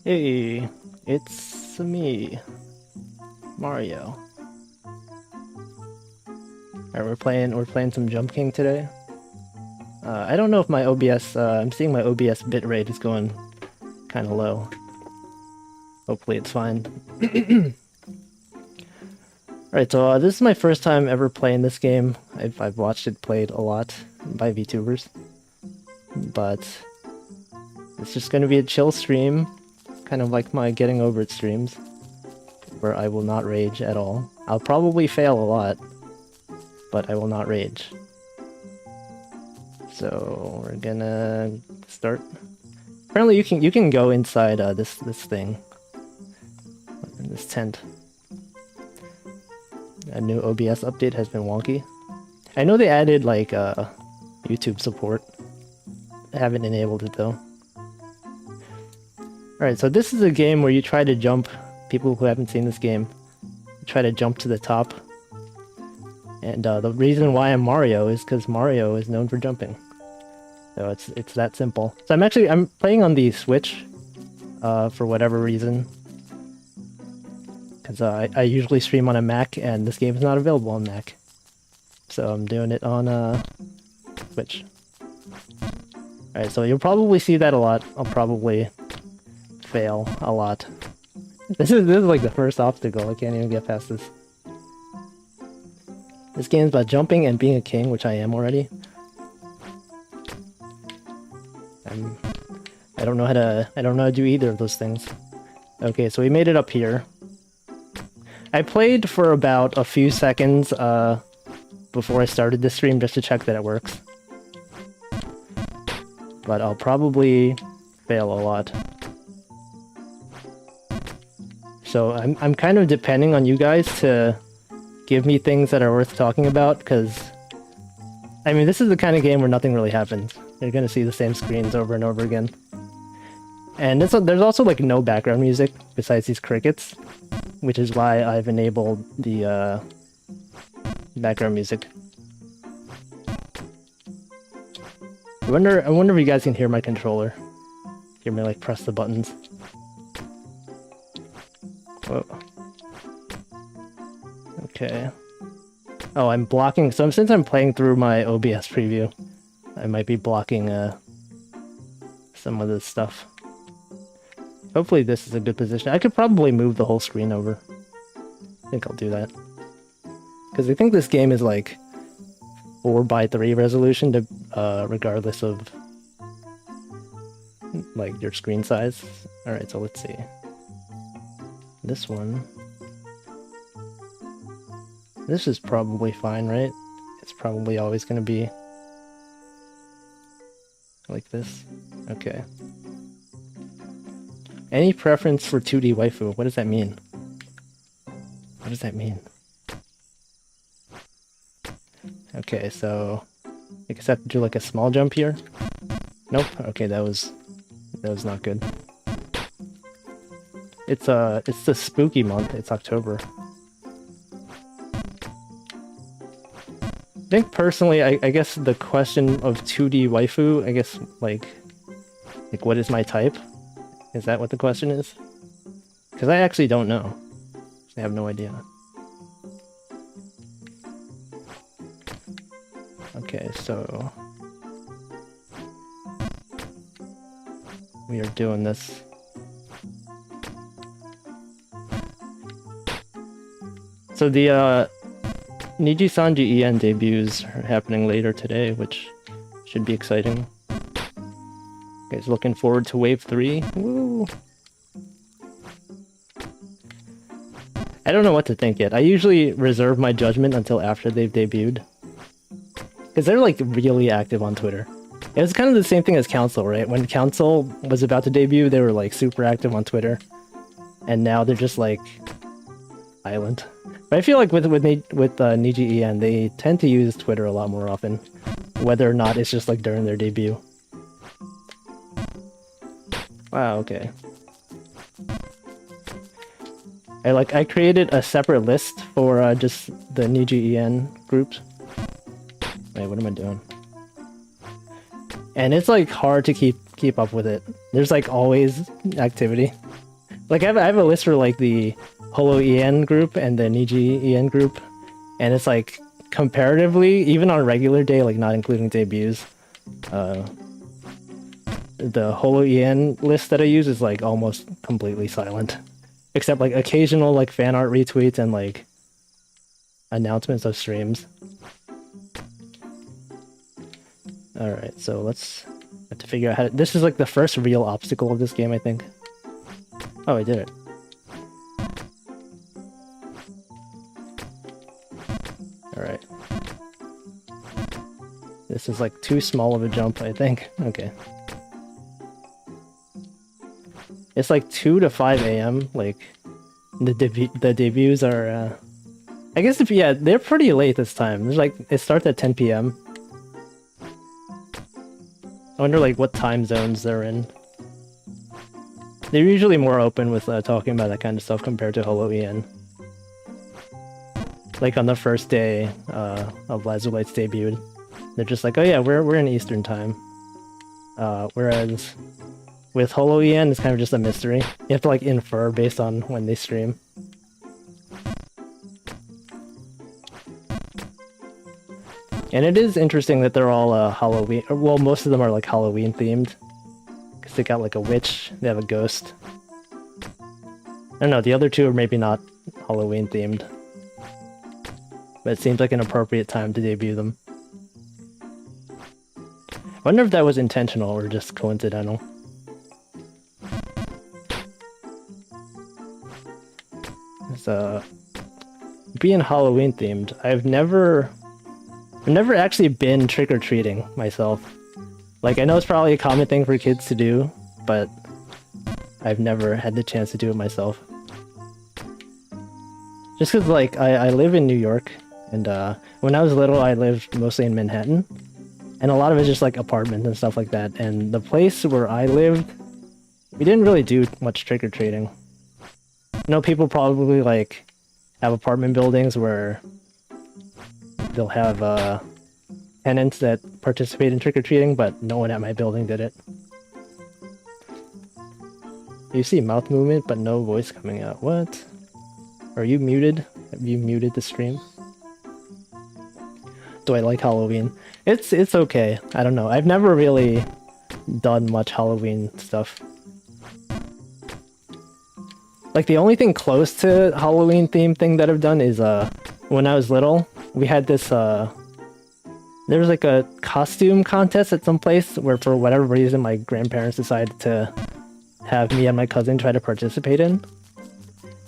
Hey, it's me, Mario. Alright, we're playing some Jump King today. I don't know if my OBS, I'm seeing my OBS bitrate is going kind of low. Hopefully it's fine. Alright, so this is my first time ever playing this game. I've watched it played a lot by VTubers. But it's just gonna be a chill stream, kind of like my Getting Over It streams, where I will not rage at all. I'll probably fail a lot, but I will not rage. So we're gonna start. Apparently you can go inside this thing, this tent. A new OBS update has been wonky. I know they added like YouTube support. I haven't enabled it though. Alright, so this is a game where you try to jump. People who haven't seen this game try to jump to the top. And the reason why I'm Mario is because Mario is known for jumping. So it's that simple. So I'm playing on the Switch for whatever reason. Because I usually stream on a Mac and this game is not available on Mac. So I'm doing it on Switch. Alright, so you'll probably see that a lot. I'll probably fail a lot. This is like the first obstacle. I can't even get past this. This game's about jumping and being a king, which I am already. I don't know how to do either of those things. Okay, so we made it up here. I played for about a few seconds before I started this stream just to check that it works. But I'll probably fail a lot. So I'm kind of depending on you guys to give me things that are worth talking about, because I mean, this is the kind of game where nothing really happens. You're gonna see the same screens over and over again. And there's also like no background music besides these crickets, which is why I've enabled the background music. I wonder if you guys can hear my controller. Hear me like press the buttons. Whoa. Okay. Oh, I'm blocking. So since I'm playing through my OBS preview, I might be blocking some of this stuff. Hopefully this is a good position. I could probably move the whole screen over. I think I'll do that. Because I think this game is like 4:3 resolution to regardless of like your screen size. Alright, so let's see. This one. This is probably fine, right? It's probably always going to be like this. Okay. Any preference for 2D waifu? What does that mean? What does that mean? Okay, so I guess I have to do like a small jump here. Nope. Okay, that was not good. It's the spooky month. It's October. I think personally, I guess the question of 2D waifu, I guess like what is my type? Is that what the question is? Because I actually don't know. I have no idea. Okay, so we are doing this. So the Niji-Sanji EN debuts are happening later today, which should be exciting. Guys, looking forward to Wave 3. Woo! I don't know what to think yet. I usually reserve my judgment until after they've debuted. Because they're like really active on Twitter. It was kind of the same thing as Council, right? When Council was about to debut, they were like super active on Twitter. And now they're just like silent. But I feel like with Niji EN, they tend to use Twitter a lot more often, whether or not it's just like during their debut. Wow, okay. I created a separate list for just the Niji EN groups. Wait, what am I doing? And it's like hard to keep keep up with it. There's like always activity. Like I have a list for like the Holo EN group and the Niji EN group, and it's like comparatively, even on a regular day, like not including debuts, the Holo EN list that I use is like almost completely silent, except like occasional like fan art retweets and like announcements of streams. All right, so let's have to figure out how to, this is like the first real obstacle of this game, I think. Oh, I did it. All right. This is like too small of a jump, I think. Okay. It's like 2 to 5 a.m. Like the debuts are. I guess yeah, they're pretty late this time. There's like it starts at 10 p.m. I wonder like what time zones they're in. They're usually more open with talking about that kind of stuff compared to Holo EN. Like on the first day of Lazulite's debut, they're just like, oh yeah, we're in Eastern time. Whereas with Holo EN, it's kind of just a mystery. You have to like infer based on when they stream. And it is interesting that they're all Halloween. Well, most of them are like Halloween themed. Because they got like a witch, they have a ghost. I don't know, the other two are maybe not Halloween themed. But it seems like an appropriate time to debut them. I wonder if that was intentional or just coincidental. So, being Halloween themed, I've never actually been trick-or-treating myself. Like, I know it's probably a common thing for kids to do, but I've never had the chance to do it myself. Just because, like, I live in New York, and when I was little, I lived mostly in Manhattan, and a lot of it's just, like, apartments and stuff like that, and the place where I lived, we didn't really do much trick-or-treating. You know, people probably, like, have apartment buildings where they'll have tenants that participate in trick-or-treating, but no one at my building did it. You see mouth movement, but no voice coming out. What? Are you muted? Have you muted the stream? Do I like Halloween? It's okay. I don't know. I've never really done much Halloween stuff. Like, the only thing close to Halloween themed thing that I've done is, when I was little, we had this, there was like a costume contest at some place where for whatever reason my grandparents decided to have me and my cousin try to participate in.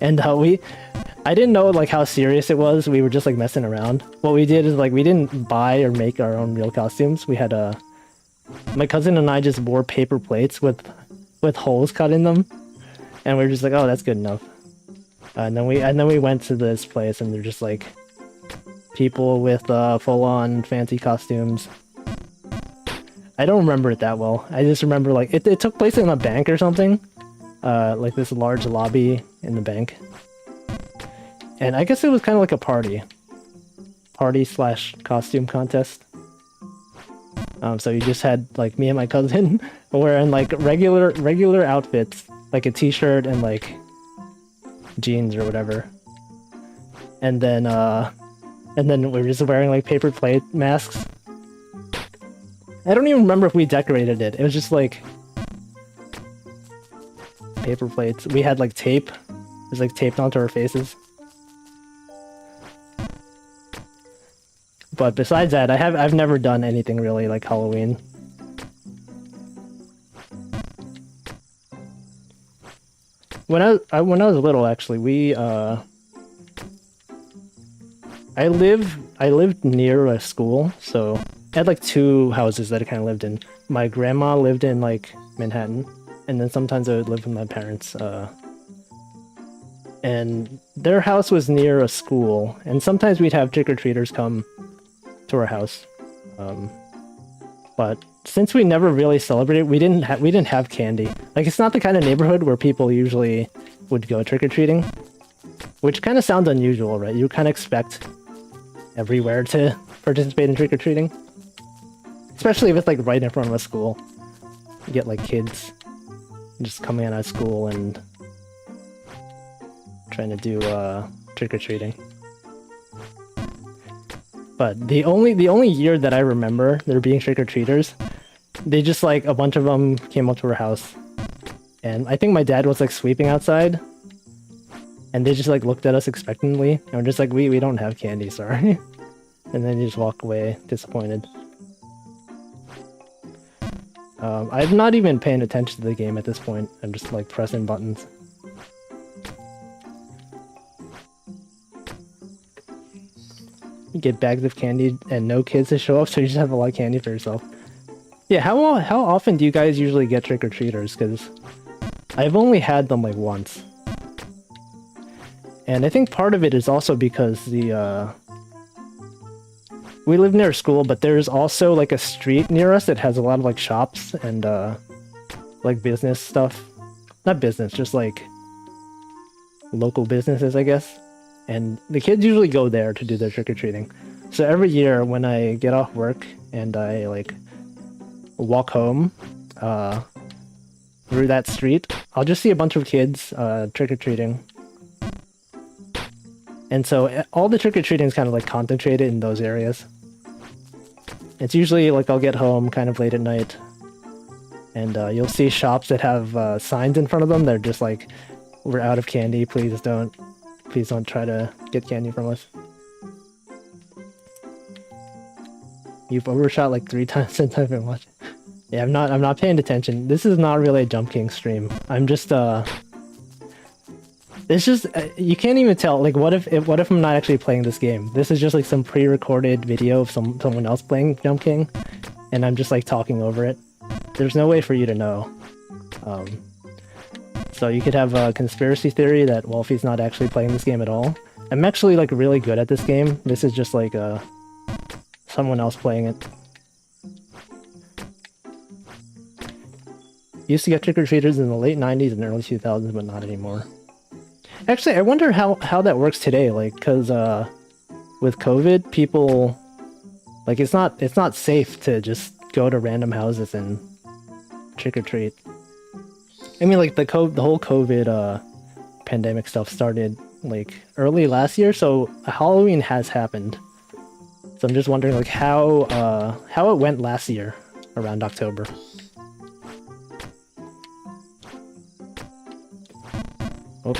And I didn't know like how serious it was. We were just like messing around. What we did is like we didn't buy or make our own real costumes. We had my cousin and I just wore paper plates with holes cut in them. And we were just like, oh, that's good enough. And then we went to this place, and they're just like people with full-on fancy costumes. I don't remember it that well. I just remember like it took place in a bank or something, like this large lobby in the bank. And I guess it was kind of like a party/costume contest. So you just had like me and my cousin wearing like regular outfits. Like a t-shirt and like jeans or whatever, and then we were just wearing like paper plate masks. I don't even remember if we decorated it. It was just like paper plates. We had like tape. It was like taped onto our faces. But besides that, I've never done anything really like Halloween. When I was little, actually, I lived near a school, so I had like 2 houses that I kind of lived in. My grandma lived in like Manhattan, and then sometimes I would live with my parents. And their house was near a school, and sometimes we'd have trick-or-treaters come to our house. But since we never really celebrated, we didn't have candy. Like, it's not the kind of neighborhood where people usually would go trick-or-treating, which kind of sounds unusual, right? You kind of expect everywhere to participate in trick-or-treating, especially if it's like right in front of a school. get like kids just coming out of school and trying to do trick-or-treating. But the only year that I remember there being trick-or-treaters, they just like a bunch of them came up to our house, and I think my dad was like sweeping outside, and they just like looked at us expectantly, and we're just like, we don't have candy, sorry. And then they just walk away disappointed. I'm not even paying attention to the game at this point. I'm just like pressing buttons. You get bags of candy and no kids to show up, so you just have a lot of candy for yourself. Yeah, how often do you guys usually get trick-or-treaters? Because I've only had them like once. And I think part of it is also because the we live near a school, but there's also like a street near us that has a lot of like shops and like business stuff. Not business, just like local businesses, I guess. And the kids usually go there to do their trick-or-treating. So every year when I get off work and I like walk home through that street, I'll just see a bunch of kids trick-or-treating. And so all the trick-or-treating is kind of like concentrated in those areas. It's usually like I'll get home kind of late at night, and you'll see shops that have signs in front of them that are just like, we're out of candy, please don't try to get candy from us. You've overshot like 3 times since I've been watching. Yeah, I'm not paying attention. This is not really a Jump King stream. I'm just it's just you can't even tell. Like, what if I'm not actually playing this game? This is just like some pre-recorded video of someone else playing Jump King, and I'm just like talking over it. There's no way for you to know. So you could have a conspiracy theory that Wolfie's not actually playing this game at all. I'm actually like really good at this game. This is just like someone else playing it. Used to get trick-or-treaters in the late 90s and early 2000s, but not anymore. Actually, I wonder how that works today, like, because with COVID, people, like, it's not safe to just go to random houses and trick-or-treat. I mean, like, the whole COVID pandemic stuff started, like, early last year, so Halloween has happened. So I'm just wondering, like, how it went last year, around October. Oh.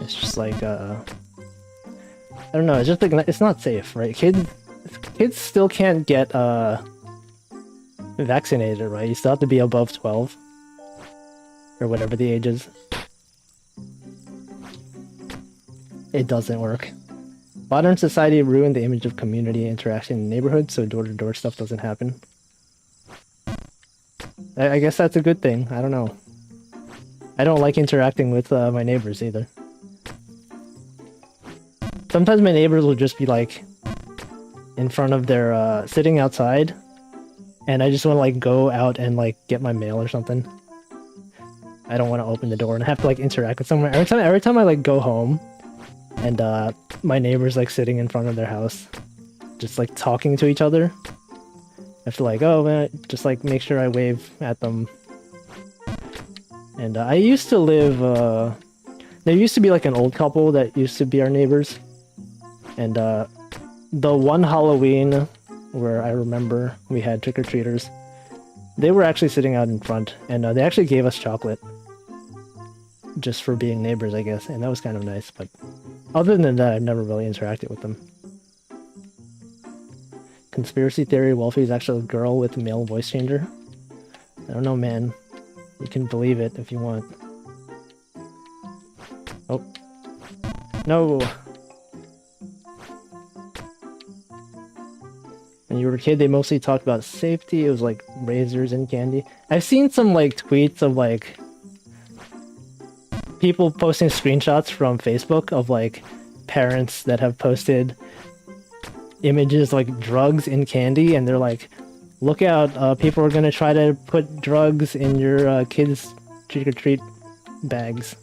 It's just like, I don't know, it's just like, it's not safe, right? Kids still can't get, vaccinated, right? You still have to be above 12. Or whatever the age is. It doesn't work. Modern society ruined the image of community interaction in neighborhoods, so door-to-door stuff doesn't happen. I guess that's a good thing. I don't know. I don't like interacting with my neighbors either. Sometimes my neighbors will just be like in front of their sitting outside, and I just want to like go out and like get my mail or something. I don't want to open the door and I have to like interact with someone. Every time I like go home and my neighbor's like sitting in front of their house just like talking to each other, I have to like, oh man, just like make sure I wave at them. And I used to live, there used to be like an old couple that used to be our neighbors. And the one Halloween where I remember we had trick-or-treaters, they were actually sitting out in front, and they actually gave us chocolate. Just for being neighbors, I guess, and that was kind of nice, but other than that, I've never really interacted with them. Conspiracy theory, Wolfie's actually a girl with a male voice changer. I don't know, man. You can believe it if you want. Oh. No! When you were a kid, they mostly talked about safety. It was like razors and candy. I've seen some like tweets of like people posting screenshots from Facebook of like parents that have posted images like drugs in candy, and they're like, look out, people are gonna try to put drugs in your kids' trick-or-treat bags.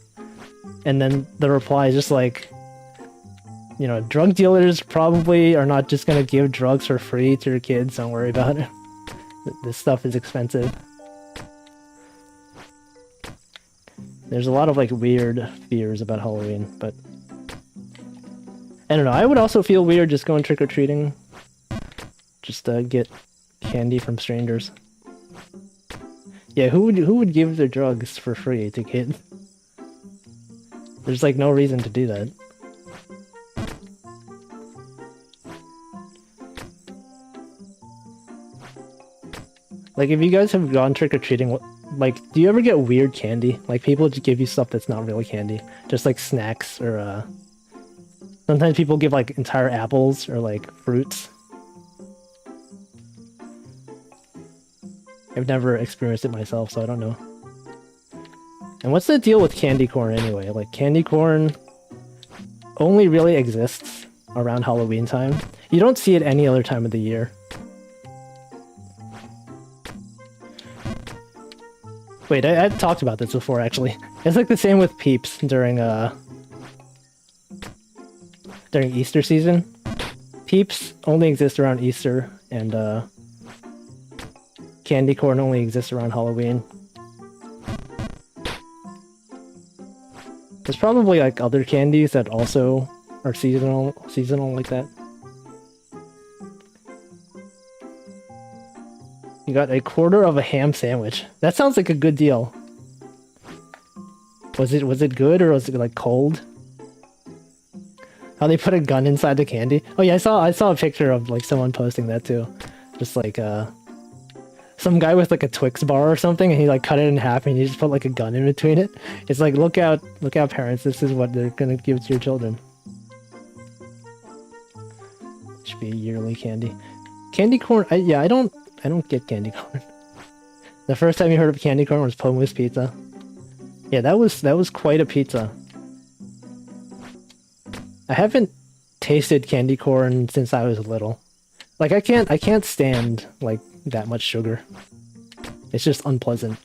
And then the reply is just like, you know, drug dealers probably are not just gonna give drugs for free to your kids. Don't worry about it. This stuff is expensive. There's a lot of like weird fears about Halloween, but I don't know. I would also feel weird just going trick-or-treating. Just get candy from strangers. Yeah, who would give their drugs for free to kids? There's like no reason to do that. Like, if you guys have gone trick-or-treating, like, do you ever get weird candy? Like, people just give you stuff that's not really candy. Just like snacks or sometimes people give like entire apples or like fruits. I've never experienced it myself, so I don't know. And what's the deal with candy corn anyway? Like, candy corn only really exists around Halloween time. You don't see it any other time of the year. Wait, I've talked about this before, actually. It's like the same with Peeps during Easter season. Peeps only exist around Easter, and candy corn only exists around Halloween. There's probably like other candies that also are seasonal like that. You got a quarter of a ham sandwich. That sounds like a good deal. Was it good, or was it like cold? How they put a gun inside the candy? Oh yeah, I saw a picture of like someone posting that too. Just like some guy with like a Twix bar or something, and he like cut it in half and he just put like a gun in between it. It's like, look out parents, this is what they're gonna give to your children. Should be a yearly candy. Candy corn, I don't get candy corn. The first time you heard of candy corn was Pomo's Pizza. Yeah, that was quite a pizza. I haven't tasted candy corn since I was little. Like, I can't stand like that much sugar. It's just unpleasant.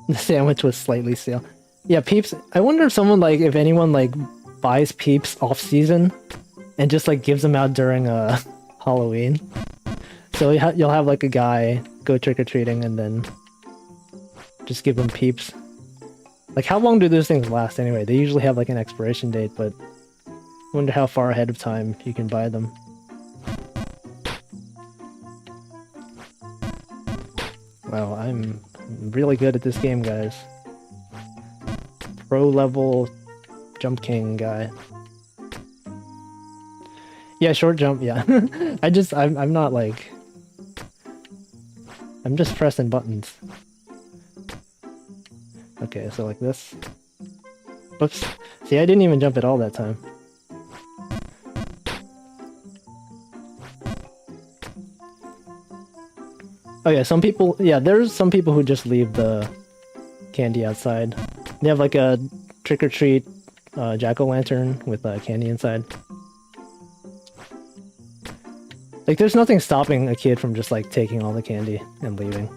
The sandwich was slightly stale. Yeah, Peeps. I wonder if anyone like buys Peeps off season and just like gives them out during Halloween. So you'll have like a guy go trick-or-treating and then just give them Peeps. Like, how long do those things last anyway? They usually have like an expiration date, but I wonder how far ahead of time you can buy them. Wow, I'm really good at this game, guys. Pro level Jump King guy. Yeah, short jump, yeah. I'm not like... I'm just pressing buttons. Okay, so like this. Oops. See, I didn't even jump at all that time. Oh yeah, there's some people who just leave the candy outside. They have like a trick-or-treat jack-o'-lantern with candy inside. Like, there's nothing stopping a kid from just like taking all the candy and leaving.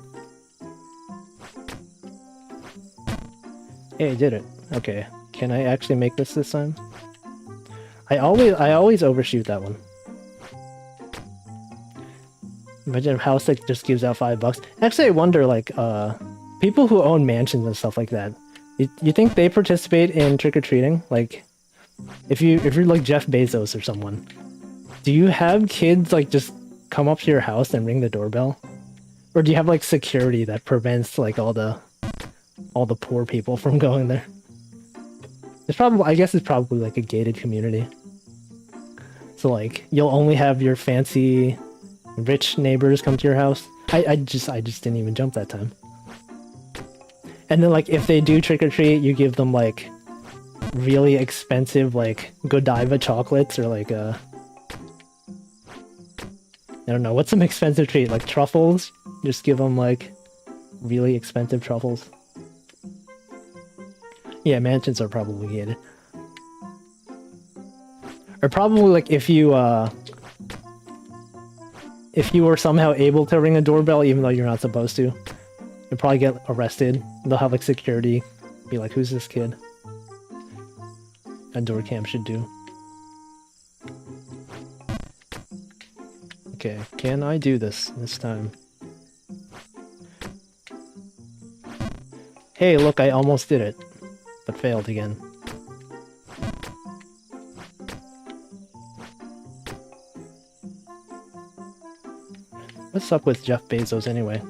Hey, I did it. Okay, can I actually make this time? I always overshoot that one. Imagine if House like just gives out $5. Actually, I wonder, like, people who own mansions and stuff like that. You think they participate in trick-or-treating? Like, if you're like Jeff Bezos or someone, do you have kids like just come up to your house and ring the doorbell, or do you have like security that prevents like all the poor people from going there? I guess it's probably like a gated community. So like, you'll only have your fancy rich neighbors come to your house. I just didn't even jump that time. And then like, if they do trick-or-treat, you give them like really expensive like Godiva chocolates, or like I don't know, what's some expensive treat? Like truffles? Just give them like really expensive truffles. Yeah, mansions are probably gated. Or probably like if you if you were somehow able to ring a doorbell even though you're not supposed to, you'd probably get arrested. They'll have like security be like, who's this kid? A door cam should do. Okay, can I do this time? Hey, look, I almost did it, but failed again. What's up with Jeff Bezos anyway?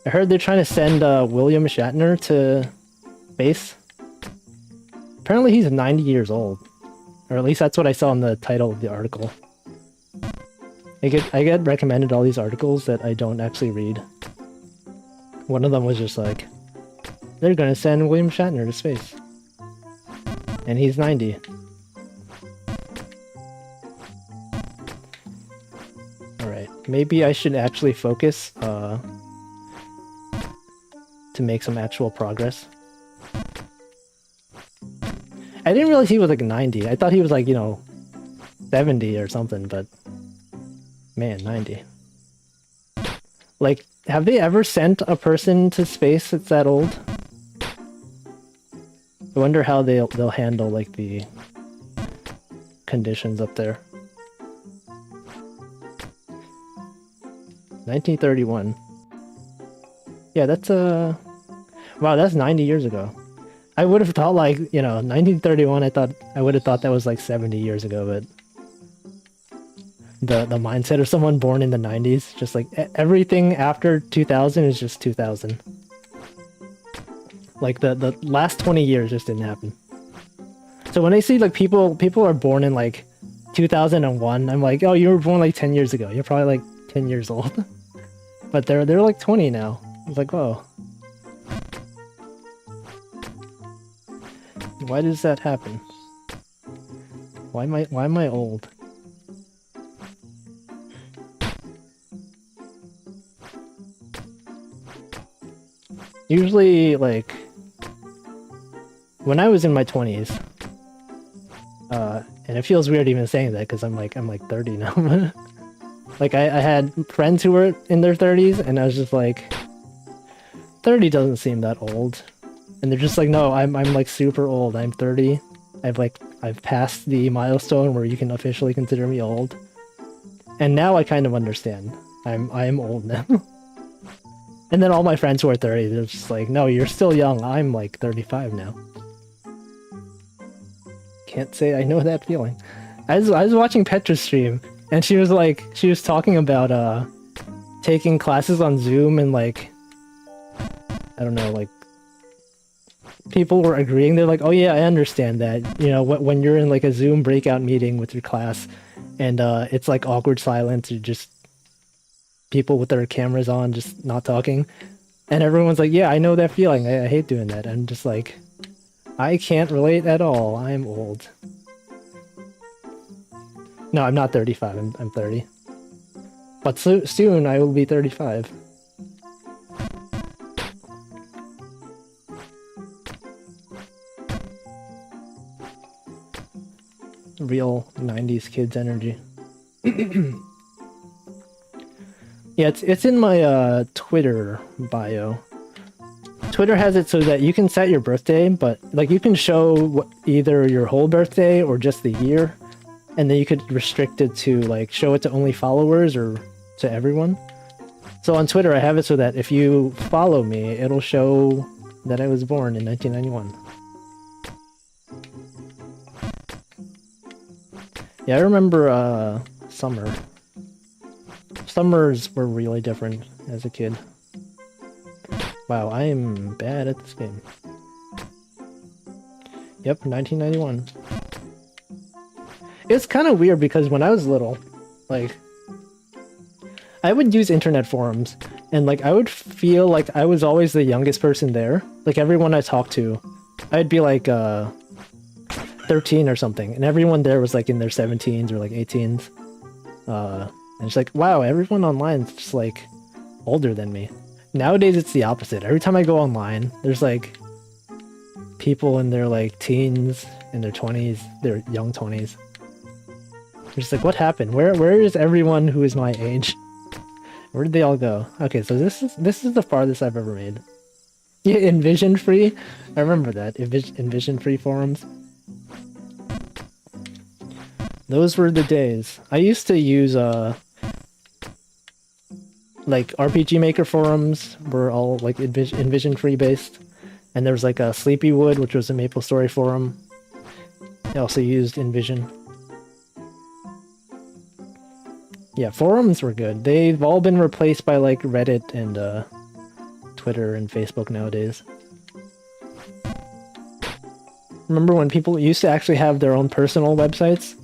I heard they're trying to send William Shatner to space. Apparently he's 90 years old. Or at least that's what I saw in the title of the article. I get recommended all these articles that I don't actually read. One of them was just like, they're gonna send William Shatner to space. And he's 90. Alright, maybe I should actually focus to make some actual progress. I didn't realize he was like 90. I thought he was like, you know, 70 or something, but man, 90. Like, have they ever sent a person to space that's that old? I wonder how they'll handle like the conditions up there. 1931. Yeah, that's wow, that's 90 years ago. I would have thought like, you know, 1931, I would have thought that was like 70 years ago, but the mindset of someone born in the 90s, just like everything after 2000 is just 2000. Like the last 20 years just didn't happen. So when I see like people are born in like 2001, I'm like, oh, you were born like 10 years ago. You're probably like 10 years old. But they're like 20 now. It's like, whoa. Why does that happen? Why am I old? Usually, like, when I was in my 20s, and it feels weird even saying that because I'm like 30 now. Like I had friends who were in their 30s, and I was just like, 30 doesn't seem that old. And they're just like, no, I'm like super old. I'm 30. I've passed the milestone where you can officially consider me old. And now I kind of understand. I am old now. And then all my friends who are 30, they're just like, no, you're still young. I'm like 35 now. Can't say I know that feeling. I was watching Petra's stream, and she was talking about taking classes on Zoom, and like, I don't know, like, people were agreeing. They're like, oh yeah, I understand that. You know, when you're in like a Zoom breakout meeting with your class, and it's like awkward silence, or just people with their cameras on, just not talking. And everyone's like, yeah, I know that feeling. I hate doing that. I'm just like, I can't relate at all. I'm old. No, I'm not 35. I'm 30. But soon I will be 35. Real 90s kids energy. Yeah, it's in my Twitter bio. Twitter has it so that you can set your birthday, but like you can show either your whole birthday or just the year, and then you could restrict it to like show it to only followers or to everyone. So on Twitter I have it so that if you follow me, it'll show that I was born in 1991. Yeah, I remember summer. Summers were really different as a kid. Wow, I am bad at this game. Yep, 1991. It's kind of weird because when I was little, like, I would use internet forums, and like I would feel like I was always the youngest person there. Like everyone I talked to, I'd be like 13 or something, and everyone there was like in their 17s or like 18s. And it's like, wow, everyone online is just like older than me. Nowadays it's the opposite. Every time I go online, there's like people in their like teens, in their 20s, their young 20s. Just like, what happened? Where is everyone who is my age? Where did they all go? Okay, so this is the farthest I've ever made. Yeah, Envision Free. I remember that. Envision Free forums. Those were the days. I used to use like RPG Maker forums were all like Envision Free based. And there was like a Sleepywood, which was a MapleStory forum. I also used Envision. Yeah, forums were good. They've all been replaced by like Reddit and Twitter and Facebook nowadays. Remember when people used to actually have their own personal websites?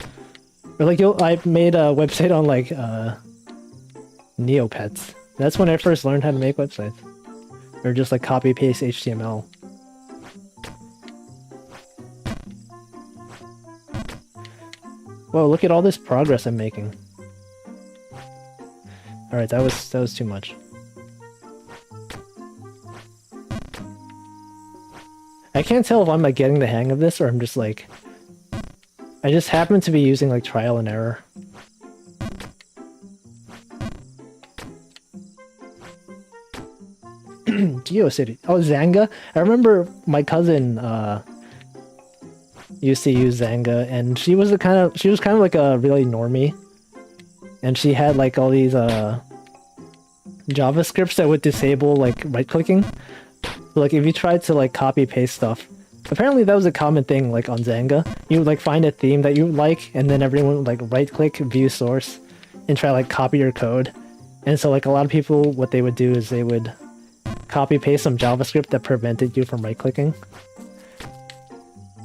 Or like, I made a website on like Neopets. That's when I first learned how to make websites. Or just like copy paste HTML. Whoa, look at all this progress I'm making. Alright, that was too much. I can't tell if I'm like getting the hang of this or I'm just like... I just happen to be using like trial and error. GeoCity. Oh, Zanga? I remember my cousin used to use Zanga, and she was kind of like a really normie. And she had like all these JavaScripts that would disable like right-clicking. So, like if you tried to like copy-paste stuff, apparently that was a common thing like on Zanga. You would like find a theme that you would like, and then everyone would like right-click, view source, and try like copy your code. And so like a lot of people, what they would do is they would copy-paste some JavaScript that prevented you from right-clicking.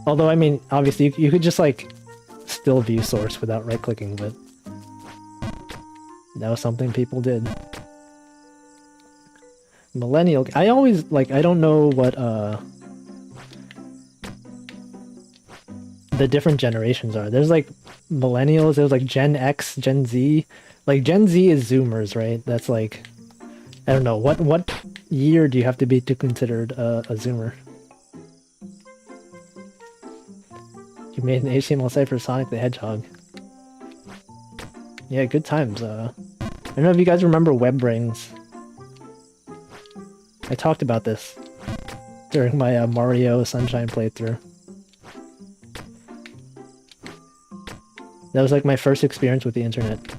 Although, I mean, obviously you could just like still view source without right-clicking, but that was something people did. Millennial. I always like. I don't know what the different generations are. There's like millennials. There's like Gen X, Gen Z. Like Gen Z is Zoomers, right? That's like, I don't know what year do you have to be to considered a Zoomer? You made an HTML site for Sonic the Hedgehog. Yeah, good times. I don't know if you guys remember web rings. I talked about this during my Mario Sunshine playthrough. That was like my first experience with the internet.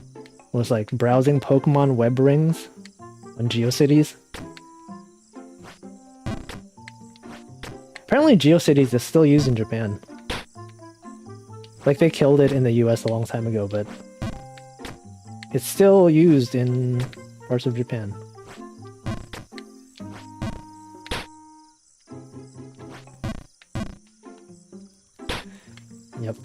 Was like browsing Pokemon web rings on GeoCities. Apparently GeoCities is still used in Japan. Like they killed it in the US a long time ago, but it's still used in parts of Japan. Yep.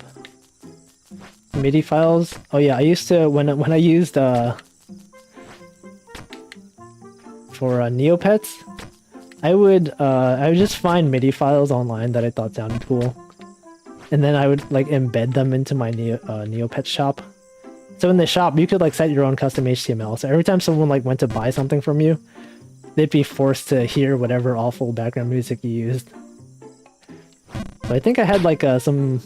MIDI files. Oh yeah, I used to when I used for Neopets, I would just find MIDI files online that I thought sounded cool, and then I would like embed them into my Neopets shop. So in the shop, you could like set your own custom HTML. So every time someone like went to buy something from you, they'd be forced to hear whatever awful background music you used. So I think I had like some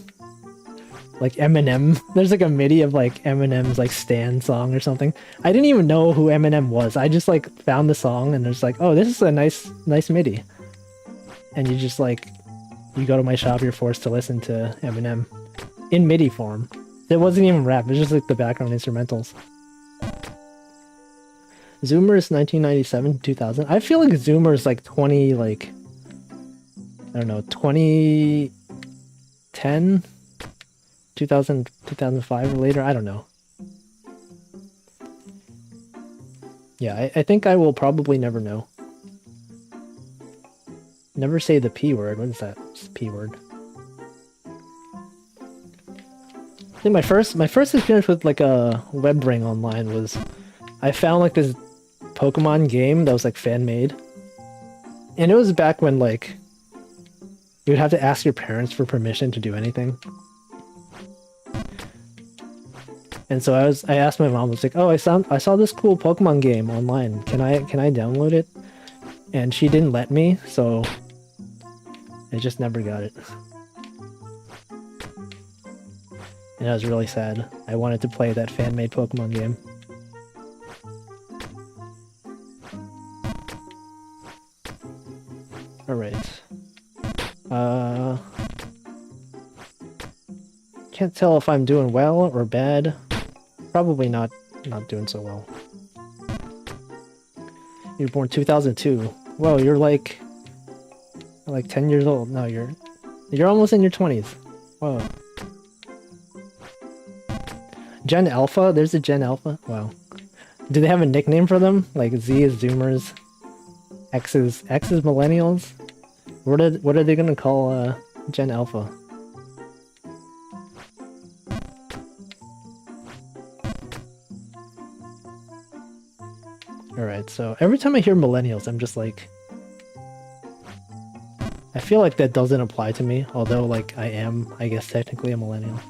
like Eminem. There's like a MIDI of like Eminem's like Stan song or something. I didn't even know who Eminem was. I just like found the song and there's like, oh, this is a nice MIDI. And you just like, you go to my shop, you're forced to listen to Eminem in MIDI form. It wasn't even rap, it was just like the background instrumentals. Zoomers 1997 2000. I feel like Zoomers like 20 like, I don't know, 2010 2000 2005 or later, I don't know. Yeah, I think I will probably never know. Never say the P word. What is that? It's P word. I think my first experience with like a web ring online was I found like this Pokemon game that was like fan made. And it was back when like you would have to ask your parents for permission to do anything. And so I asked my mom, I was like, oh, I saw this cool Pokemon game online. Can I download it? And she didn't let me, so I just never got it. And I was really sad. I wanted to play that fan-made Pokemon game. Alright. Can't tell if I'm doing well or bad. Probably not doing so well. You were born 2002. Whoa, you're like 10 years old. No, you're almost in your 20s. Whoa. Gen Alpha? There's a Gen Alpha? Wow. Do they have a nickname for them? Like Z is Zoomers, X is Millennials? What are they gonna call Gen Alpha? Alright, so every time I hear Millennials, I'm just like... I feel like that doesn't apply to me, although like I am, I guess, technically a millennial.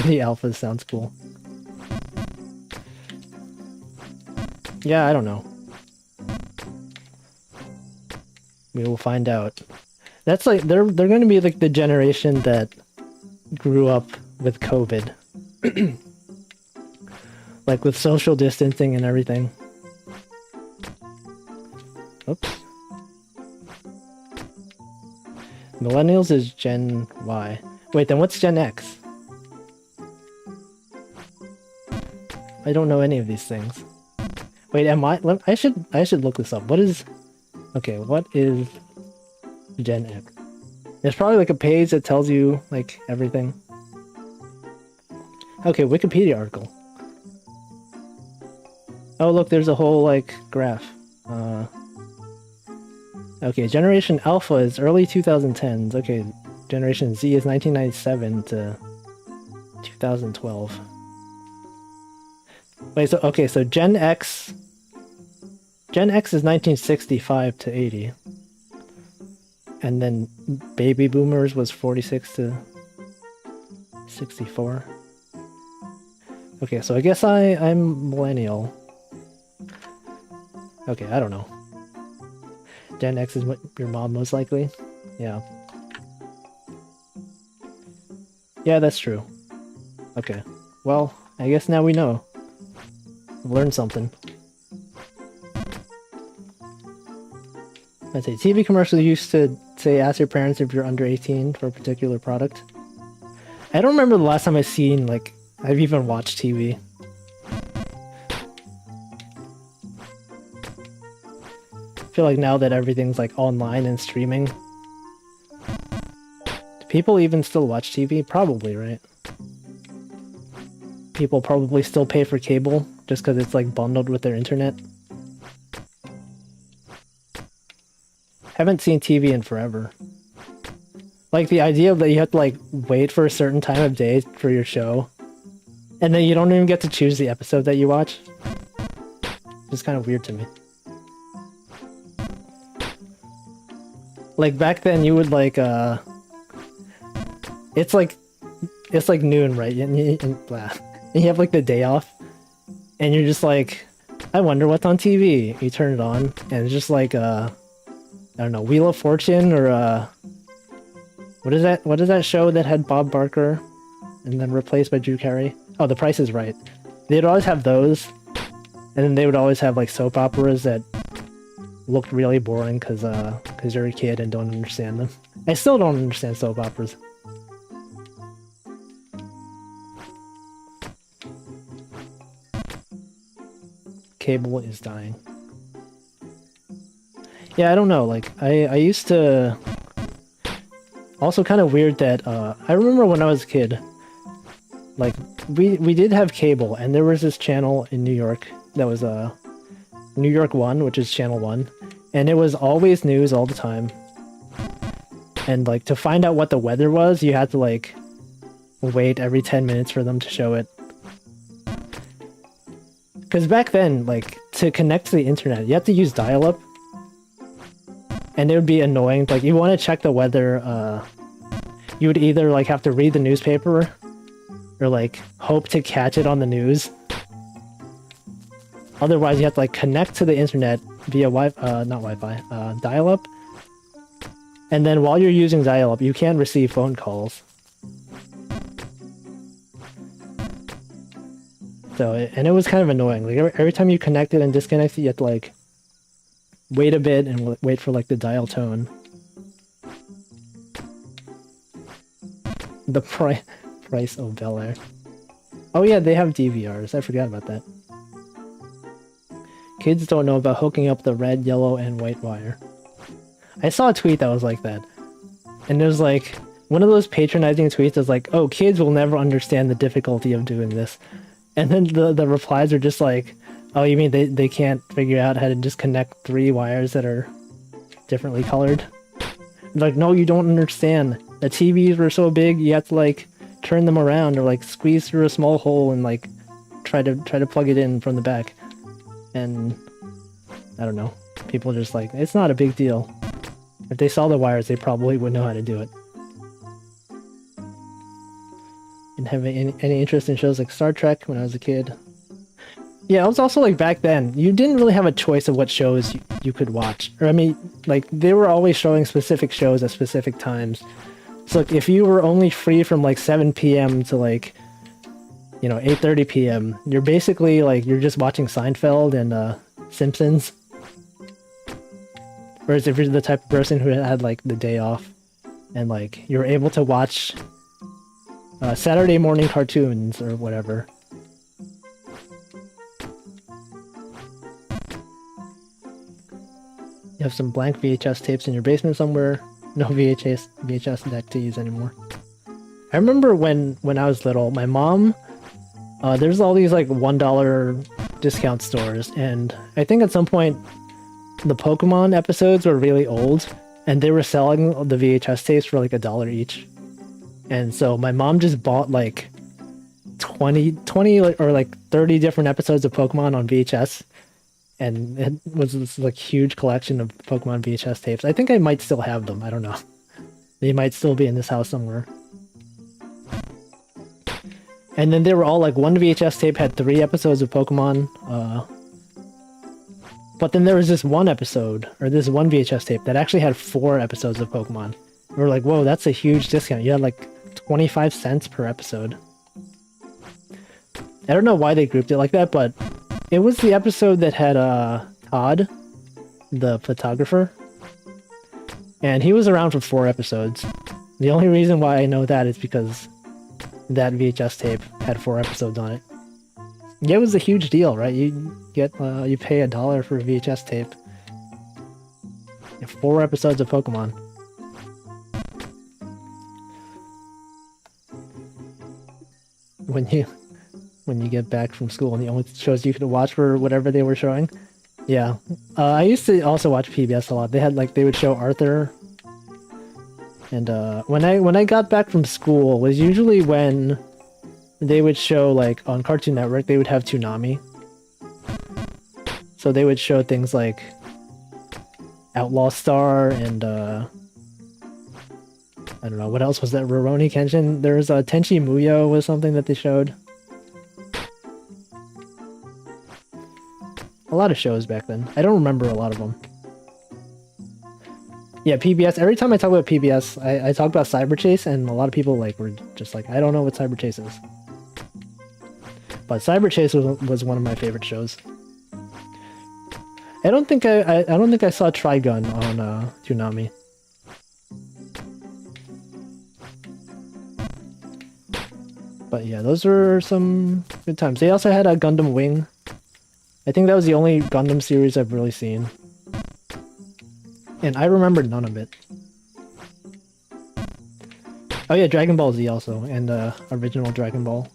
The alpha sounds cool. Yeah, I don't know. We will find out. That's like they're going to be like the generation that grew up with COVID. Like with social distancing and everything. Oops. Millennials is Gen Y. Wait, then what's Gen X? I don't know any of these things. Wait, I should look this up. What is... Okay, what is Gen X? There's probably like a page that tells you like everything. Okay, Wikipedia article. Oh look, there's a whole like graph. Okay, Generation Alpha is early 2010s. Okay, Generation Z is 1997 to 2012. Wait, so okay, so Gen X is 1965 to 80. And then Baby Boomers was 46 to 64. Okay, so I guess I'm millennial. Okay, I don't know. Gen X is what your mom most likely? Yeah. Yeah, that's true. Okay. Well, I guess now we know. We've learned something. I'd say TV commercials used to say ask your parents if you're under 18 for a particular product. I don't remember the last time I've seen, like, I've even watched TV. I feel like now that everything's like online and streaming. Do people even still watch TV? Probably, right? People probably still pay for cable just because it's like bundled with their internet. Haven't seen TV in forever. Like the idea that you have to like wait for a certain time of day for your show, and then you don't even get to choose the episode that you watch. It's kind of weird to me. Like back then you would like it's like noon, right? And you have like the day off and you're just like, I wonder what's on TV. You turn it on and it's just like I don't know, Wheel of Fortune or what is that show that had Bob Barker and then replaced by Drew Carey? Oh, The Price is Right. They'd always have those, and then they would always have like soap operas that looked really boring because you're a kid and don't understand them. I still don't understand soap operas. Cable is dying. Yeah, I don't know, like, I used to... Also kind of weird that, I remember when I was a kid, like, we did have cable, and there was this channel in New York that was, New York 1, which is Channel 1, and it was always news all the time. And, like, to find out what the weather was, you had to, like, wait every 10 minutes for them to show it. Because back then, like, to connect to the internet, you had to use dial-up. And it would be annoying. Like, you want to check the weather, you would either, like, have to read the newspaper, or, like, hope to catch it on the news. Otherwise, you have to, like, connect to the internet via not Wi-Fi, dial-up. And then while you're using dial-up, you can't receive phone calls. So, and it was kind of annoying. Like every time you connected and disconnected, you had to like wait a bit and wait for like the dial tone. The price of Bel Air. Oh yeah, they have DVRs. I forgot about that. Kids don't know about hooking up the red, yellow, and white wire. I saw a tweet that was like that. And it was like, one of those patronizing tweets is like, oh, kids will never understand the difficulty of doing this. And then the replies are just like, oh, you mean they can't figure out how to just connect 3 wires that are differently colored? Like, no, you don't understand. The TVs were so big, you have to like turn them around or like squeeze through a small hole and like try to plug it in from the back. And I don't know. People are just like, it's not a big deal. If they saw the wires, they probably would know how to do it. Didn't have any interest in shows like Star Trek when I was a kid. Yeah, it was also like back then, you didn't really have a choice of what shows you could watch. Or I mean, like they were always showing specific shows at specific times. So like, if you were only free from like 7 p.m. to like, you know, 8:30 p.m., you're basically like, you're just watching Seinfeld and Simpsons. Whereas if you're the type of person who had like the day off and like you're able to watch Saturday morning cartoons or whatever. You have some blank VHS tapes in your basement somewhere. No VHS deck to use anymore. I remember when I was little, my mom, there's all these like $1 discount stores, and I think at some point the Pokemon episodes were really old, and they were selling the VHS tapes for like $1 each. And so my mom just bought like 20 or like 30 different episodes of Pokemon on VHS. And it was this like huge collection of Pokemon VHS tapes. I think I might still have them. I don't know. They might still be in this house somewhere. And then they were all like, one VHS tape had 3 episodes of Pokemon. But then there was this one episode, or this one VHS tape that actually had 4 episodes of Pokemon. We were like, whoa, that's a huge discount. You had like 25 cents per episode. I don't know why they grouped it like that, but it was the episode that had Todd, the photographer. And he was around for 4 episodes. The only reason why I know that is because that VHS tape had 4 episodes on it. Yeah, it was a huge deal, right? You pay $1 for a VHS tape. 4 episodes of Pokemon. When you get back from school and the only shows you could watch were whatever they were showing. Yeah. I used to also watch PBS a lot. They would show Arthur. And when I got back from school was usually when they would show like on Cartoon Network, they would have Toonami. So they would show things like Outlaw Star and I don't know, what else was that? Rurouni Kenshin? There was Tenchi Muyo was something that they showed. A lot of shows back then. I don't remember a lot of them. Yeah, PBS. Every time I talk about PBS, I talk about Cyber Chase, and a lot of people like were just like, I don't know what Cyber Chase is. But Cyber Chase was one of my favorite shows. I don't think I saw Trigun on Toonami. But yeah, those were some good times. They also had a Gundam Wing. I think that was the only Gundam series I've really seen. And I remember none of it. Oh yeah, Dragon Ball Z also, and original Dragon Ball.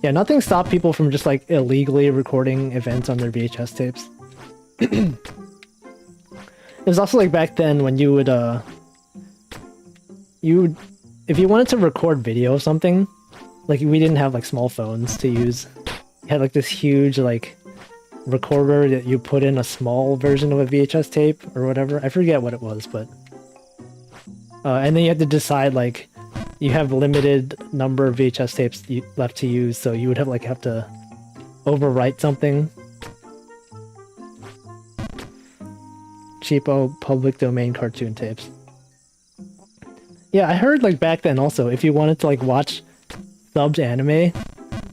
Yeah, nothing stopped people from just like illegally recording events on their VHS tapes. It was also like back then when you would if you wanted to record video of something, like we didn't have like small phones to use. You had like this huge like recorder that you put in a small version of a VHS tape or whatever. I forget what it was, but and then you had to decide like you have limited number of VHS tapes left to use, so you would have to overwrite something. cheapo public domain cartoon tapes. Yeah, I heard like back then also, if you wanted to like watch subbed anime,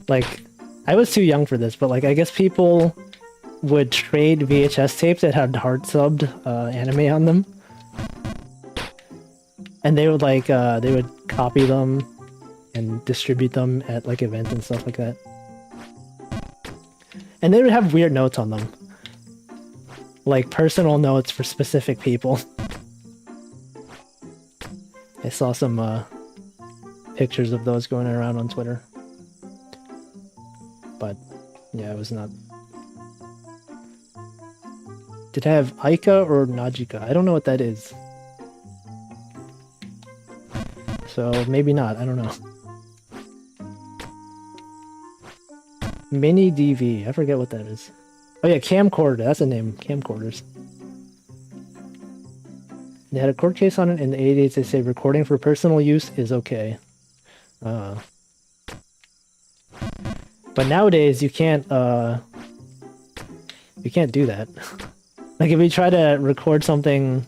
like I was too young for this, but like I guess people would trade VHS tapes that had hard subbed anime on them. And they would like they would copy them and distribute them at like events and stuff like that. And they would have weird notes on them. Like personal notes for specific people. I saw some pictures of those going around on Twitter. But yeah, it was not. Did I have Aika or Najika? I don't know what that is. So maybe not, I don't know. Mini DV, I forget what that is. Oh yeah, camcorder, that's the name, camcorders. They had a court case on it in the 80s. They say recording for personal use is okay. But nowadays you can't do that. Like if you try to record something,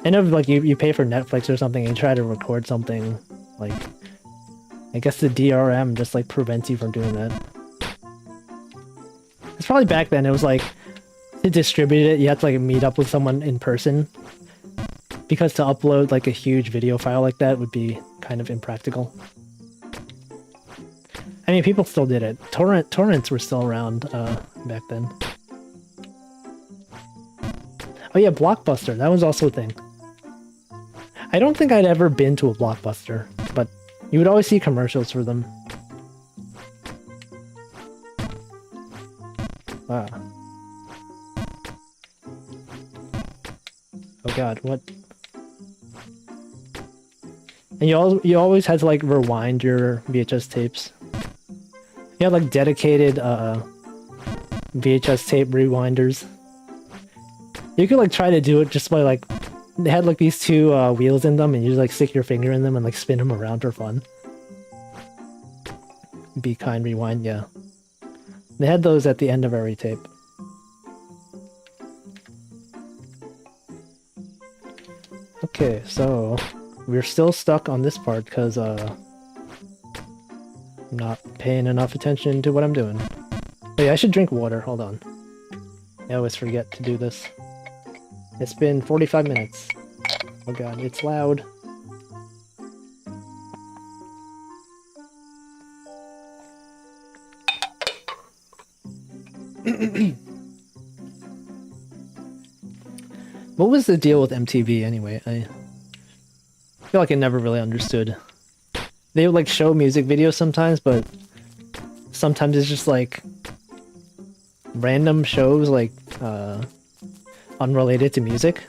I know like you pay for Netflix or something and you try to record something, like I guess the DRM just like prevents you from doing that. It's probably back then it was like to distribute it you have to like meet up with someone in person, because to upload like a huge video file like that would be kind of impractical. I mean, people still did it. Torrents were still around back then. Oh yeah, Blockbuster, that was also a thing. I don't think I'd ever been to a Blockbuster, but you would always see commercials for them. Wow. Oh god, what? And you always had to like rewind your VHS tapes. You had like dedicated VHS tape rewinders. You could like try to do it just by like, they had like these two wheels in them and you just like stick your finger in them and like spin them around for fun. Be kind, rewind, yeah. They had those at the end of every tape. Okay, so we're still stuck on this part because I'm not paying enough attention to what I'm doing. Wait, I should drink water, hold on. I always forget to do this. It's been 45 minutes. Oh god, it's loud. What was the deal with MTV anyway? I feel like I never really understood. They would like show music videos sometimes, but sometimes it's just like random shows like unrelated to music.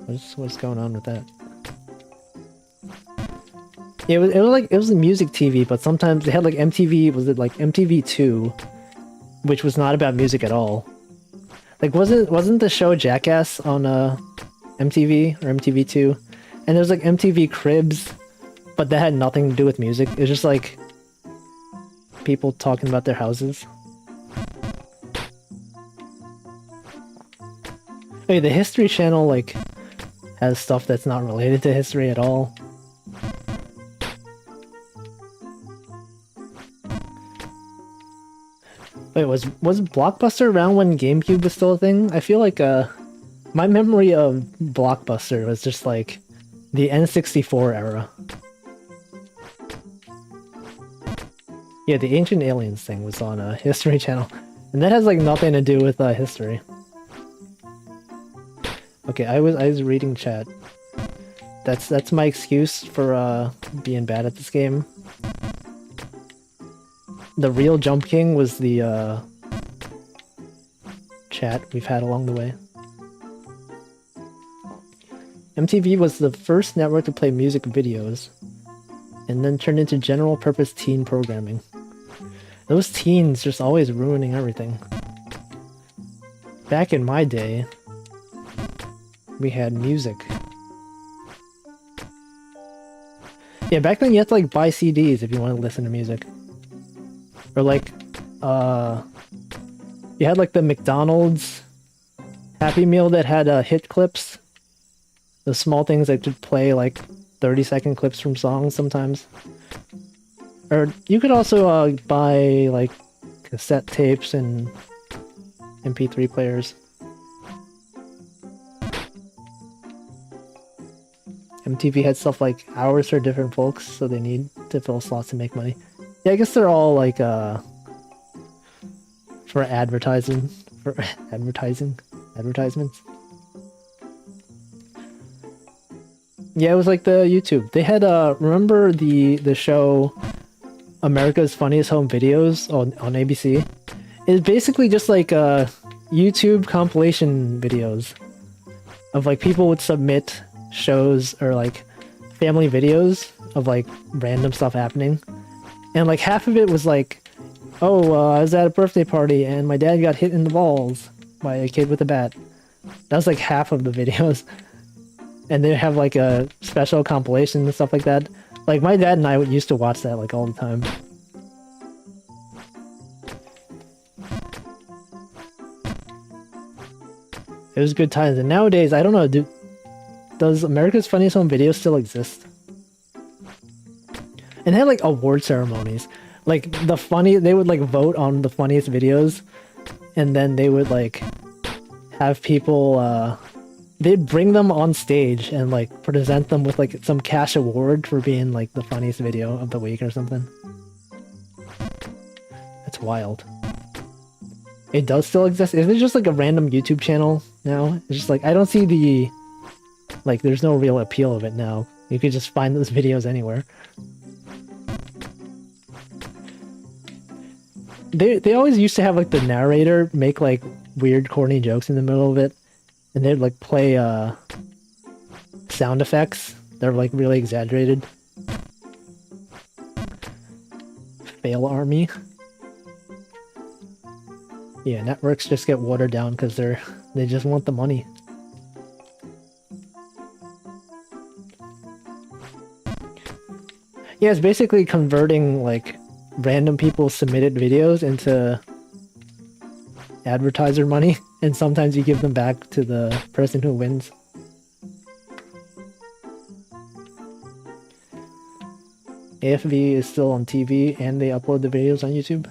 What's going on with that? Yeah, it was music TV, but sometimes they had like MTV, was it like MTV2, which was not about music at all. Like wasn't the show Jackass on MTV or MTV2? And there was like MTV Cribs, but that had nothing to do with music. It was just like people talking about their houses. Wait, the History Channel like has stuff that's not related to history at all. Wait, was Blockbuster around when GameCube was still a thing? I feel like my memory of Blockbuster was just like the N64 era. Yeah, the Ancient Aliens thing was on History Channel, and that has like nothing to do with history. Okay, I was reading chat. That's my excuse for being bad at this game. The real Jump King was the chat we've had along the way. MTV was the first network to play music videos, and then turned into general purpose teen programming. Those teens just always ruining everything. Back in my day, we had music. Yeah, back then you had to like buy CDs if you wanted to listen to music. Or like, You had like the McDonald's Happy Meal that had hit clips. The small things that could play like 30-second clips from songs sometimes. Or you could also buy like cassette tapes and MP3 players. MTV had stuff like hours for different folks, so they need to fill slots to make money. Yeah, I guess they're all like for advertising, advertisements. Yeah, it was like the YouTube. They had remember the show America's Funniest Home Videos on ABC? It's basically just like YouTube compilation videos of like people would submit shows or like family videos of like random stuff happening, and like half of it was like, oh, I was at a birthday party and my dad got hit in the balls by a kid with a bat. That was like half of the videos. And they have like a special compilation and stuff like that. Like my dad and I used to watch that like all the time. It was good times. And nowadays, I don't know, does America's Funniest Home Videos still exist? And they had like award ceremonies. Like they would like vote on the funniest videos, and then they would like have people they'd bring them on stage and like present them with like some cash award for being like the funniest video of the week or something. That's wild. It does still exist. Is it just like a random YouTube channel now? It's just like I don't see the like there's no real appeal of it now. You could just find those videos anywhere. They always used to have like the narrator make like weird corny jokes in the middle of it, and they'd like play sound effects. They're like really exaggerated. Fail Army. Yeah, networks just get watered down because they just want the money. Yeah, it's basically converting like random people submitted videos into advertiser money, and sometimes you give them back to the person who wins. AFV is still on TV and they upload the videos on YouTube.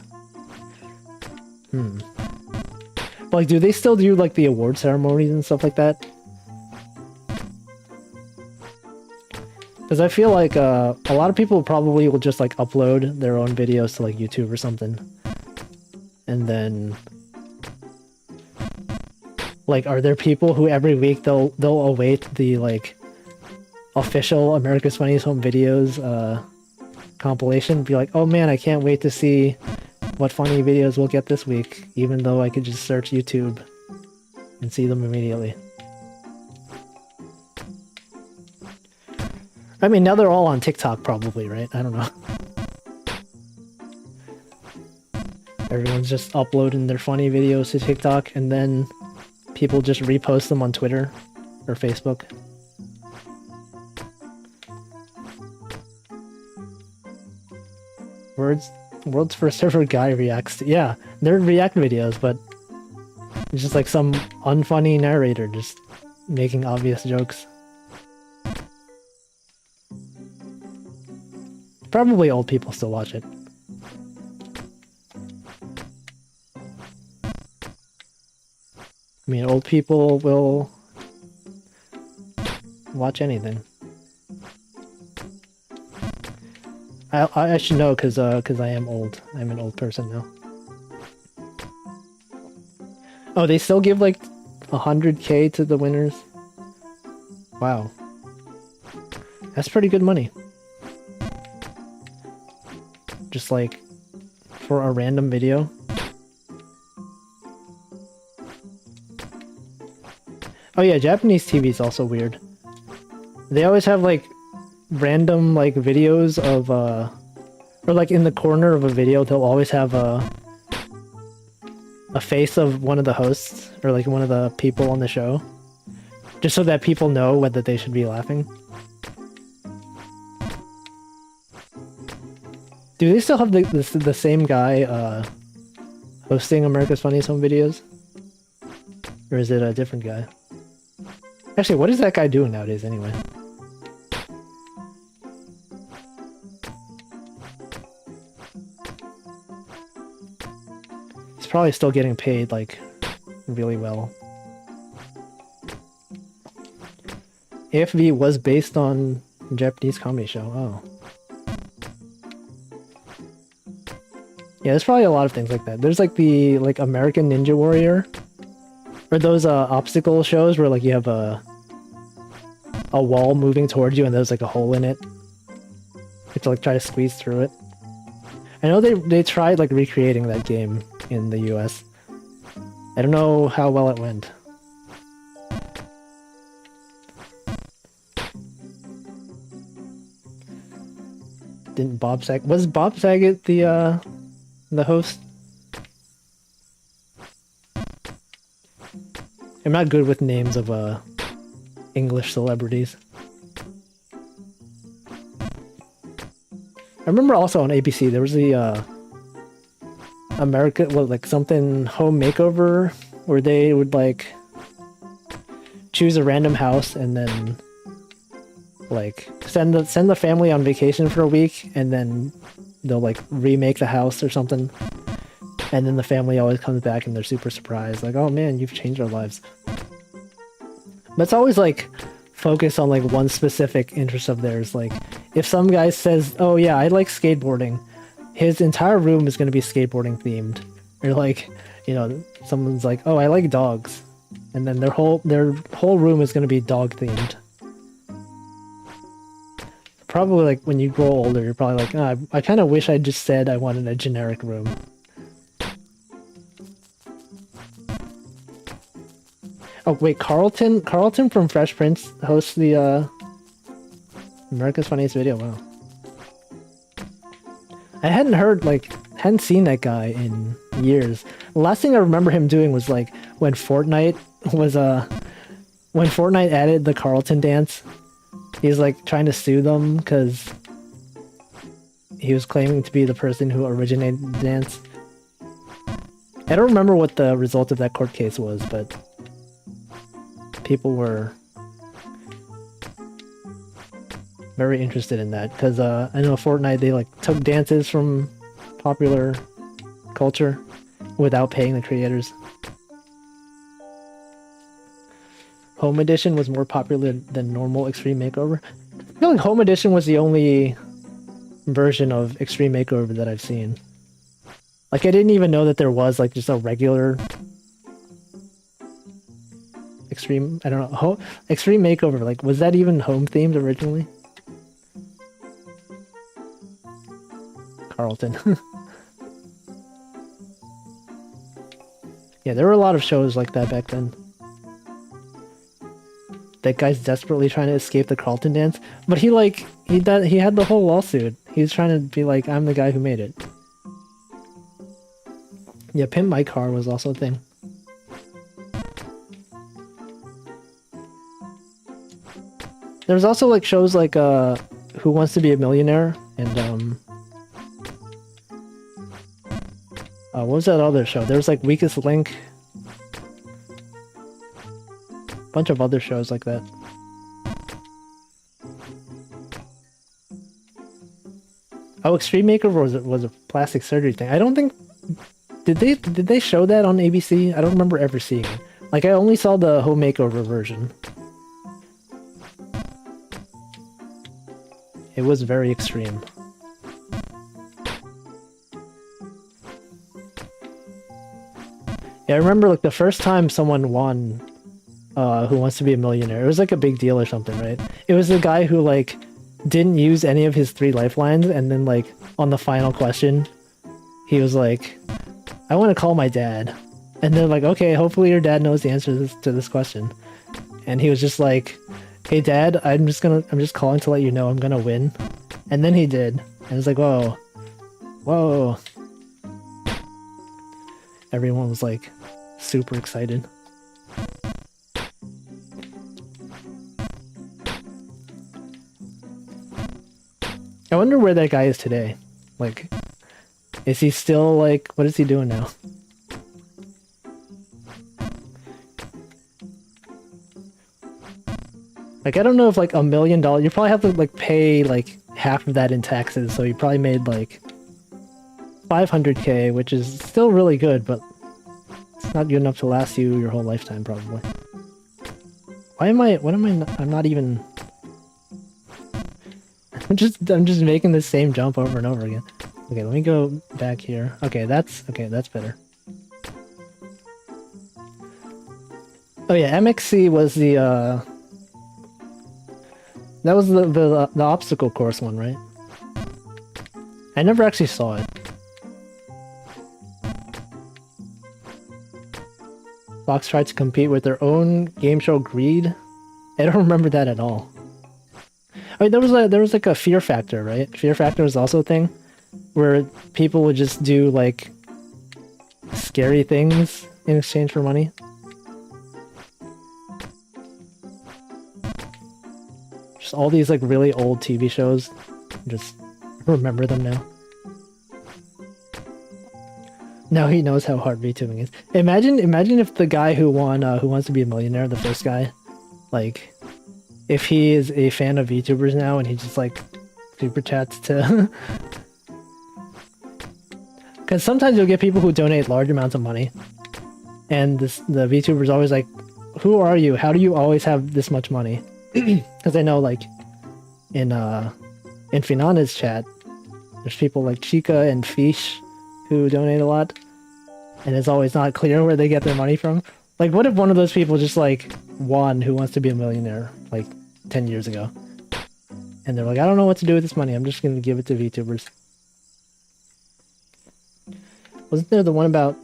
But like, do they still do like the award ceremonies and stuff like that? Because I feel like a lot of people probably will just like upload their own videos to like YouTube or something. And then like, are there people who every week they'll await the like official America's Funniest Home Videos compilation, be like, oh man, I can't wait to see what funny videos we'll get this week, even though I could just search YouTube and see them immediately. I mean, now they're all on TikTok probably, right? I don't know. Everyone's just uploading their funny videos to TikTok, and then people just repost them on Twitter or Facebook. World's first ever guy reacts to... Yeah, they're React videos, but it's just like some unfunny narrator just making obvious jokes. Probably old people still watch it. I mean, old people will watch anything. I should know because I am old. I'm an old person now. Oh, they still give like 100K to the winners? Wow. That's pretty good money. Just like for a random video. Oh yeah, Japanese TV is also weird. They always have like random like videos of or like in the corner of a video they'll always have a face of one of the hosts or like one of the people on the show, just so that people know whether they should be laughing. Do they still have the same guy hosting America's Funniest Home Videos? Or is it a different guy? Actually, what is that guy doing nowadays anyway? He's probably still getting paid, like, really well. AFV was based on a Japanese comedy show. Oh. Yeah, there's probably a lot of things like that. There's like the American Ninja Warrior, or those obstacle shows where like you have a wall moving towards you and there's like a hole in it. You have to like try to squeeze through it. I know they tried like recreating that game in the US. I don't know how well it went. Didn't Bob Saget... Was Bob Saget the host? I'm not good with names of English celebrities. I remember also on ABC there was the America, well, like something home makeover where they would like choose a random house and then like send the family on vacation for a week, and then they'll like remake the house or something, and then the family always comes back and they're super surprised, like, oh man, you've changed our lives. But it's always like focus on like one specific interest of theirs. Like if some guy says, oh yeah, I like skateboarding, his entire room is going to be skateboarding themed. Or like, you know, someone's like, oh, I like dogs, and then their whole room is going to be dog themed. Probably like when you grow older, you're probably like, oh, I kind of wish I just said I wanted a generic room. Oh wait, Carlton from Fresh Prince hosts the America's Funniest Video. Wow. I hadn't seen that guy in years. The last thing I remember him doing was like when Fortnite added the Carlton dance. He was like trying to sue them because he was claiming to be the person who originated the dance. I don't remember what the result of that court case was, but people were very interested in that because I know Fortnite, they like took dances from popular culture without paying the creators. Home Edition was more popular than normal Extreme Makeover. I feel like Home Edition was the only version of Extreme Makeover that I've seen. Like I didn't even know that there was like just a regular Extreme, I don't know, Extreme Makeover, like was that even home themed originally? Carlton. Yeah, there were a lot of shows like that back then. That guy's desperately trying to escape the Carlton dance, but he had the whole lawsuit. He's trying to be like, I'm the guy who made it. Yeah, Pimp My Car was also a thing. There's also like shows like Who Wants to Be a Millionaire and what was that other show? There was like Weakest Link. Bunch of other shows like that. Oh, Extreme Makeover was a plastic surgery thing. I don't think did they show that on ABC? I don't remember ever seeing it. Like I only saw the home makeover version. It was very extreme. Yeah, I remember like the first time someone won Who Wants to Be a Millionaire. It was like a big deal or something, right? It was the guy who like didn't use any of his 3 lifelines, and then like on the final question, he was like, I want to call my dad. And they're like, okay, hopefully your dad knows the answer to this question. And he was just like, hey dad, I'm just calling to let you know I'm gonna win. And then he did. And it was like, whoa. Whoa. Everyone was like super excited. I wonder where that guy is today. Like, is he still like, what is he doing now? Like, I don't know if like $1 million, you probably have to like pay like half of that in taxes, so you probably made like 500K, which is still really good, but it's not good enough to last you your whole lifetime, probably. I'm not even... I'm just making the same jump over and over again. Okay, let me go back here. Okay, that's better. Oh yeah, MXC was the, that was the obstacle course one, right? I never actually saw it. Fox tried to compete with their own game show Greed. I don't remember that at all. I mean, there was like a Fear Factor, right? Fear Factor was also a thing where people would just do like scary things in exchange for money. Just all these like really old TV shows. Just remember them now. Now he knows how hard VTubing is. Imagine if the guy who won Who Wants to Be a Millionaire, the first guy, like, if he is a fan of VTubers now and he just like super chats to... Because sometimes you'll get people who donate large amounts of money, and the VTuber's always like, who are you? How do you always have this much money? Because I know like in Finana's chat, there's people like Chica and Fish who donate a lot, and it's always not clear where they get their money from. Like, what if one of those people just like won Who Wants to Be a Millionaire like 10 years ago, and they're like, I don't know what to do with this money, I'm just gonna give it to VTubers. Wasn't there the one about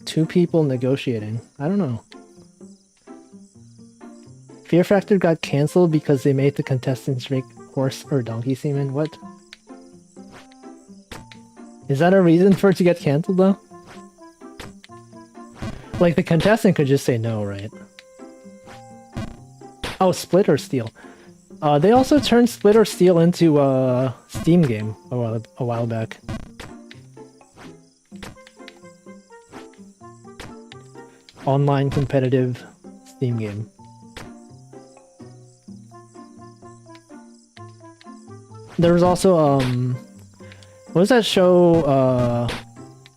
2 people negotiating? I don't know. Fear Factor got cancelled because they made the contestants drink horse or donkey semen? What? Is that a reason for it to get cancelled, though? Like, the contestant could just say no, right? Oh, Split or Steal. They also turned Split or Steal into a Steam game a while back. Online competitive Steam game. There was also, what was that show,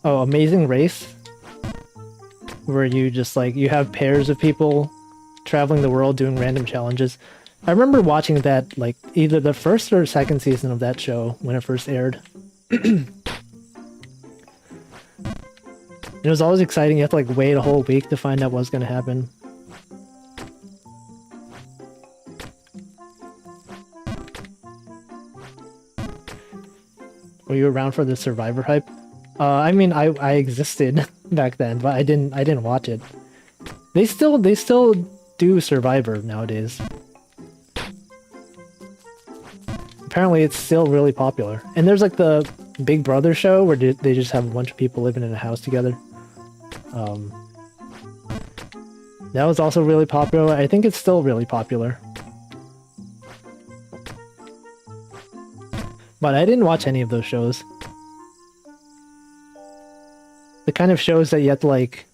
oh, Amazing Race? Where you just, like, you have pairs of people traveling the world doing random challenges. I remember watching that, like, either the first or second season of that show when it first aired. It was always exciting. You have to, like, wait a whole week to find out what's gonna happen. Were you around for the Survivor hype? I mean, I existed back then, but I didn't watch it. They still do Survivor nowadays. Apparently, it's still really popular. And there's like the Big Brother show where they just have a bunch of people living in a house together. That was also really popular. I think it's still really popular. But I didn't watch any of those shows. The kind of shows that you have to, like,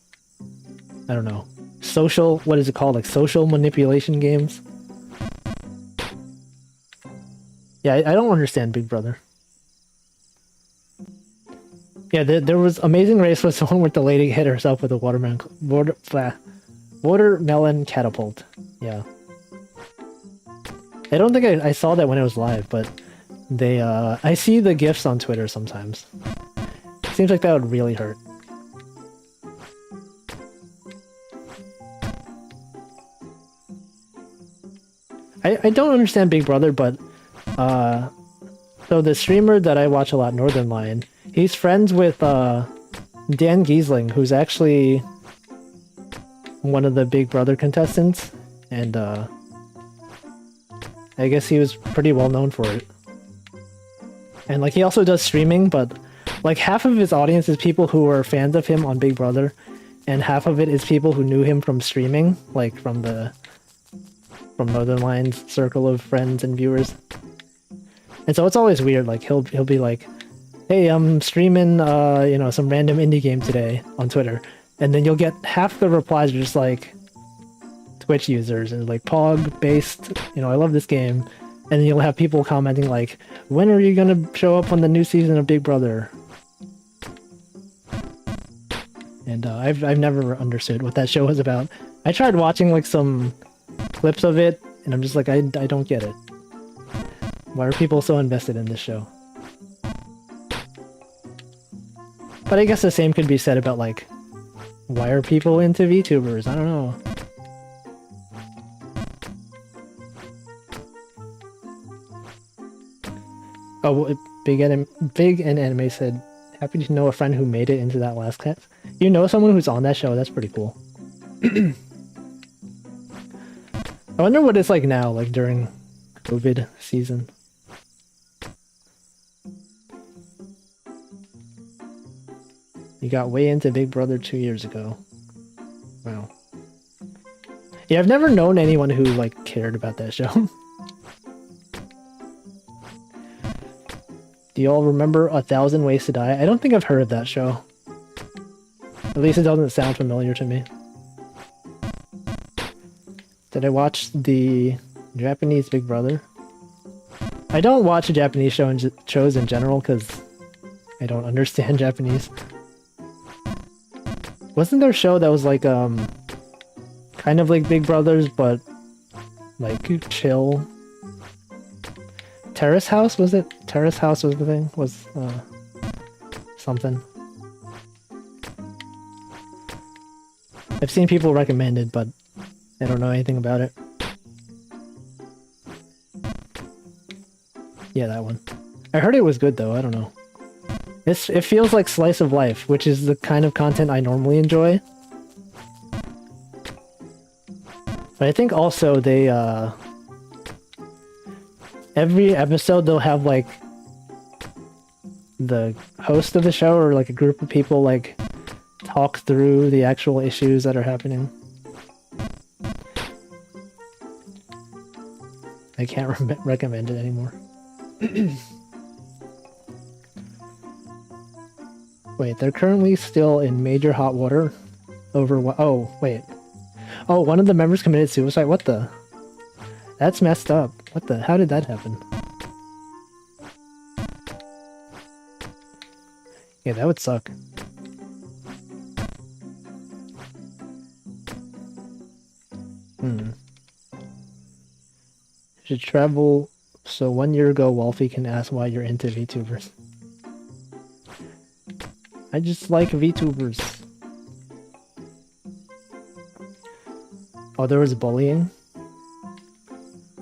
I don't know, social, what is it called? Like social manipulation games? Yeah, I don't understand Big Brother. Yeah, there was Amazing Race was the one where the lady hit herself with a watermelon catapult. Yeah. I don't think I saw that when it was live, but they, I see the GIFs on Twitter sometimes. Seems like that would really hurt. I don't understand Big Brother, but, so the streamer that I watch a lot, Northern Lion, he's friends with, Dan Giesling, who's actually one of the Big Brother contestants, and, I guess he was pretty well known for it. And, like, he also does streaming, but, like, half of his audience is people who are fans of him on Big Brother, and half of it is people who knew him from streaming, like, from Northern Lion's circle of friends and viewers. And so it's always weird, like, he'll be like, hey, I'm streaming, you know, some random indie game today on Twitter. And then you'll get half the replies are just like, Twitch users and like Pog based, you know, I love this game. And then you'll have people commenting like, when are you gonna show up on the new season of Big Brother? And I've never understood what that show was about. I tried watching like some clips of it, and I'm just like, I don't get it. Why are people so invested in this show? But I guess the same could be said about like, why are people into VTubers? I don't know. Oh, Big and Anime said, happy to know a friend who made it into that last cast. You know someone who's on that show? That's pretty cool. I wonder what it's like now, like during COVID season. You got way into Big Brother 2 years ago. Wow. Yeah, I've never known anyone who like cared about that show. Do y'all remember 1,000 Ways to Die? I don't think I've heard of that show. At least it doesn't sound familiar to me. Did I watch the Japanese Big Brother? I don't watch Japanese shows in general because I don't understand Japanese. Wasn't there a show that was like kind of like Big Brothers but like chill? Terrace House, was it? Terrace House was the thing? Was something. I've seen people recommend it, but I don't know anything about it. Yeah, that one. I heard it was good though, I don't know. It feels like slice of life, which is the kind of content I normally enjoy. But I think also they every episode they'll have like the host of the show or like a group of people like talk through the actual issues that are happening. I can't recommend it anymore. Wait, they're currently still in major hot water over what? Oh, wait. Oh, one of the members committed suicide? What the? That's messed up. What the? How did that happen? Yeah, that would suck. Should travel so 1 year ago Wolfie can ask why you're into VTubers. I just like VTubers. Oh, there was bullying?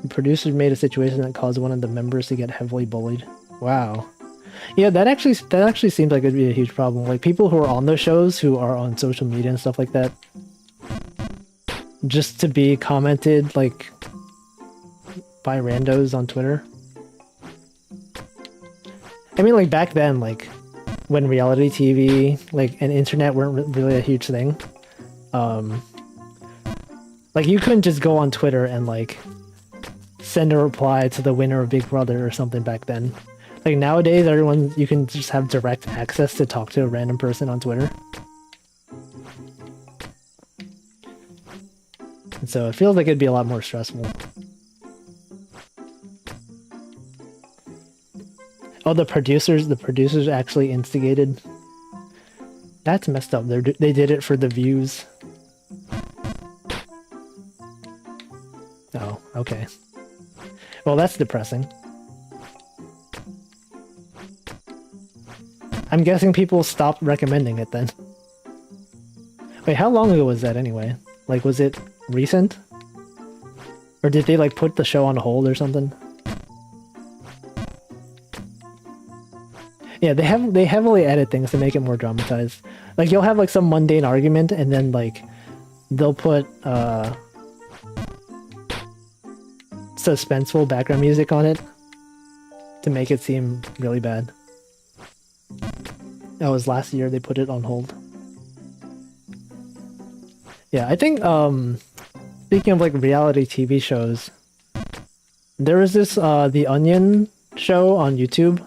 The producers made a situation that caused one of the members to get heavily bullied. Wow. Yeah, that actually seems like it'd be a huge problem. Like people who are on those shows, who are on social media and stuff like that, just to be commented like by randos on Twitter. I mean, like back then, like when reality TV, like and internet weren't really a huge thing. Like you couldn't just go on Twitter and like send a reply to the winner of Big Brother or something back then. Like nowadays, you can just have direct access to talk to a random person on Twitter. And so it feels like it'd be a lot more stressful. Oh, the producers actually instigated. That's messed up. They did it for the views. Oh, okay. Well, that's depressing. I'm guessing people stopped recommending it then. Wait, how long ago was that anyway? Like, was it recent? Or did they like put the show on hold or something? Yeah, they heavily edit things to make it more dramatized. Like you'll have like some mundane argument and then like they'll put suspenseful background music on it to make it seem really bad. That was last year they put it on hold. Yeah, I think speaking of like reality TV shows, there was this The Onion show on YouTube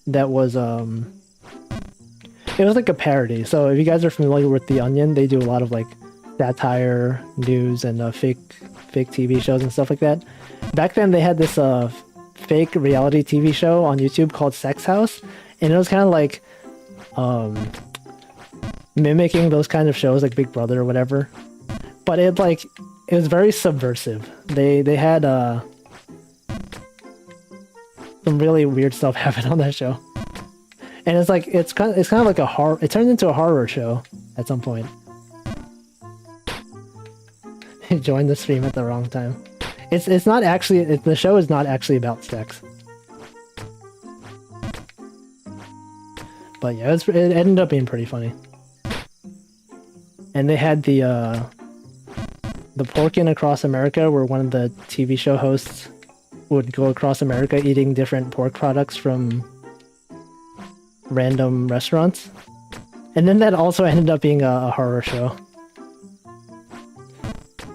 that was it was like a parody. So if you guys are familiar with The Onion, they do a lot of like satire, news, and fake TV shows and stuff like that. Back then, they had this fake reality TV show on YouTube called Sex House, and it was kind of like mimicking those kind of shows like Big Brother or whatever. But it was very subversive. They had some really weird stuff happen on that show. And it's kind of like a horror. It turned into a horror show at some point. Joined the stream at the wrong time. It's not actually the show is not actually about sex. But yeah, it ended up being pretty funny. And they had the Porkin Across America, where one of the TV show hosts would go across America eating different pork products from random restaurants. And then that also ended up being a horror show.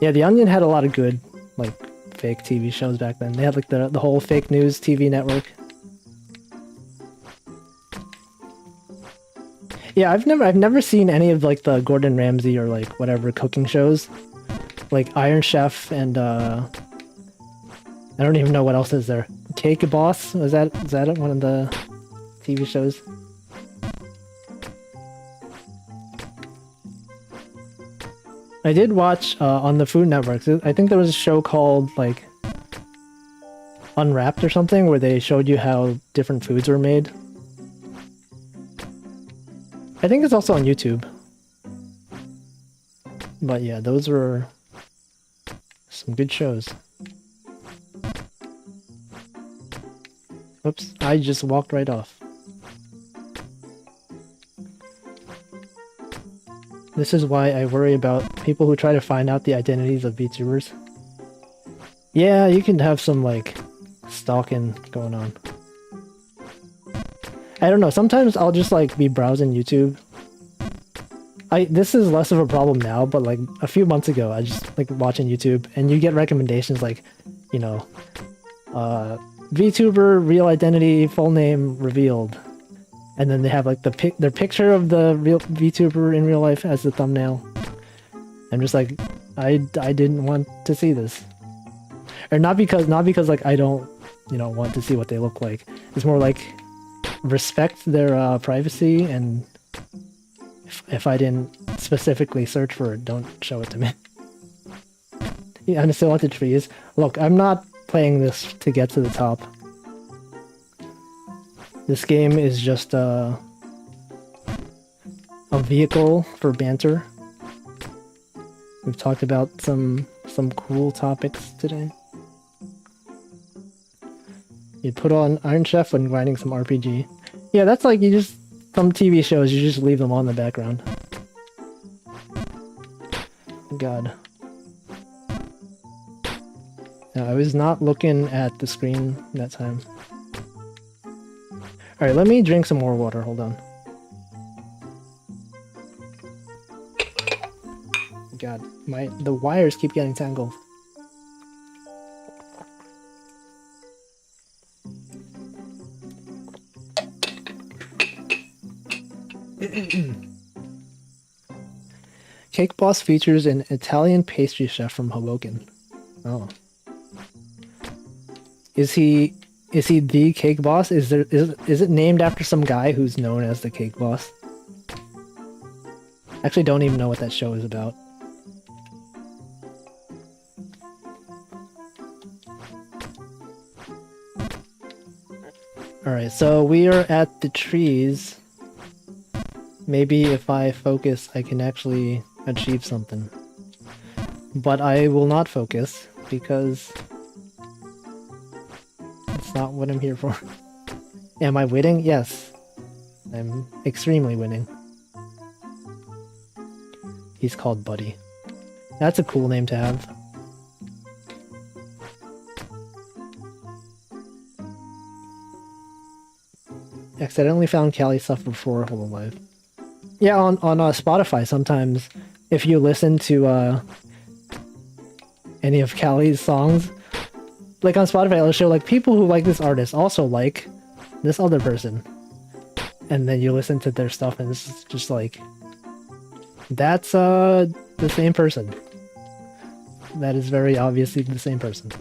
Yeah, The Onion had a lot of good, like, fake TV shows back then. They had, like, the whole fake news TV network. Yeah, I've never seen any of, like, the Gordon Ramsay or, like, whatever cooking shows. Like, Iron Chef and, I don't even know what else is there. Cake Boss? Is that one of the TV shows? I did watch on the Food Network. I think there was a show called like Unwrapped or something where they showed you how different foods were made. I think it's also on YouTube. But yeah, those were some good shows. Oops, I just walked right off. This is why I worry about people who try to find out the identities of VTubers. Yeah, you can have some, like, stalking going on. I don't know, sometimes I'll just, like, be browsing YouTube. This is less of a problem now, but, like, a few months ago, I just, like, watching YouTube, and you get recommendations like, you know, VTuber, real identity, full name revealed. And then they have like their picture of the real VTuber in real life as the thumbnail. I'm just like, I didn't want to see this, or not because like I don't, you know, want to see what they look like. It's more like respect their privacy, and if I didn't specifically search for it, don't show it to me. Yeah, I'm still at the trees. Look, I'm not playing this to get to the top. This game is just a vehicle for banter. We've talked about some cool topics today. You put on Iron Chef when grinding some RPG. Yeah, that's like some TV shows, you just leave them on in the background. God. No, I was not looking at the screen that time. Alright, let me drink some more water, hold on. God, the wires keep getting tangled. Cake Boss features an Italian pastry chef from Hoboken. Oh. Is he the Cake Boss? Is it named after some guy who's known as the Cake Boss? Actually, don't even know what that show is about. Alright, so we are at the trees. Maybe if I focus, I can actually achieve something. But I will not focus, because it's not what I'm here for. Am I winning? Yes. I'm extremely winning. He's called Buddy. That's a cool name to have. Accidentally found Cali stuff before Hololive. Yeah, on Spotify sometimes, if you listen to any of Cali's songs, like on Spotify it'll show like people who like this artist also like this other person. And then you listen to their stuff and it's just like, that's the same person. That is very obviously the same person.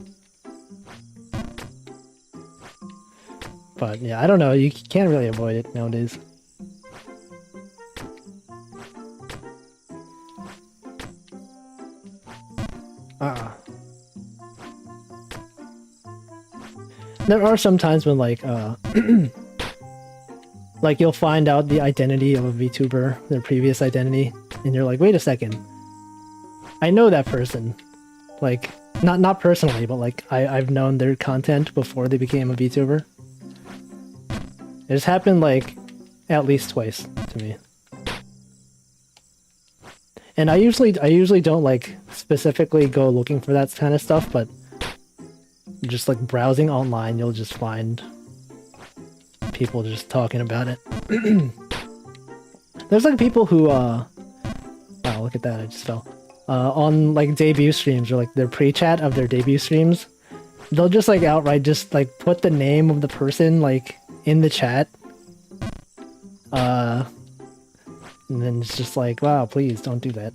But yeah, I don't know, you can't really avoid it nowadays. There are some times when like like you'll find out the identity of a VTuber, their previous identity, and you're like, wait a second, I know that person. Like, not personally, but like I've known their content before they became a VTuber. It's happened like at least twice to me. And I usually don't like specifically go looking for that kind of stuff, but just like browsing online, you'll just find people just talking about it. There's like people who oh, look at that, I just fell. On like debut streams or like their pre-chat of their debut streams, they'll just like outright just like put the name of the person like in the chat. And then it's just like, wow, please don't do that.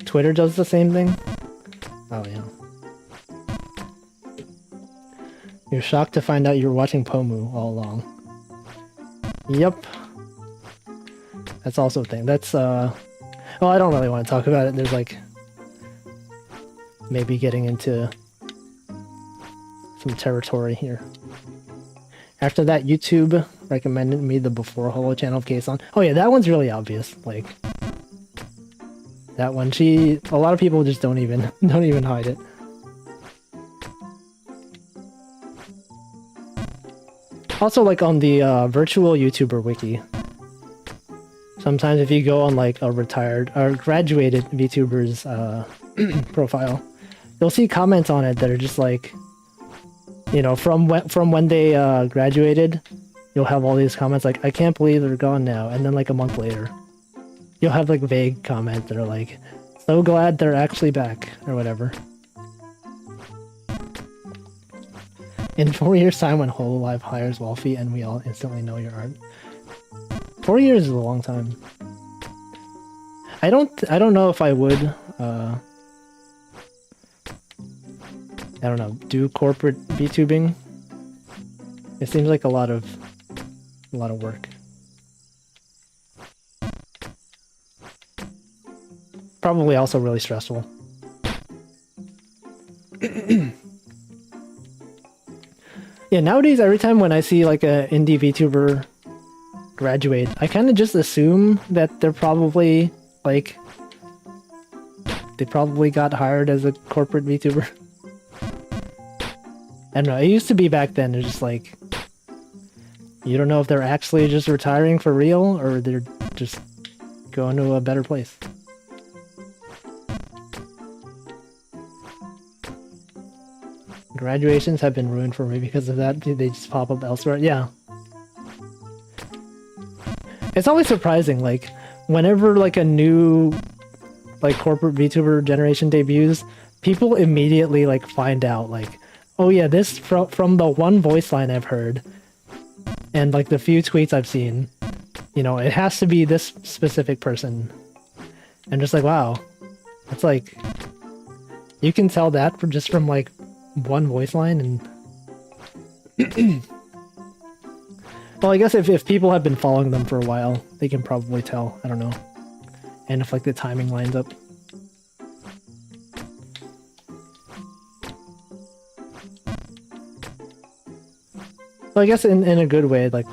Twitter does the same thing. Oh yeah. You're shocked to find out you were watching Pomu all along. Yep. That's also a thing. That's well, I don't really want to talk about it. There's like maybe getting into some territory here. After that, YouTube recommended me the Before Holo channel of Kason. Oh yeah, that one's really obvious. Like that one, a lot of people just don't even hide it. Also, like on the virtual YouTuber wiki, sometimes if you go on like a retired or graduated VTuber's profile, you'll see comments on it that are just like, you know, from when they graduated, you'll have all these comments like, I can't believe they're gone now, and then like a month later, you'll have like vague comments that are like, so glad they're actually back, or whatever. In 4 years' time, when Hololive hires Wolfie and we all instantly know your art. 4 years is a long time. I don't know if I would I don't know, do corporate VTubing. It seems like a lot of work. Probably also really stressful. Yeah, nowadays every time when I see like a indie VTuber graduate, I kind of just assume that they're probably like they probably got hired as a corporate VTuber. I don't know, it used to be back then, it's just like you don't know if they're actually just retiring for real or they're just going to a better place. Graduations have been ruined for me because of that. They just pop up elsewhere. Yeah. It's always surprising, like, whenever, like, a new, like, corporate VTuber generation debuts, people immediately, like, find out, like, oh yeah, this from the one voice line I've heard, and, like, the few tweets I've seen, you know, it has to be this specific person. And just like, wow. It's like, you can tell that just from, like, one voice line. And well, I guess if people have been following them for a while, they can probably tell. I don't know. And if like the timing lines up. Well, I guess in a good way, like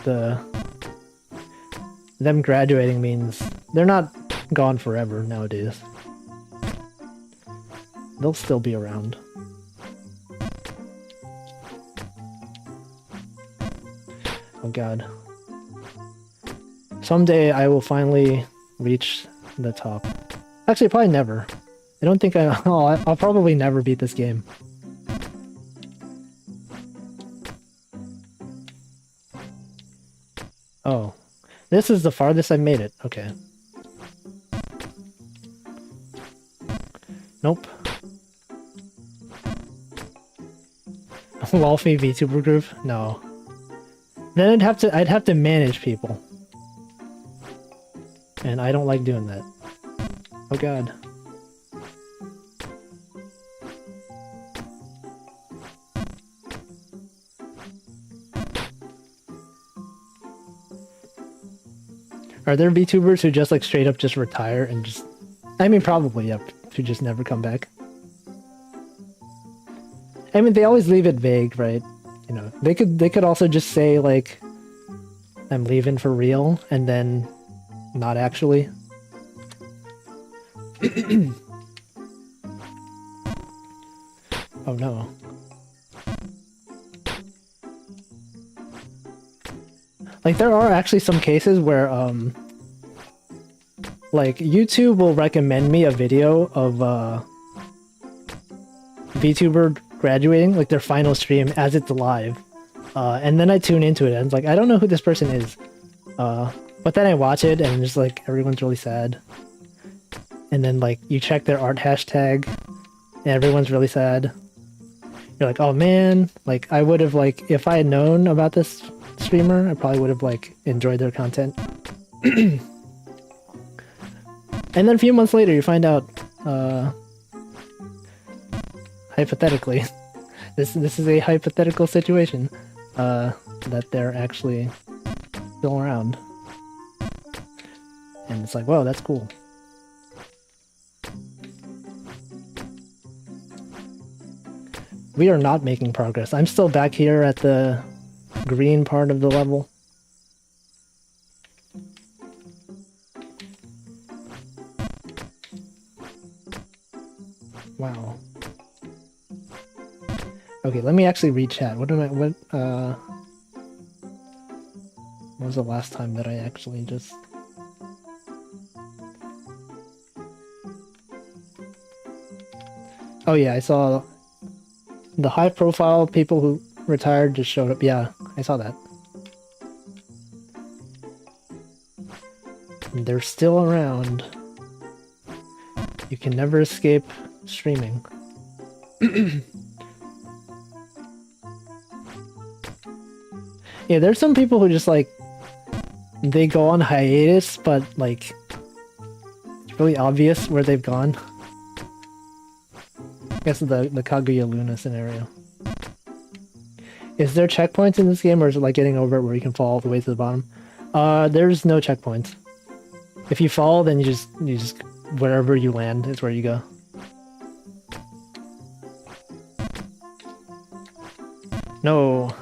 them graduating means they're not gone forever nowadays. They'll still be around. Oh god. Someday I will finally reach the top. Actually, probably never. I don't think I'll probably never beat this game. Oh. This is the farthest I've made it. Okay. Nope. Wolfie VTuber group? No. Then I'd have to manage people. And I don't like doing that. Oh god. Are there VTubers who just like straight up just retire and just... I mean, probably, yep. Who just never come back. I mean, they always leave it vague, right? You know, they could also just say like, I'm leaving for real, and then not actually. Oh no. Like, there are actually some cases where, like, YouTube will recommend me a video of, VTuber graduating, like, their final stream as it's live. And then I tune into it, and it's like, I don't know who this person is. But then I watch it, and just, like, everyone's really sad. And then, like, you check their art hashtag, and everyone's really sad. You're like, oh man, like, I would have, like, if I had known about this streamer, I probably would have like enjoyed their content. And then a few months later you find out, hypothetically, this is a hypothetical situation, that they're actually still around. And it's like, whoa, that's cool. We are not making progress. I'm still back here at the green part of the level. Wow. Okay, let me actually read chat. What was the last time that I actually just... Oh yeah, I saw the high profile people who retired just showed up. Yeah, I saw that. And they're still around. You can never escape streaming. Yeah, there's some people who just like, they go on hiatus, but like, it's really obvious where they've gone. I guess the Kaguya Luna scenario. Is there checkpoints in this game, or is it like getting over it where you can fall all the way to the bottom? There's no checkpoints. If you fall, then you just wherever you land is where you go. No.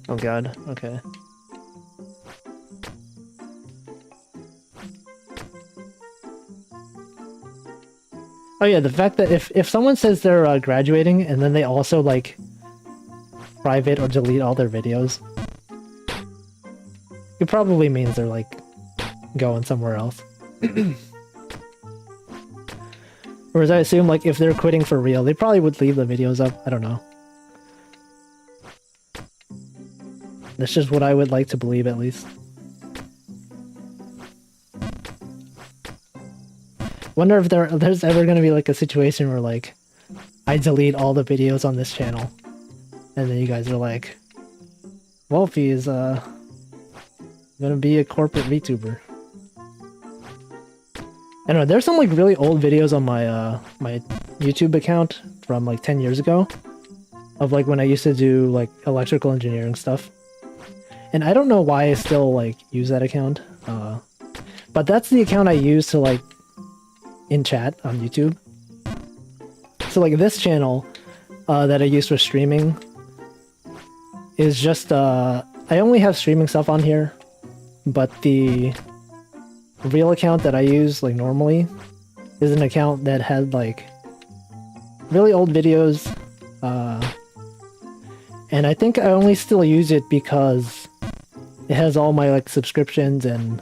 Oh god, okay. Oh yeah, the fact that if someone says they're graduating and then they also like private or delete all their videos, it probably means they're like going somewhere else. Whereas I assume like if they're quitting for real, they probably would leave the videos up. I don't know. That's just what I would like to believe, at least. Wonder if there's ever gonna be like a situation where like I delete all the videos on this channel, and then you guys are like, Wolfie is gonna be a corporate VTuber. I don't know. There's some like really old videos on my my YouTube account from like 10 years ago, of like when I used to do like electrical engineering stuff, and I don't know why I still like use that account. But that's the account I use to like in chat on YouTube. So like this channel that I use for streaming is just I only have streaming stuff on here, but the real account that I use like normally is an account that had like really old videos, and I think I only still use it because it has all my like subscriptions and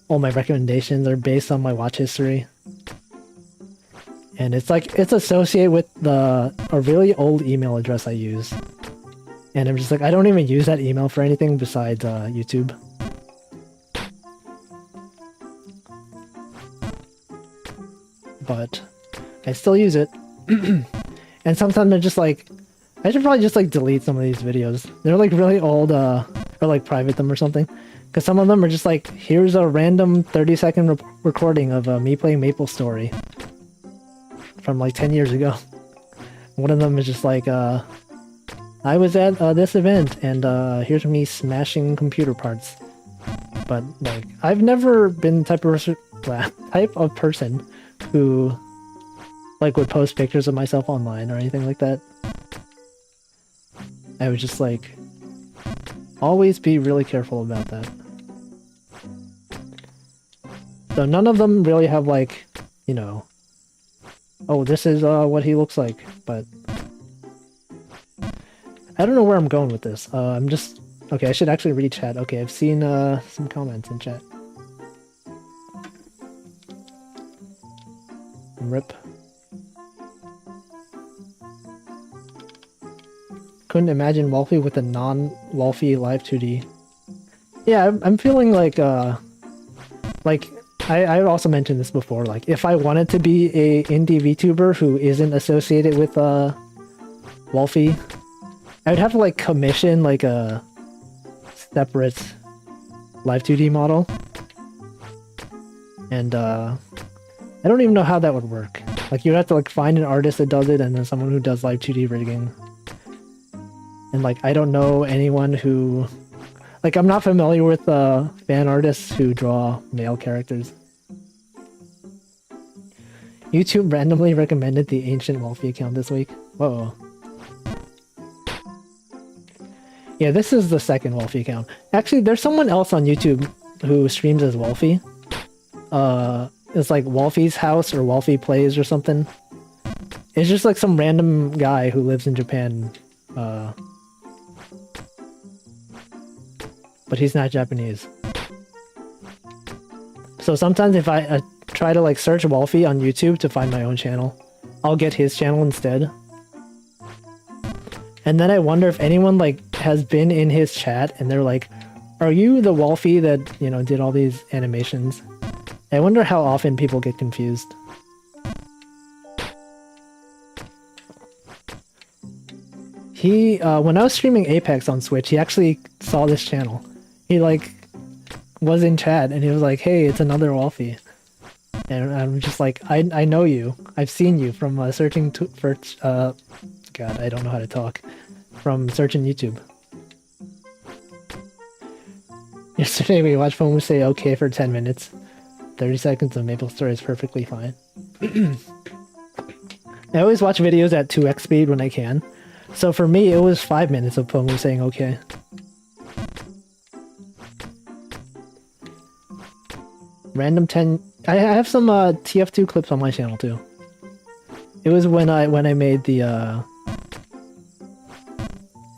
all my recommendations are based on my watch history. And it's like, it's associated with a really old email address I use. And I'm just like, I don't even use that email for anything besides YouTube. But I still use it. And sometimes I'm just like, I should probably just like delete some of these videos. They're like really old, or like private them or something. Because some of them are just like, here's a random 30-second recording of me playing MapleStory from like 10 years ago. One of them is just like, I was at this event and here's me smashing computer parts. But like, I've never been the type of person who like would post pictures of myself online or anything like that. I would just like always be really careful about that. So none of them really have like, you know, oh, this is what he looks like, but I don't know where I'm going with this. I'm just... Okay, I should actually read chat. Okay, I've seen some comments in chat. Rip. Couldn't imagine Wolfie with a non-Wolfie live 2D. Yeah, I'm feeling like I also mentioned this before, like, if I wanted to be a indie VTuber who isn't associated with, Wolfie, I would have to, like, commission, like, a separate live 2D model. And, I don't even know how that would work. Like, you'd have to, like, find an artist that does it, and then someone who does live 2D rigging. And, like, I don't know anyone who... Like, I'm not familiar with, fan artists who draw male characters. YouTube randomly recommended the Ancient Wolfie account this week. Whoa. Yeah, this is the second Wolfie account. Actually, there's someone else on YouTube who streams as Wolfie. It's like Wolfie's House or Wolfie Plays or something. It's just like some random guy who lives in Japan. But he's not Japanese. So sometimes if I try to like search Wolfie on YouTube to find my own channel, I'll get his channel instead. And then I wonder if anyone like has been in his chat and they're like, are you the Wolfie that, you know, did all these animations? I wonder how often people get confused. He, when I was streaming Apex on Switch, he actually saw this channel. He like was in chat and he was like, hey, it's another Wolfie. And I'm just like, I know you. I've seen you from searching for God, I don't know how to talk. From searching YouTube. Yesterday we watched Fomu say okay for 10 minutes. 30 seconds of MapleStory is perfectly fine. I always watch videos at 2x speed when I can. So for me, it was 5 minutes of Fomu saying okay. Random 10... I have some TF2 clips on my channel too. It was when I made the I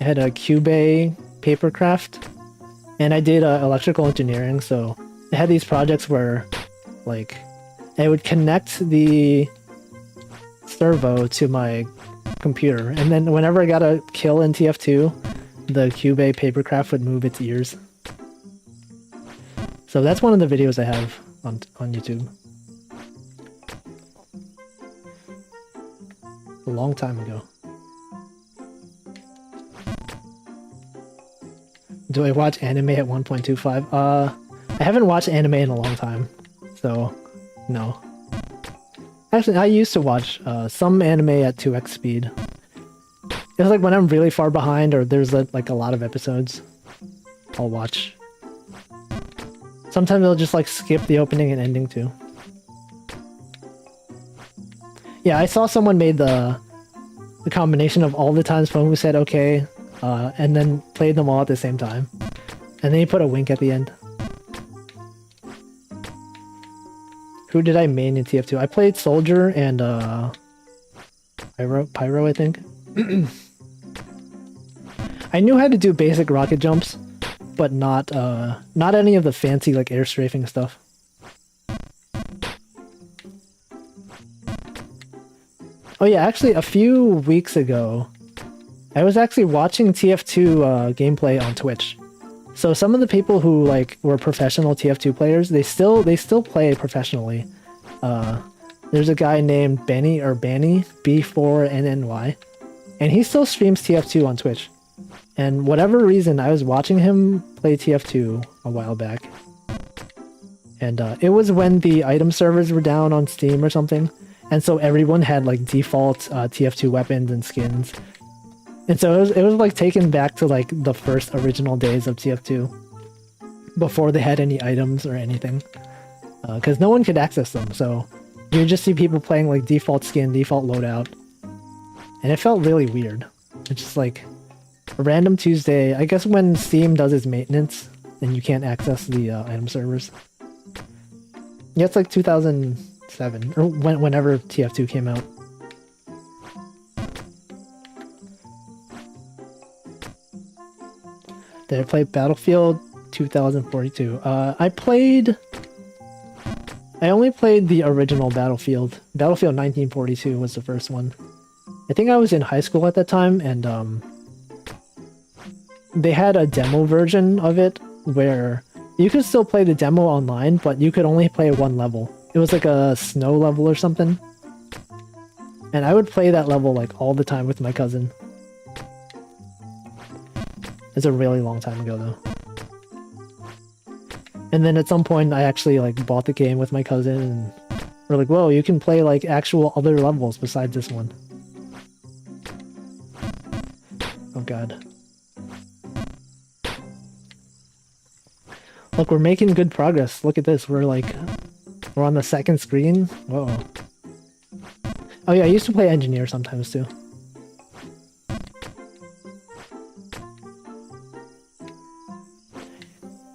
had a Cubase papercraft, and I did electrical engineering, so I had these projects where like I would connect the servo to my computer, and then whenever I got a kill in TF2, the Cubase papercraft would move its ears. So that's one of the videos I have on YouTube. A long time ago. Do I watch anime at 1.25? I haven't watched anime in a long time, so no. Actually, I used to watch some anime at 2x speed. It's like when I'm really far behind or there's like a lot of episodes, I'll watch. Sometimes I'll just like skip the opening and ending too. Yeah, I saw someone made the combination of all the times Fomu said okay, and then played them all at the same time. And then he put a wink at the end. Who did I main in TF2? I played Soldier and Pyro, I think. I knew how to do basic rocket jumps, but not any of the fancy like air strafing stuff. Oh yeah, actually a few weeks ago, I was actually watching TF2 gameplay on Twitch. So some of the people who like were professional TF2 players, they still play professionally. There's a guy named Benny, or Banny, B4NNY, and he still streams TF2 on Twitch. And whatever reason, I was watching him play TF2 a while back. And it was when the item servers were down on Steam or something. And so everyone had like default TF2 weapons and skins. And so it was like taken back to like the first original days of TF2. Before they had any items or anything. Because no one could access them. So you just see people playing like default skin, default loadout. And it felt really weird. It's just like a random Tuesday. I guess when Steam does its maintenance, then you can't access the item servers. Yeah, it's like 2007, or whenever TF2 came out. Did I play Battlefield 2042? I only played the original Battlefield. Battlefield 1942 was the first one. I think I was in high school at that time, and they had a demo version of it where you could still play the demo online, but you could only play one level. It was like a snow level or something. And I would play that level like all the time with my cousin. It's a really long time ago though. And then at some point I actually like bought the game with my cousin and we're like, whoa, you can play like actual other levels besides this one. Oh god. Look, we're making good progress. Look at this. We're on the second screen. Whoa. Oh yeah, I used to play Engineer sometimes too.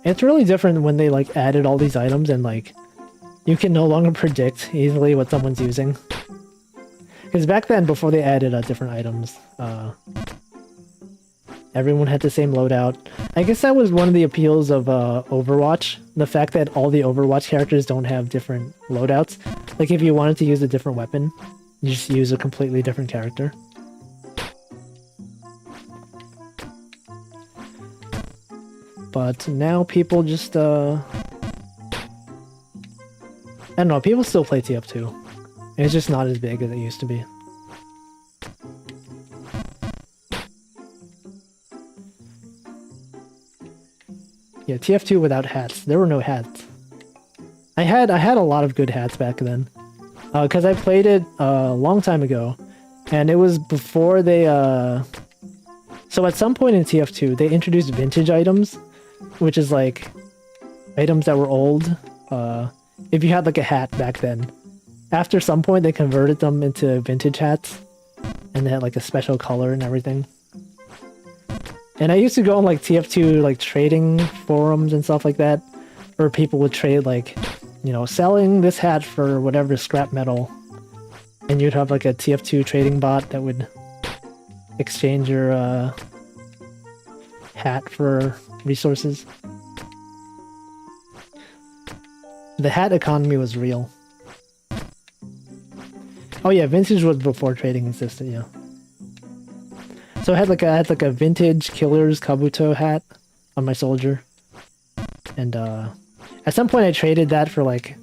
It's really different when they like added all these items and like you can no longer predict easily what someone's using. Because back then, before they added different items, everyone had the same loadout. I guess that was one of the appeals of Overwatch. The fact that all the Overwatch characters don't have different loadouts. Like if you wanted to use a different weapon, you just use a completely different character. But now people just, I don't know, people still play TF2. It's just not as big as it used to be. Yeah, TF2 without hats. There were no hats. I had a lot of good hats back then. Because I played it a long time ago. And it was before they, So at some point in TF2, they introduced vintage items. Which is like items that were old. If you had like a hat back then. After some point, they converted them into vintage hats. And they had like a special color and everything. And I used to go on like TF2 like trading forums and stuff like that. Where people would trade like, you know, selling this hat for whatever scrap metal. And you'd have like a TF2 trading bot that would exchange your hat for resources. The hat economy was real. Oh yeah, vintage was before trading existed, yeah. So I had like a vintage Killer's Kabuto hat on my soldier. And at some point I traded that for like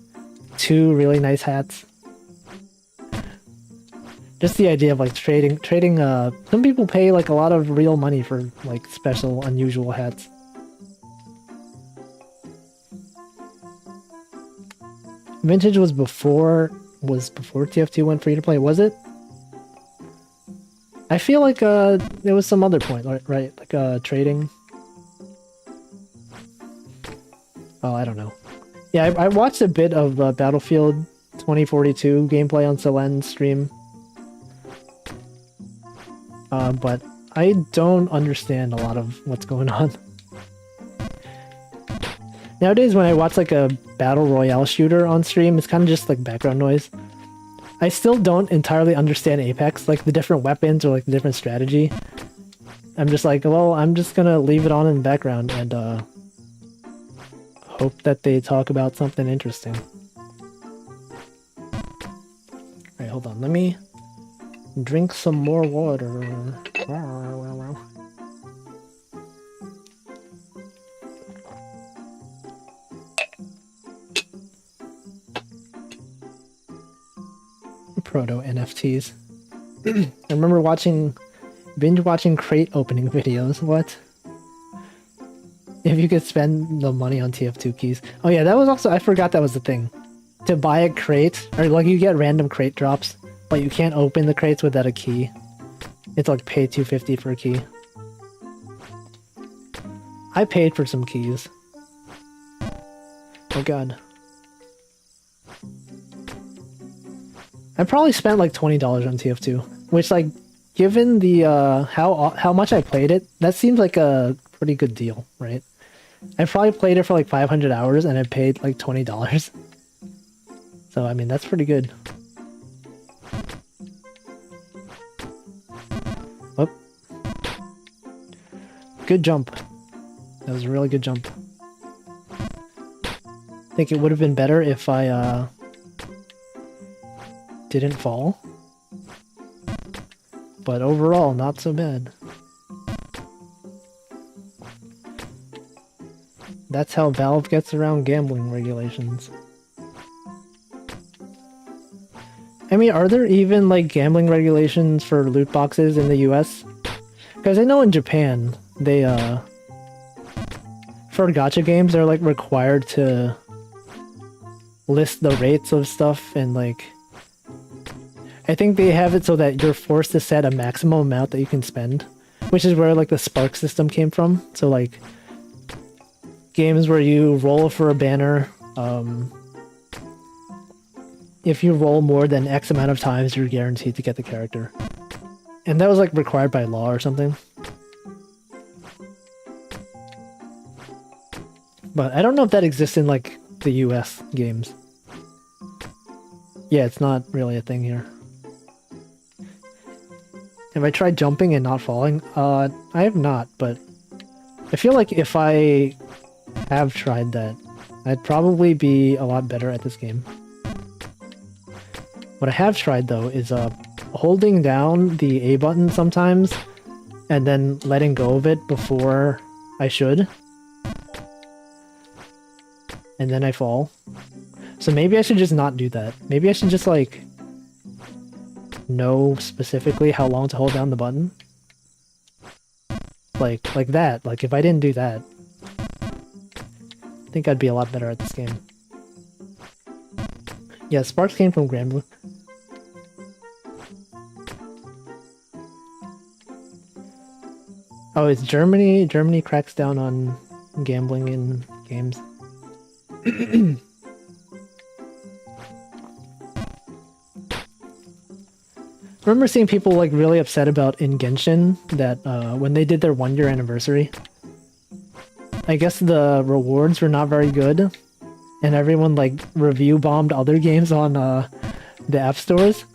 2 really nice hats. Just the idea of like trading some people pay like a lot of real money for like special unusual hats. Vintage was before TF2 went free to play, was it? I feel like there was some other point, right? Like trading. Oh, I don't know. Yeah, I watched a bit of Battlefield 2042 gameplay on Selen's stream. But I don't understand a lot of what's going on. Nowadays, when I watch like a battle royale shooter on stream, it's kind of just like background noise. I still don't entirely understand Apex, like the different weapons or like the different strategy. I'm just like, well, I'm just gonna leave it on in the background and hope that they talk about something interesting. Alright, hold on, let me drink some more water. Proto NFTs. I remember watching Binge watching crate opening videos. What? If you could spend the money on TF2 keys. Oh yeah, that was also, I forgot that was the thing. To buy a crate, or like you get random crate drops, but you can't open the crates without a key. It's like pay $2.50 for a key. I paid for some keys. Oh god. I probably spent like $20 on TF2, which like, given the how much I played it, that seems like a pretty good deal, right? I probably played it for like 500 hours and I paid like $20. So I mean, that's pretty good. Oh. Good jump. That was a really good jump. I think it would have been better if I didn't fall. But overall, not so bad. That's how Valve gets around gambling regulations. I mean, are there even like gambling regulations for loot boxes in the US? Because I know in Japan, they for gacha games, they're like required to list the rates of stuff, and like I think they have it so that you're forced to set a maximum amount that you can spend, which is where like the Spark system came from. So like games where you roll for a banner, if you roll more than X amount of times, you're guaranteed to get the character. And that was like required by law or something. But I don't know if that exists in like the US games. Yeah, it's not really a thing here. Have I tried jumping and not falling? I have not, but I feel like if I have tried that, I'd probably be a lot better at this game. What I have tried though is holding down the A button sometimes and then letting go of it before I should. And then I fall. So maybe I should just not do that. Maybe I should just like know specifically how long to hold down the button. Like that. Like if I didn't do that, I think I'd be a lot better at this game. Yeah, Sparks came from Granblue. Oh, it's Germany. Germany cracks down on gambling in games. I remember seeing people like really upset about in Genshin that when they did their 1-year anniversary, I guess the rewards were not very good, and everyone like review bombed other games on the app stores.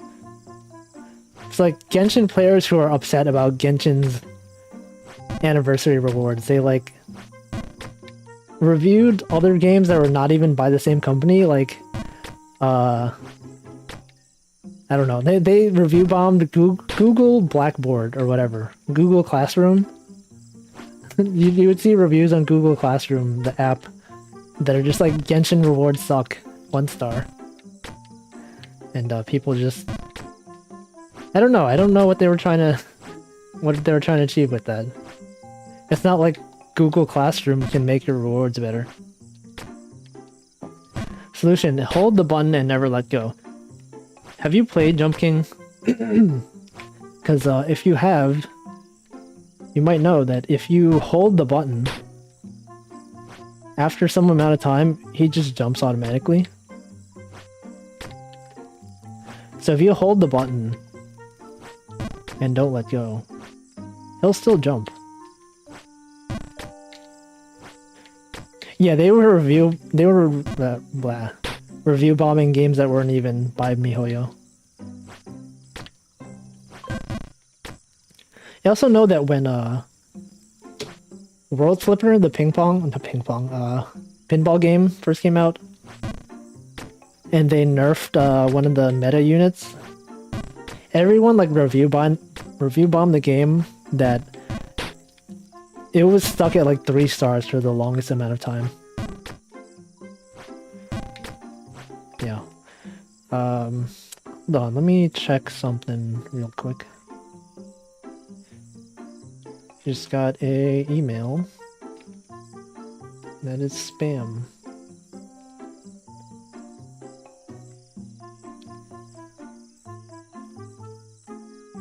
It's like Genshin players who are upset about Genshin's anniversary rewards, they like reviewed other games that were not even by the same company, like I don't know, they review bombed Google Blackboard or whatever, Google Classroom. you would see reviews on Google Classroom, the app, that are just like Genshin rewards suck, 1 star. And people just, I don't know what they were trying to achieve with that. It's not like Google Classroom can make your rewards better. Solution: hold the button and never let go. Have you played Jump King? Because if you have, you might know that if you hold the button, after some amount of time, he just jumps automatically. So if you hold the button and don't let go, he'll still jump. Yeah, they were review bombing games that weren't even by MiHoYo. I also know that when World Flipper, the pinball game first came out, and they nerfed one of the meta units, everyone like review bombed the game that it was stuck at like 3 stars for the longest amount of time. Yeah. Hold on, let me check something real quick. Just got a email that is spam.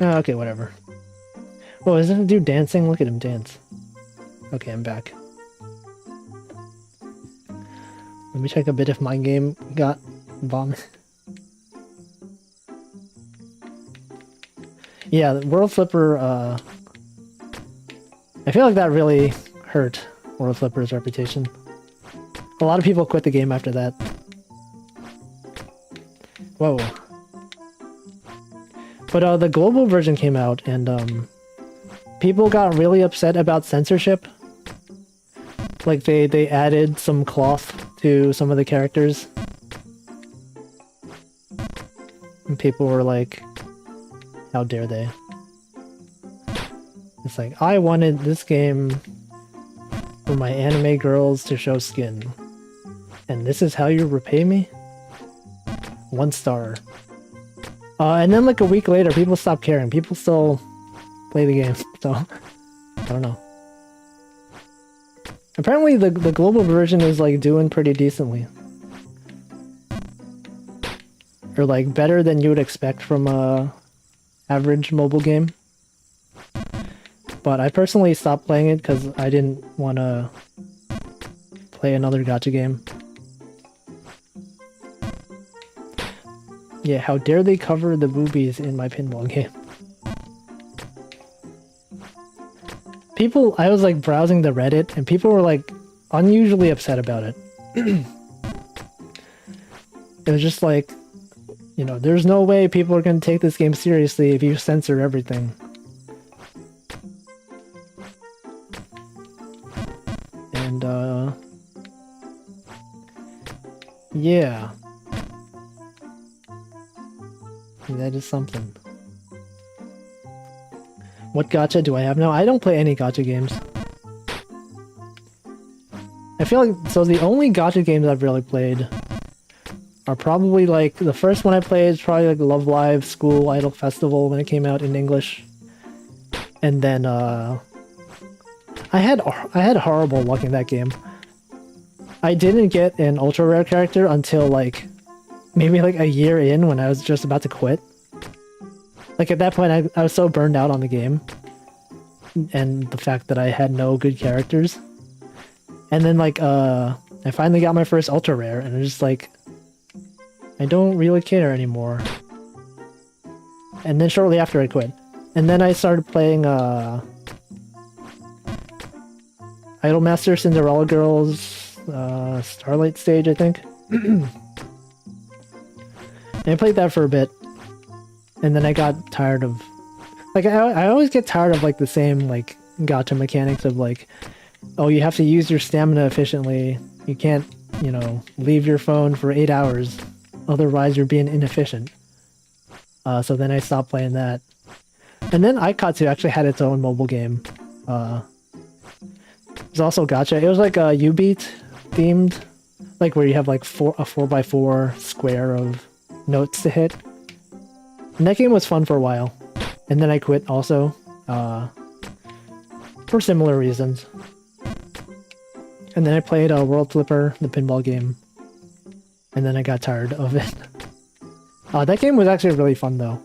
Oh, okay, whatever. Whoa, isn't a dude dancing? Look at him dance. Okay, I'm back. Let me check a bit if my game got bombed. Yeah, World Flipper, I feel like that really hurt World Flipper's reputation. A lot of people quit the game after that. Whoa. But the global version came out, and people got really upset about censorship. Like, they added some cloth to some of the characters. And people were like, how dare they? It's like, I wanted this game for my anime girls to show skin. And this is how you repay me? 1 star. And then like a week later, people stopped caring. People still play the game, so I don't know. Apparently the global version is like doing pretty decently. Or like better than you would expect from a average mobile game. But I personally stopped playing it because I didn't want to play another gacha game. Yeah, how dare they cover the boobies in my pinball game? People, I was like browsing the Reddit and people were like unusually upset about it. It was just like, you know, there's no way people are going to take this game seriously if you censor everything. And, yeah. That is something. What gacha do I have now? I don't play any gacha games. I feel like, so the only gacha games I've really played are probably like, the first one I played is probably like Love Live School Idol Festival when it came out in English. And then, I had horrible luck in that game. I didn't get an ultra rare character until like, maybe like a year in when I was just about to quit. Like at that point I was so burned out on the game. And the fact that I had no good characters. And then like, I finally got my first ultra rare and I was just like, I don't really care anymore. And then shortly after I quit. And then I started playing, Idolmaster Cinderella Girls, Starlight Stage, I think. And I played that for a bit. And then I got tired of... Like, I always get tired of, like, the same, like, gacha mechanics of, like, oh, you have to use your stamina efficiently. You can't, you know, leave your phone for 8 hours. Otherwise, you're being inefficient. So then I stopped playing that. And then Aikatsu actually had its own mobile game. It was also gacha. It was like a U-Beat themed. Like, where you have, like, a 4x4 square of notes to hit. And that game was fun for a while. And then I quit also. For similar reasons. And then I played World Flipper, the pinball game. And then I got tired of it. That game was actually really fun though.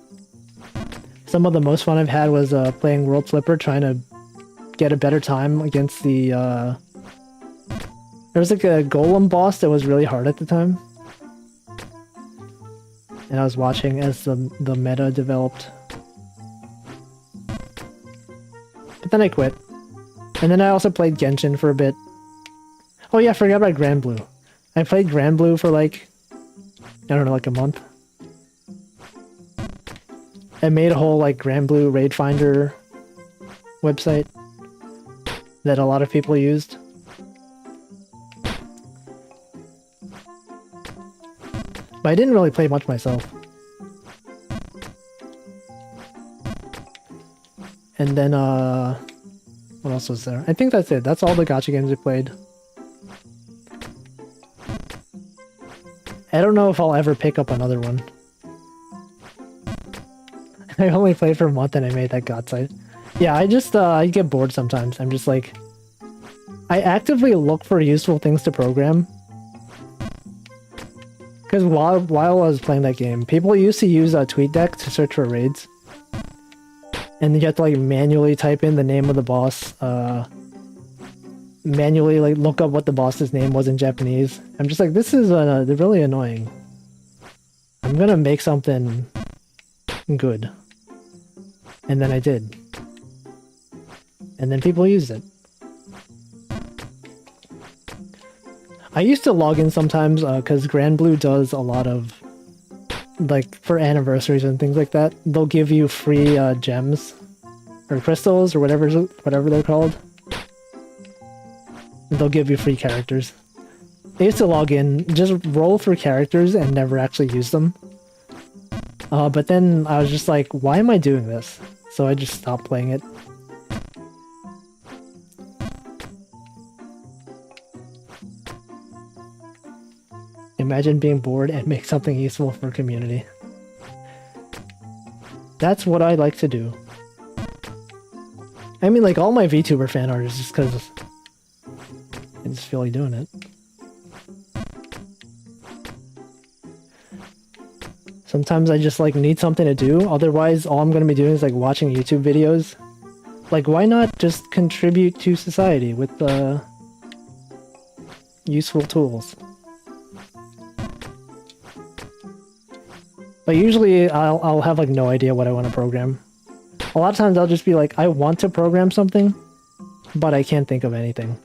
Some of the most fun I've had was playing World Flipper, trying to get a better time against the... There was like a golem boss that was really hard at the time. And I was watching as the meta developed. But then I quit. And then I also played Genshin for a bit. Oh yeah, I forgot about Grand Blue. I played Grand Blue for like, I don't know, like a month. I made a whole like Grand Blue Raid Finder website that a lot of people used. But I didn't really play much myself. And then, what else was there? I think that's it. That's all the gacha games I played. I don't know if I'll ever pick up another one. I only played for a month and I made that God site. Yeah, I get bored sometimes. I'm just like, I actively look for useful things to program. Because while I was playing that game, people used to use TweetDeck to search for raids. And you have to like manually type in the name of the boss, manually like look up what the boss's name was in Japanese. I'm just like, this is really annoying. I'm gonna make something good. And then I did. And then people used it. I used to log in sometimes because Granblue does a lot of, like, for anniversaries and things like that, they'll give you free gems or crystals or whatever they're called. They'll give you free characters. I used to log in, just roll for characters and never actually use them. But then I was just like, why am I doing this? So I just stopped playing it. Imagine being bored and make something useful for community. That's what I like to do. I mean, like, all my VTuber fan art is just because I just feel like doing it. Sometimes I just, like, need something to do. Otherwise, all I'm going to be doing is, like, watching YouTube videos. Like, why not just contribute to society with useful tools? But usually I'll have like no idea what I want to program. A lot of times I'll just be like, I want to program something, but I can't think of anything.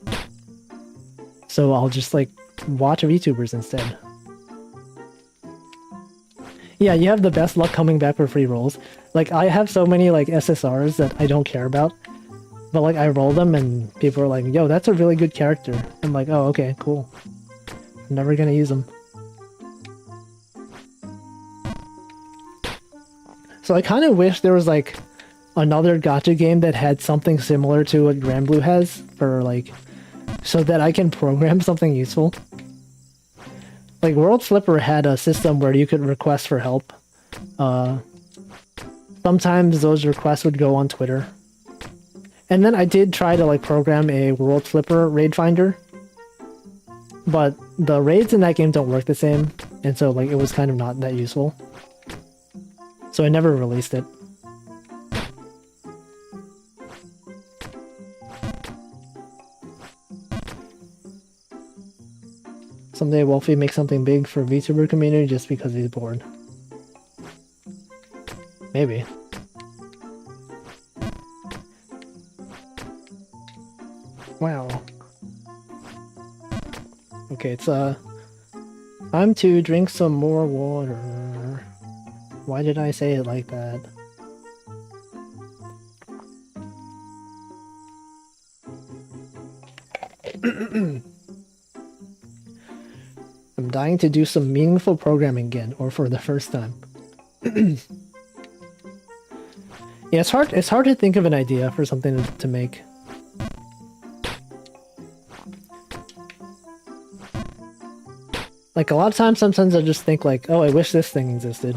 So I'll just like watch VTubers instead. Yeah, you have the best luck coming back for free rolls. Like, I have so many like SSRs that I don't care about. But like I roll them and people are like, yo, that's a really good character. I'm like, oh, okay, cool. I'm never gonna use them. So I kind of wish there was like another gacha game that had something similar to what Granblue has for like, so that I can program something useful. Like World Flipper had a system where you could request for help. Sometimes those requests would go on Twitter. And then I did try to like program a World Flipper raid finder. But the raids in that game don't work the same. And so like it was kind of not that useful. So I never released it. Someday Wolfie makes something big for VTuber community just because he's bored. Maybe. Wow. Okay, it's time to drink some more water. Why did I say it like that? I'm dying to do some meaningful programming again, or for the first time. Yeah, it's hard to think of an idea for something to make. Like a lot of times, sometimes I just think like, oh, I wish this thing existed.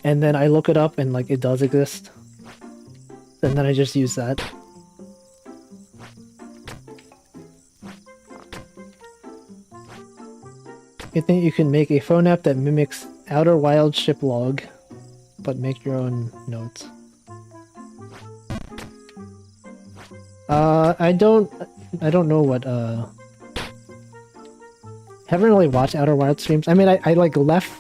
And then I look it up and like it does exist. And then I just use that. You think you can make a phone app that mimics Outer Wild ship log, but make your own notes. I don't know what, haven't really watched Outer Wild streams. I mean, I like left,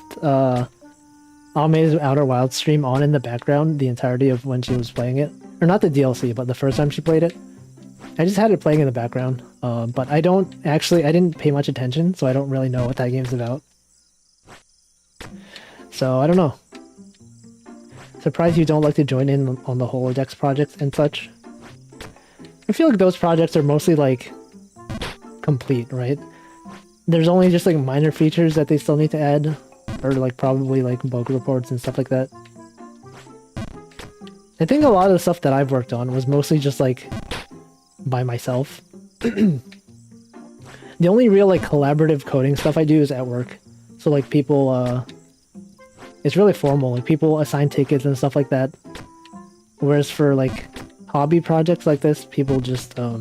Ame's Outer Wild stream on in the background the entirety of when she was playing it. Or not the DLC, but the first time she played it. I just had it playing in the background. But I didn't pay much attention, so I don't really know what that game's about. So, I don't know. Surprised you don't like to join in on the Holodex projects and such. I feel like those projects are mostly, like, complete, right? There's only just, like, minor features that they still need to add. Or, like, probably, like, bug reports and stuff like that. I think a lot of the stuff that I've worked on was mostly just, like, by myself. The only real, like, collaborative coding stuff I do is at work. So, like, people, it's really formal. Like, people assign tickets and stuff like that. Whereas for, like, hobby projects like this, people just I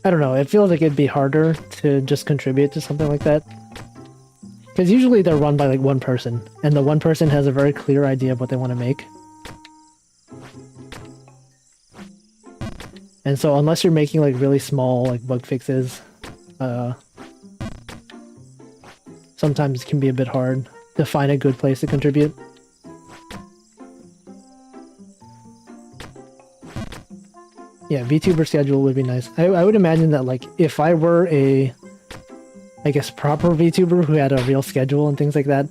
don't know, it feels like it'd be harder to just contribute to something like that. Because usually they're run by like one person, and the one person has a very clear idea of what they want to make. And so unless you're making like really small like bug fixes, sometimes it can be a bit hard to find a good place to contribute. Yeah, VTuber schedule would be nice. I would imagine that like if I were a, I guess, proper VTuber who had a real schedule and things like that,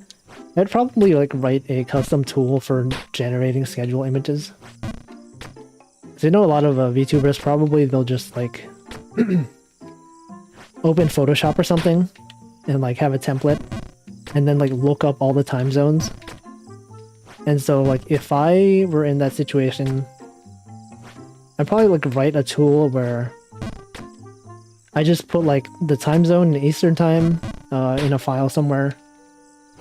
I'd probably like write a custom tool for generating schedule images. Because I know a lot of VTubers probably they'll just like open Photoshop or something and like have a template and then like look up all the time zones. And so like if I were in that situation, I'd probably like write a tool where I just put like the time zone in Eastern time in a file somewhere,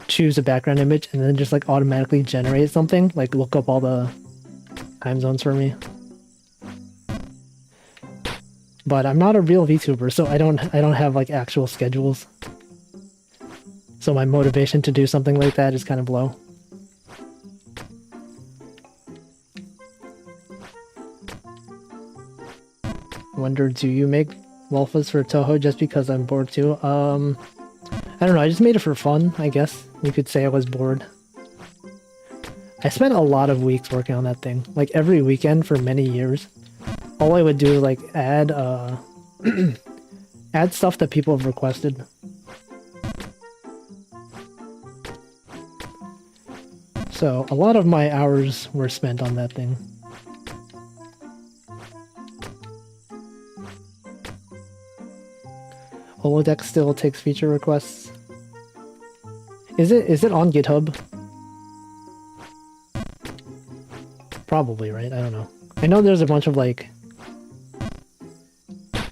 choose a background image, and then just like automatically generate something, like look up all the time zones for me. But I'm not a real VTuber, so I don't have like actual schedules. So my motivation to do something like that is kind of low. Wonder, do you make Wolfas for Toho just because I'm bored too? I don't know, I just made it for fun, I guess. You could say I was bored. I spent a lot of weeks working on that thing. Like every weekend for many years. All I would do is like add add stuff that people have requested. So a lot of my hours were spent on that thing. Holodeck still takes feature requests. Is it on GitHub? Probably, right? I don't know. I know there's a bunch of like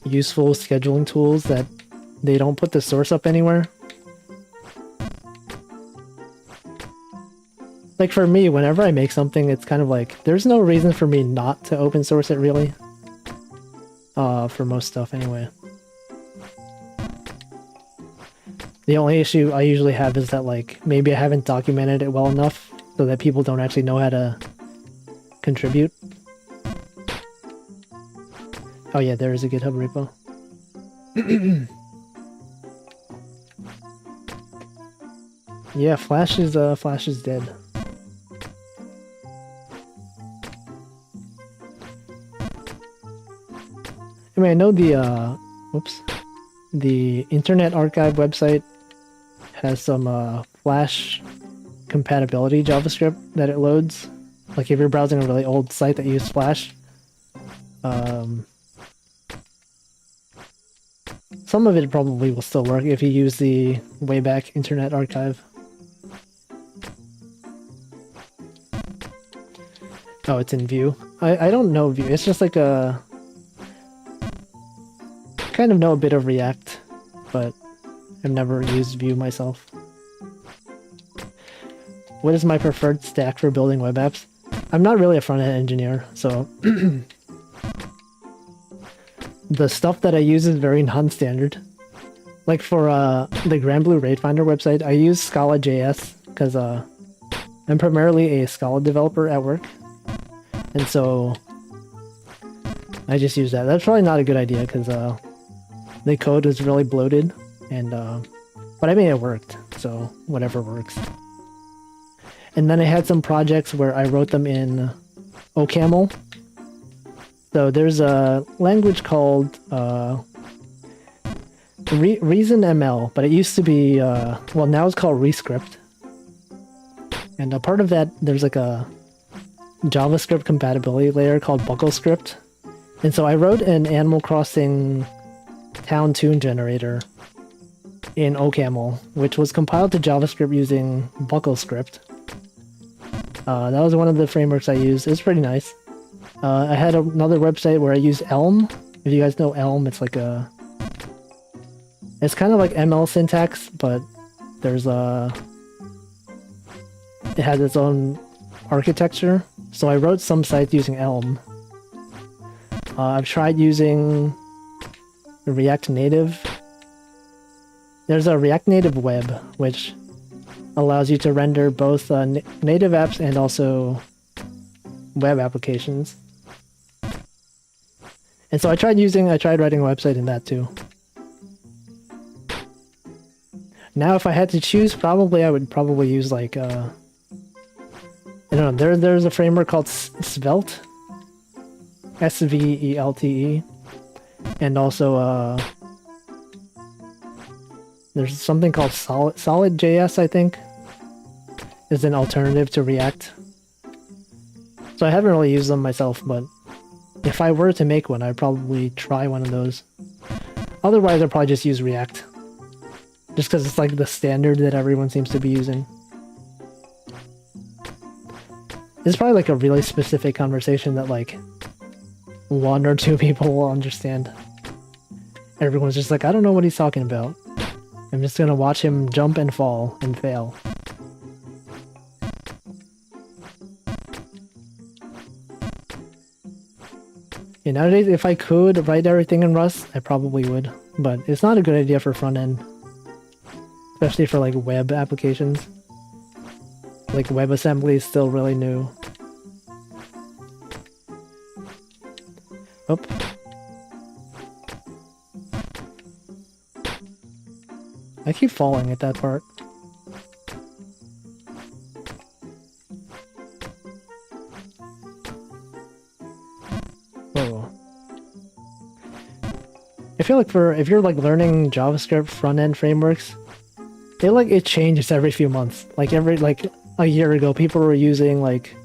useful scheduling tools that they don't put the source up anywhere. Like for me, whenever I make something, it's kind of like there's no reason for me not to open source it really. For most stuff anyway. The only issue I usually have is that like maybe I haven't documented it well enough so that people don't actually know how to contribute. Oh yeah, there is a GitHub repo. Yeah, Flash is dead. I mean, I know the Internet Archive website has some Flash compatibility JavaScript that it loads. Like if you're browsing a really old site that uses Flash, some of it probably will still work if you use the Wayback Internet Archive. Oh, it's in Vue. I don't know Vue. It's just like a... I kind of know a bit of React, but I've never used Vue myself. What is my preferred stack for building web apps? I'm not really a front-end engineer, so the stuff that I use is very non-standard. Like for the Granblue Raid Finder website, I use Scala JS because I'm primarily a Scala developer at work, and so I just use that. That's probably not a good idea because the code was really bloated, and but I mean it worked, so whatever works. And then I had some projects where I wrote them in OCaml. So there's a language called ReasonML, but it used to be, well, now it's called Rescript. And a part of that, there's like a JavaScript compatibility layer called BuckleScript. And so I wrote an Animal Crossing town tune generator in OCaml, which was compiled to JavaScript using BuckleScript. That was one of the frameworks I used. It's pretty nice. I had another website where I used Elm. If you guys know Elm, it's like a... It's kind of like ML syntax, but there's a... It has its own architecture. So I wrote some sites using Elm. I've tried using React Native. There's a React Native Web, which allows you to render both native apps and also web applications. And so I tried writing a website in that too. Now if I had to choose, I would probably use like, I don't know, there's a framework called Svelte. SVELTE. And also, there's something called Solid.js, I think, is an alternative to React. So I haven't really used them myself, but if I were to make one, I'd probably try one of those. Otherwise, I'd probably just use React. Just because it's like the standard that everyone seems to be using. It's probably like a really specific conversation that like 1 or 2 people will understand. Everyone's just like, I don't know what he's talking about. I'm just gonna watch him jump and fall and fail. Yeah, nowadays, if I could write everything in Rust, I probably would. But it's not a good idea for front end. Especially for like web applications. Like WebAssembly is still really new. Oh. I keep falling at that part. Whoa. I feel like if you're like learning JavaScript front-end frameworks, it changes every few months. Like a year ago, people were using like,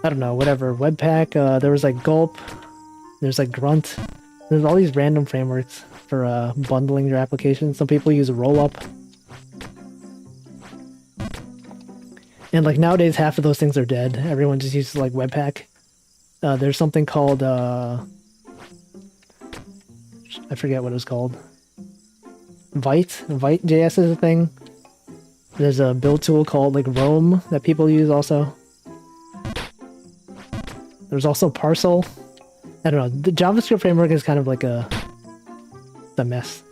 I don't know, whatever, Webpack, there was like Gulp, there's like Grunt, there's all these random frameworks for bundling your applications. Some people use Rollup. And like nowadays, half of those things are dead. Everyone just uses like Webpack. There's something called, I forget what it was called. Vite.js is a thing. There's a build tool called like Rome that people use also. There's also Parcel. I don't know. The JavaScript framework is kind of like a mess.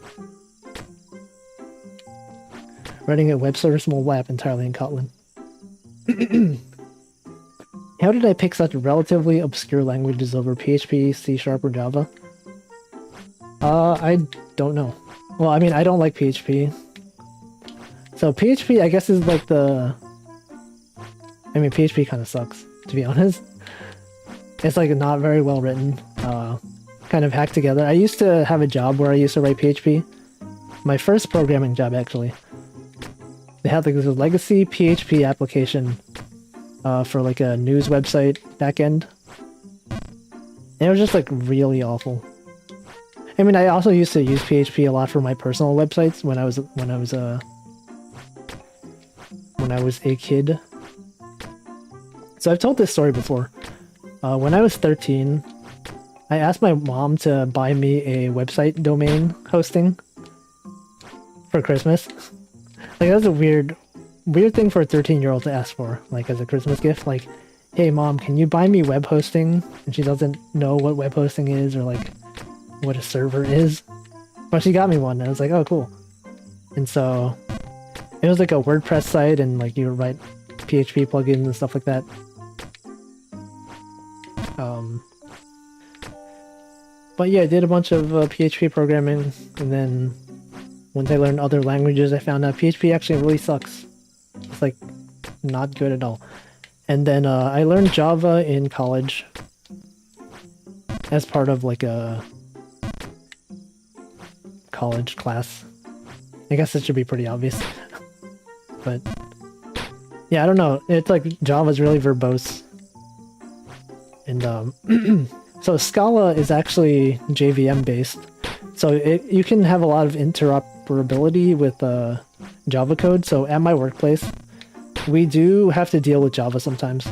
Writing a web service mobile app entirely in Kotlin. How did I pick such relatively obscure languages over PHP, C# or Java? I don't know. Well, I mean, I don't like PHP. So PHP, I guess, is like the... I mean, PHP kind of sucks, to be honest. It's like not very well written, kind of hacked together. I used to have a job where I used to write PHP. My first programming job, actually. They had like this legacy PHP application for like a news website backend. And it was just like really awful. I mean, I also used to use PHP a lot for my personal websites when I was a kid. So I've told this story before. When I was 13, I asked my mom to buy me a website domain hosting for Christmas. Like, that's a weird thing for a 13-year-old to ask for, like, as a Christmas gift. Like, hey, Mom, can you buy me web hosting? And she doesn't know what web hosting is or, like, what a server is. But she got me one, and I was like, oh, cool. And so, it was like a WordPress site, and, like, you would write PHP plugins and stuff like that. But yeah, I did a bunch of PHP programming, and then once I learned other languages, I found out PHP actually really sucks. It's like not good at all. And then I learned Java in college as part of like a college class. I guess it should be pretty obvious. But yeah, I don't know. It's like Java's really verbose. And so Scala is actually JVM based. So you can have a lot of interoperability with Java code. So at my workplace, we do have to deal with Java sometimes.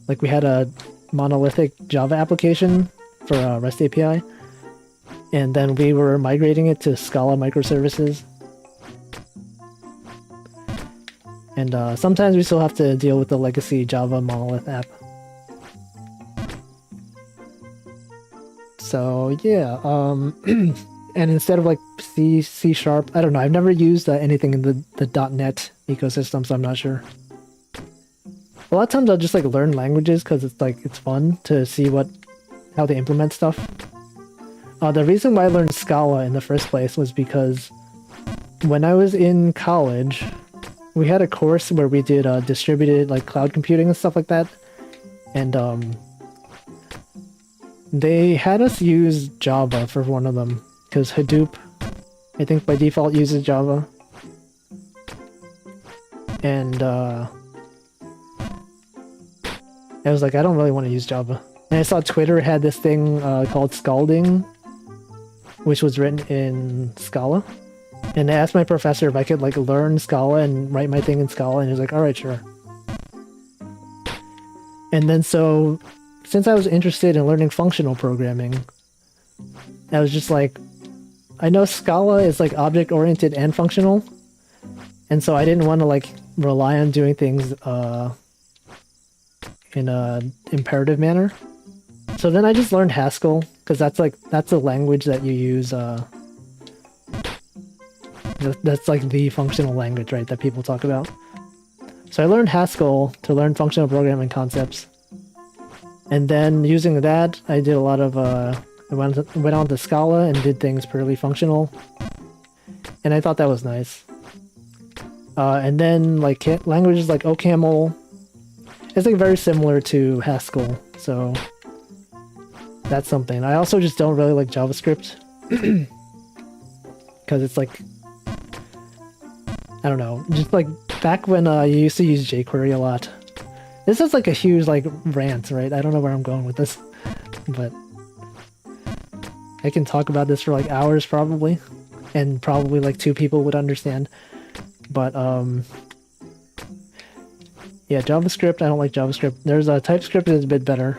Like we had a monolithic Java application for REST API. And then we were migrating it to Scala microservices. And sometimes we still have to deal with the legacy Java monolith app. So yeah, and instead of like C Sharp, I don't know. I've never used anything in the .NET ecosystem, so I'm not sure. A lot of times I'll just like learn languages because it's fun to see how they implement stuff. The reason why I learned Scala in the first place was because when I was in college, we had a course where we did distributed like cloud computing and stuff like that, and they had us use Java for one of them because Hadoop, I think by default uses Java, and I was like, I don't really want to use Java. And I saw Twitter had this thing called Scalding, which was written in Scala. And I asked my professor if I could like learn Scala and write my thing in Scala, and he was like, alright, sure. And then so, since I was interested in learning functional programming, I was just like, I know Scala is like object-oriented and functional, and so I didn't want to like rely on doing things in a imperative manner. So then I just learned Haskell, because that's a language that you use, that's like the functional language, right, that people talk about. So I learned Haskell to learn functional programming concepts. And then using that, I did a lot of, I went on to Scala and did things purely functional. And I thought that was nice. And then like languages like OCaml, it's like very similar to Haskell, so that's something. I also just don't really like JavaScript because it's like, I don't know, just like back when you used to use jQuery a lot. This is like a huge like rant, right? I don't know where I'm going with this, but I can talk about this for like hours probably, and probably like 2 people would understand. But yeah, JavaScript, I don't like JavaScript. There's a TypeScript that's a bit better.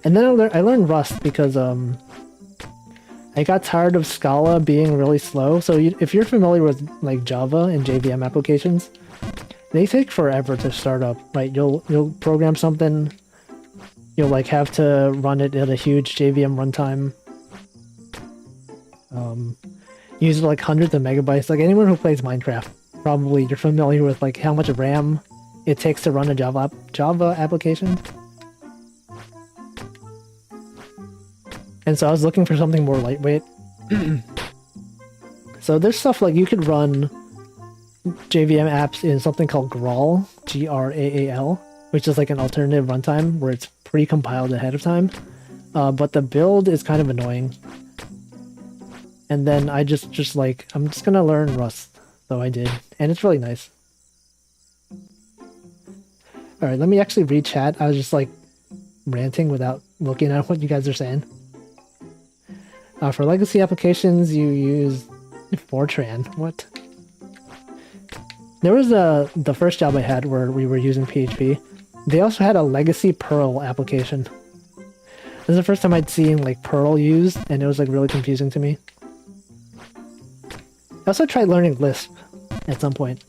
And then I learned Rust because I got tired of Scala being really slow. So if you're familiar with like Java and JVM applications, they take forever to start up, right? You'll program something, you'll like have to run it at a huge JVM runtime. Use like hundreds of megabytes. Like anyone who plays Minecraft, probably you're familiar with like how much RAM it takes to run a Java application. And so I was looking for something more lightweight. So there's stuff like you could run JVM apps in something called Graal, Graal, which is like an alternative runtime where it's pre-compiled ahead of time. But the build is kind of annoying. And then I just like, I'm just gonna learn Rust. So I did. And it's really nice. Alright, let me actually read chat. I was just like ranting without looking at what you guys are saying. For legacy applications, you use Fortran. What? There was the first job I had where we were using PHP. They also had a legacy Perl application. This is the first time I'd seen like Perl used, and it was like really confusing to me. I also tried learning Lisp at some point.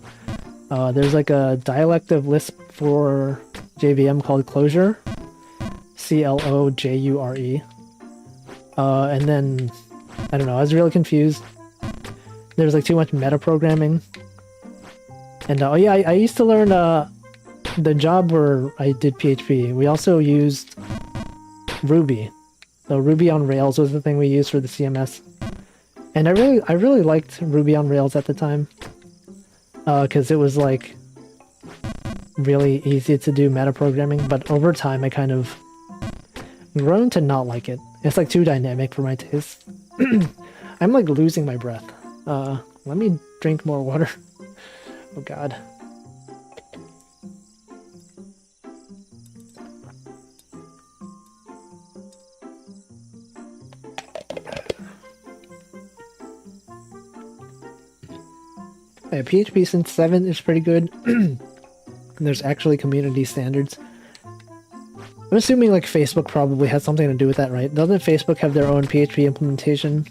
There's like a dialect of Lisp for JVM called Clojure. Clojure. And then, I don't know, I was really confused. There was like too much metaprogramming. And oh yeah, I used to learn the job where I did PHP. We also used Ruby. So Ruby on Rails was the thing we used for the CMS. And I really liked Ruby on Rails at the time. Because it was like really easy to do metaprogramming, but over time I kind of grown to not like it. It's like too dynamic for my taste. I'm like losing my breath. Let me drink more water. Oh god. Yeah, PHP since 7 is pretty good. There's actually community standards. I'm assuming like Facebook probably has something to do with that, right? Doesn't Facebook have their own PHP implementation?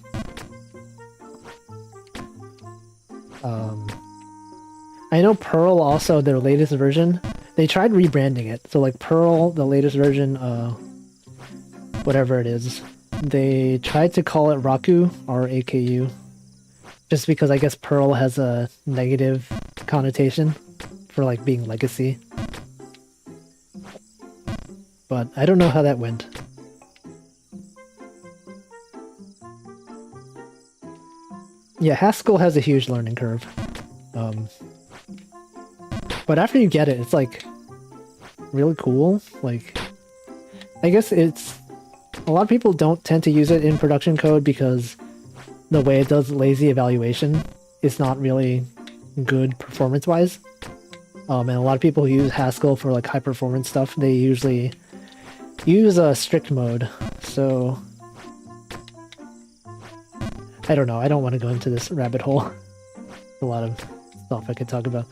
I know Perl also, their latest version, they tried rebranding it. So like Perl, the latest version, whatever it is, they tried to call it Raku, R-A-K-U, just because I guess Perl has a negative connotation for like being legacy. But I don't know how that went. Yeah, Haskell has a huge learning curve. But after you get it, it's like really cool. Like, I guess it's a lot of people don't tend to use it in production code because the way it does lazy evaluation is not really good performance-wise. And a lot of people who use Haskell for like high performance stuff, they usually use a strict mode. So I don't know. I don't want to go into this rabbit hole. A lot of stuff I could talk about.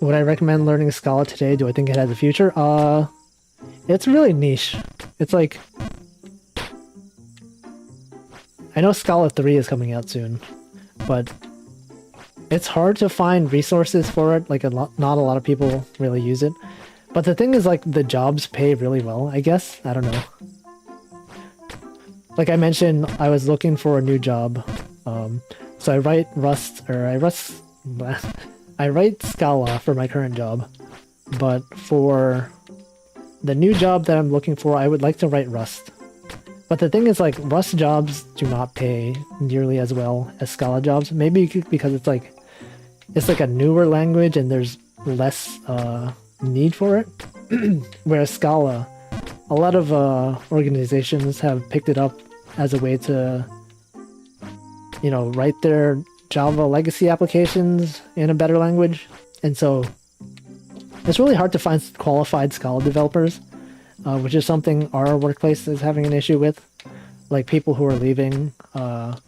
Would I recommend learning Scala today? Do I think it has a future? It's really niche. It's like... I know Scala 3 is coming out soon, but it's hard to find resources for it. Like, not a lot of people really use it. But the thing is, like, the jobs pay really well, I guess? I don't know. Like I mentioned, I was looking for a new job. So I write I write Scala for my current job, but for the new job that I'm looking for, I would like to write Rust. But the thing is, like, Rust jobs do not pay nearly as well as Scala jobs. Maybe because it's like a newer language and there's less need for it. Whereas Scala, a lot of organizations have picked it up as a way to, you know, write their Java legacy applications in a better language. And so it's really hard to find qualified Scala developers, which is something our workplace is having an issue with. Like people who are leaving, and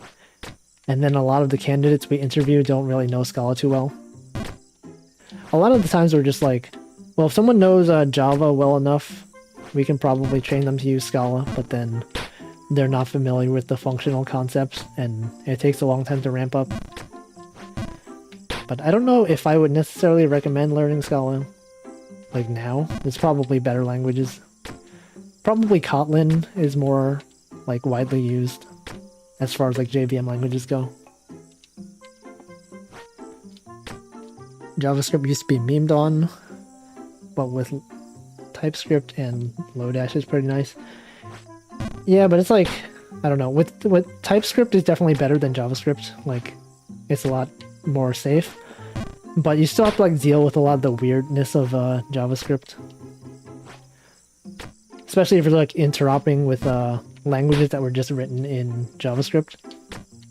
then a lot of the candidates we interview don't really know Scala too well. A lot of the times we're just like, well, if someone knows Java well enough, we can probably train them to use Scala, but then they're not familiar with the functional concepts, and it takes a long time to ramp up. But I don't know if I would necessarily recommend learning Scala, like now. There's probably better languages. Probably Kotlin is more, like, widely used as far as, like, JVM languages go. JavaScript used to be memed on, but with TypeScript and Lodash is pretty nice. Yeah, but it's like, I don't know, with TypeScript is definitely better than JavaScript. Like, it's a lot more safe, but you still have to like deal with a lot of the weirdness of JavaScript, especially if you're like interoperating with languages that were just written in JavaScript.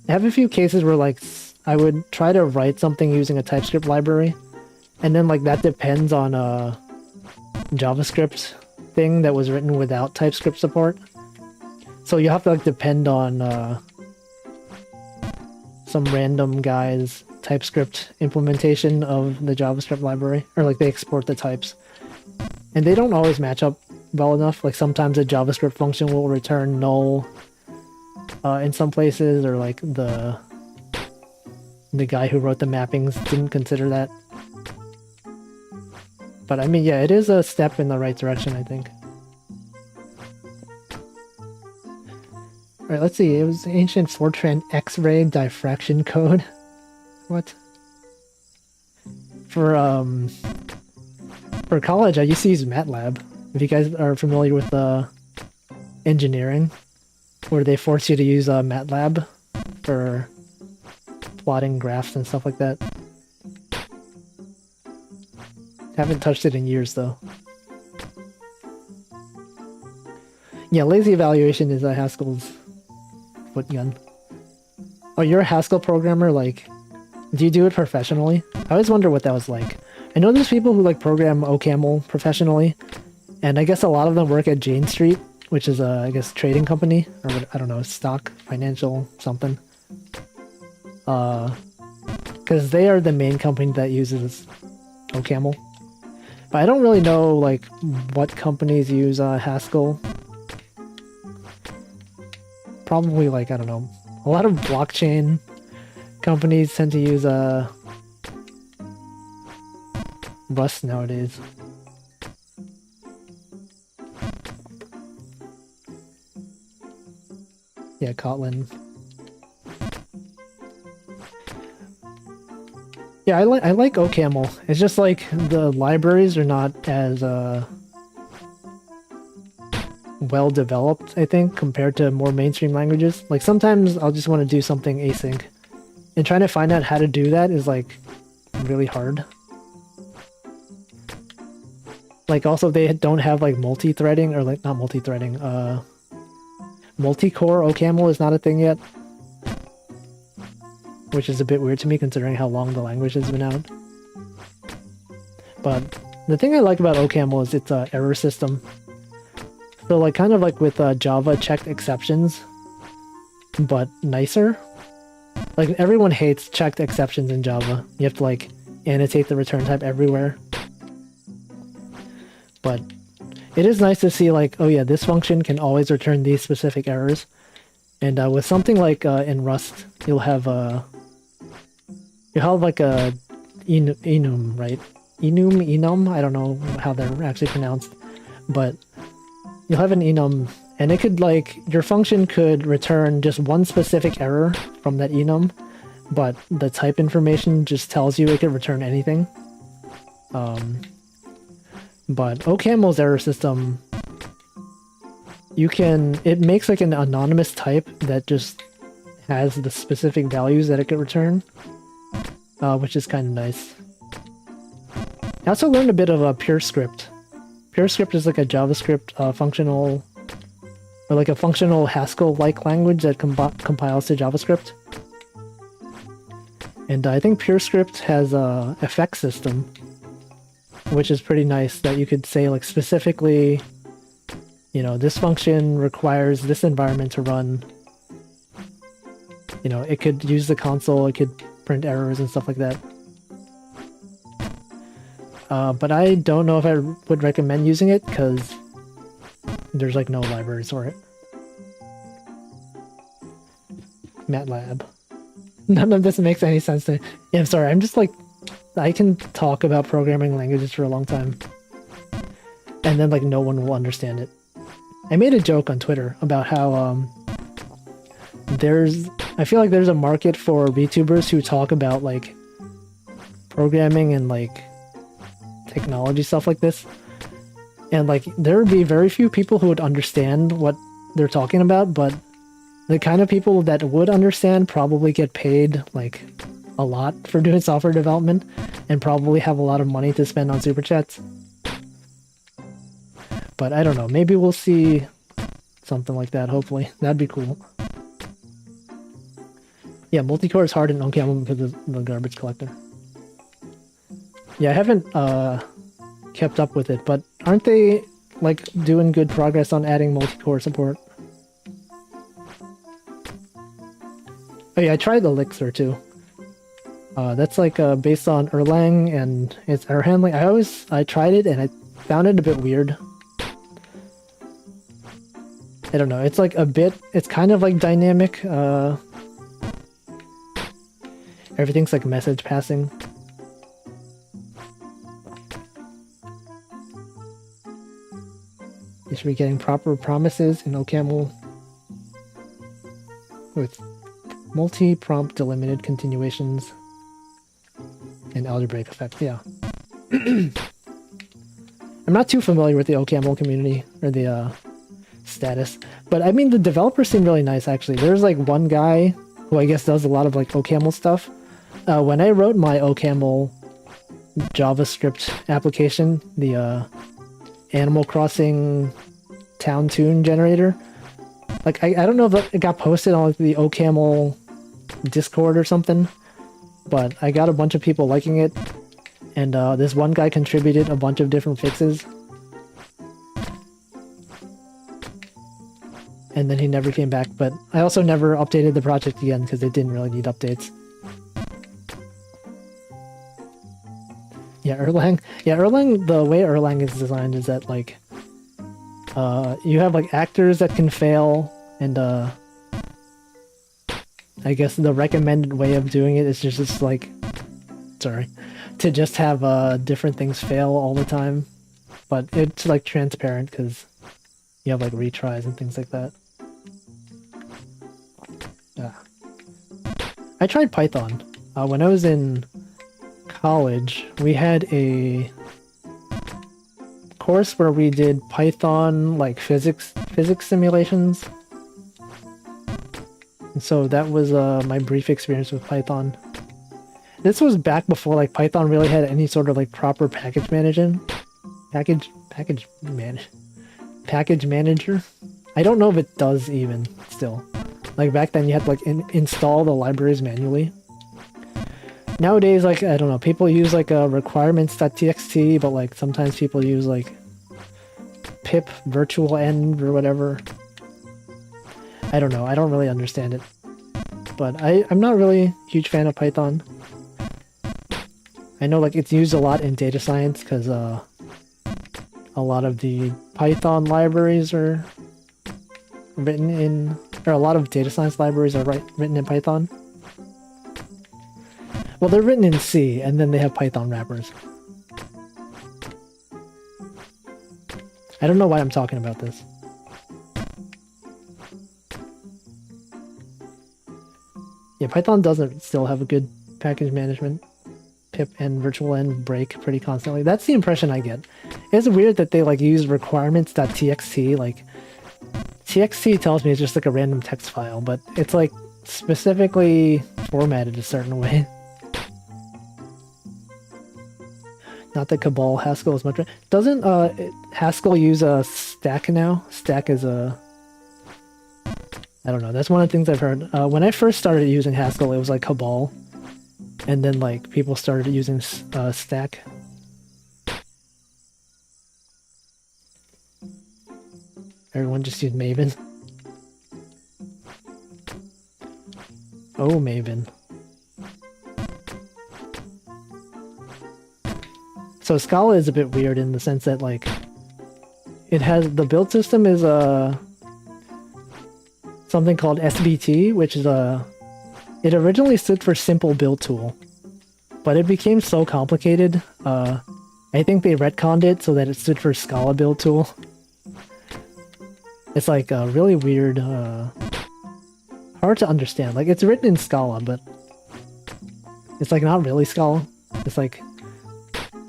I have a few cases where like I would try to write something using a TypeScript library, and then like that depends on a JavaScript thing that was written without TypeScript support. So you have to like depend on some random guy's TypeScript implementation of the JavaScript library, or like they export the types, and they don't always match up well enough. Like sometimes a JavaScript function will return null in some places, or like the guy who wrote the mappings didn't consider that. But I mean, yeah, it is a step in the right direction, I think. Alright, let's see. It was ancient Fortran X-ray diffraction code. What? For college, I used to use MATLAB. If you guys are familiar with engineering, where they force you to use MATLAB for plotting graphs and stuff like that. Haven't touched it in years, though. Yeah, lazy evaluation is Haskell's foot gun. Oh, you're a Haskell programmer? Like, do you do it professionally? I always wonder what that was like. I know there's people who like program OCaml professionally, and I guess a lot of them work at Jane Street, which is a, I guess, trading company, or I don't know, stock, financial, something. Because they are the main company that uses OCaml. But I don't really know, like, what companies use Haskell. Probably, like, I don't know, a lot of blockchain companies tend to use Rust nowadays. Yeah, Kotlin. Yeah, I like OCaml. It's just like the libraries are not as well developed, I think, compared to more mainstream languages. Like sometimes I'll just want to do something async, and trying to find out how to do that is like really hard. Like also they don't have like multi-threading, or like not multi-threading, multi-core OCaml is not a thing yet. Which is a bit weird to me considering how long the language has been out. But the thing I like about OCaml is its error system. So like kind of like with Java checked exceptions, but nicer. Like everyone hates checked exceptions in Java. You have to like annotate the return type everywhere. But it is nice to see like, oh yeah, this function can always return these specific errors. And with something like in Rust, you'll have like a enum, right? Enum, I don't know how they're actually pronounced, but you'll have an enum, and it could like, your function could return just one specific error from that enum, but the type information just tells you it could return anything. But OCaml's error system, it makes like an anonymous type that just has the specific values that it could return. Which is kind of nice. I also learned a bit of PureScript. PureScript is like a JavaScript functional, or like a functional Haskell-like language that compiles to JavaScript. And I think PureScript has a effect system, which is pretty nice, that you could say like specifically, you know, this function requires this environment to run. You know, it could use the console, it could print errors and stuff like that. But I don't know if I would recommend using it because there's like no libraries for it. MATLAB. None of this makes any sense to me. Yeah, I'm sorry, I'm just like, I can talk about programming languages for a long time. And then like no one will understand it. I made a joke on Twitter about how I feel like there's a market for VTubers who talk about like programming and like technology stuff like this, and like there would be very few people who would understand what they're talking about, but the kind of people that would understand probably get paid like a lot for doing software development and probably have a lot of money to spend on super chats. But I don't know, maybe we'll see something like that, hopefully. That'd be cool. Yeah, multi-core is hard in OCaml because of the garbage collector. Yeah, I haven't kept up with it, but aren't they like doing good progress on adding multi-core support? Oh yeah, I tried Elixir too. That's like based on Erlang and its error handling. I tried it and I found it a bit weird. I don't know, it's like it's kind of like dynamic. Everything's like message passing. You should be getting proper promises in OCaml with multi-prompt delimited continuations and algebraic effects. Yeah. I'm not too familiar with the OCaml community or the status, but I mean the developers seem really nice actually. There's like one guy who I guess does a lot of like OCaml stuff. When I wrote my OCaml JavaScript application, the Animal Crossing town tune generator, like I don't know if it got posted on like the OCaml Discord or something, but I got a bunch of people liking it, and this one guy contributed a bunch of different fixes, and then he never came back. But I also never updated the project again because it didn't really need updates. Yeah, Erlang. Yeah, Erlang, the way Erlang is designed is that, like, you have, like, actors that can fail, and, I guess the recommended way of doing it is just like, sorry, to just have different things fail all the time. But it's like transparent because you have like retries and things like that. Yeah. I tried Python. When I was in college, we had a course where we did Python like physics simulations. And so that was my brief experience with Python. This was back before like Python really had any sort of like proper package management. Package manager. I don't know if it does even still. Like back then you had to like install the libraries manually. Nowadays, like, I don't know, people use like requirements.txt, but like sometimes people use like pip virtual end or whatever. I don't know, I don't really understand it. But I'm not really a huge fan of Python. I know like it's used a lot in data science because a lot of the Python libraries are written in, or a lot of data science libraries are written in Python. Well, they're written in C, and then they have Python wrappers. I don't know why I'm talking about this. Yeah, Python doesn't still have a good package management. Pip and virtual end break pretty constantly. That's the impression I get. It's weird that they like use requirements.txt. Like, txt tells me it's just like a random text file, but it's like specifically formatted a certain way. Not that Cabal Haskell is much. Doesn't Haskell use a stack now? Stack is a... I don't know. That's one of the things I've heard. When I first started using Haskell, it was like Cabal. And then like people started using stack. Everyone just used Maven. Oh, Maven. So Scala is a bit weird in the sense that like it has the build system is something called SBT, which is it originally stood for Simple Build Tool, but it became so complicated. I think they retconned it so that it stood for Scala Build Tool. It's like really weird, hard to understand. Like it's written in Scala, but it's like not really Scala. It's like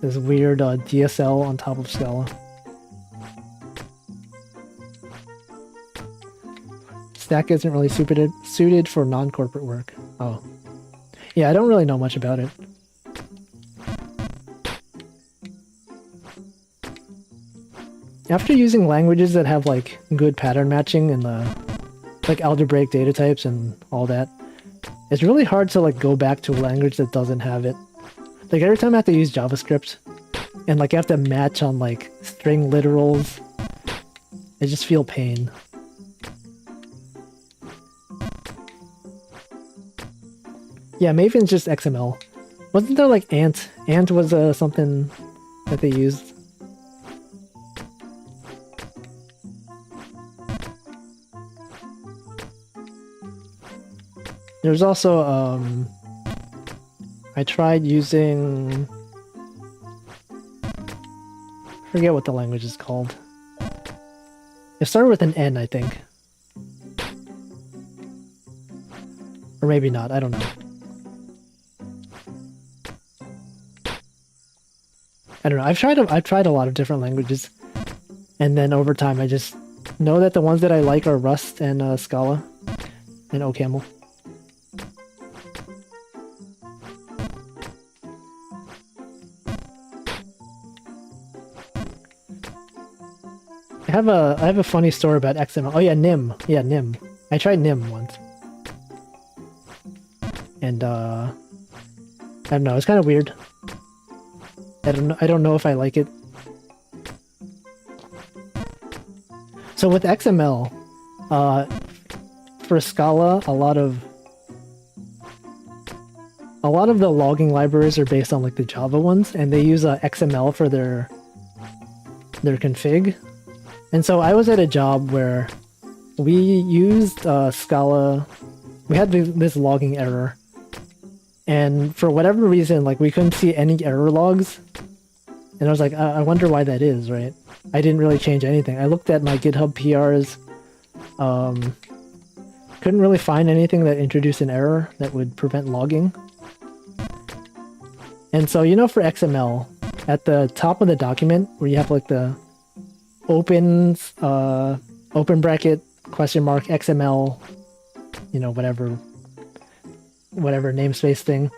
this weird DSL on top of Scala. Stack isn't really suited for non-corporate work. Oh. Yeah, I don't really know much about it. After using languages that have like good pattern matching and like algebraic data types and all that, it's really hard to like go back to a language that doesn't have it. Like every time I have to use JavaScript and like I have to match on like string literals, I just feel pain. Yeah, Maven's just XML. Wasn't there like Ant? Ant was something that they used. There's also I tried using... I forget what the language is called. It started with an N, I think. Or maybe not, I don't know. I don't know, I've tried a lot of different languages. And then over time I just know that the ones that I like are Rust and Scala and OCaml. I have a funny story about XML. Oh yeah, Nim. Yeah, Nim. I tried Nim once. And I don't know, it's kind of weird. I don't know if I like it. So with XML, for Scala, a lot of the logging libraries are based on like the Java ones, and they use XML for their config. And so I was at a job where we used Scala. We had this logging error, And for whatever reason, like we couldn't see any error logs. And I was like, I wonder why that is, right? I didn't really change anything. I looked at my GitHub PRs. Couldn't really find anything that introduced an error that would prevent logging. And so, you know, for XML, at the top of the document, where you have like the open bracket, question mark, XML, you know, whatever namespace thing.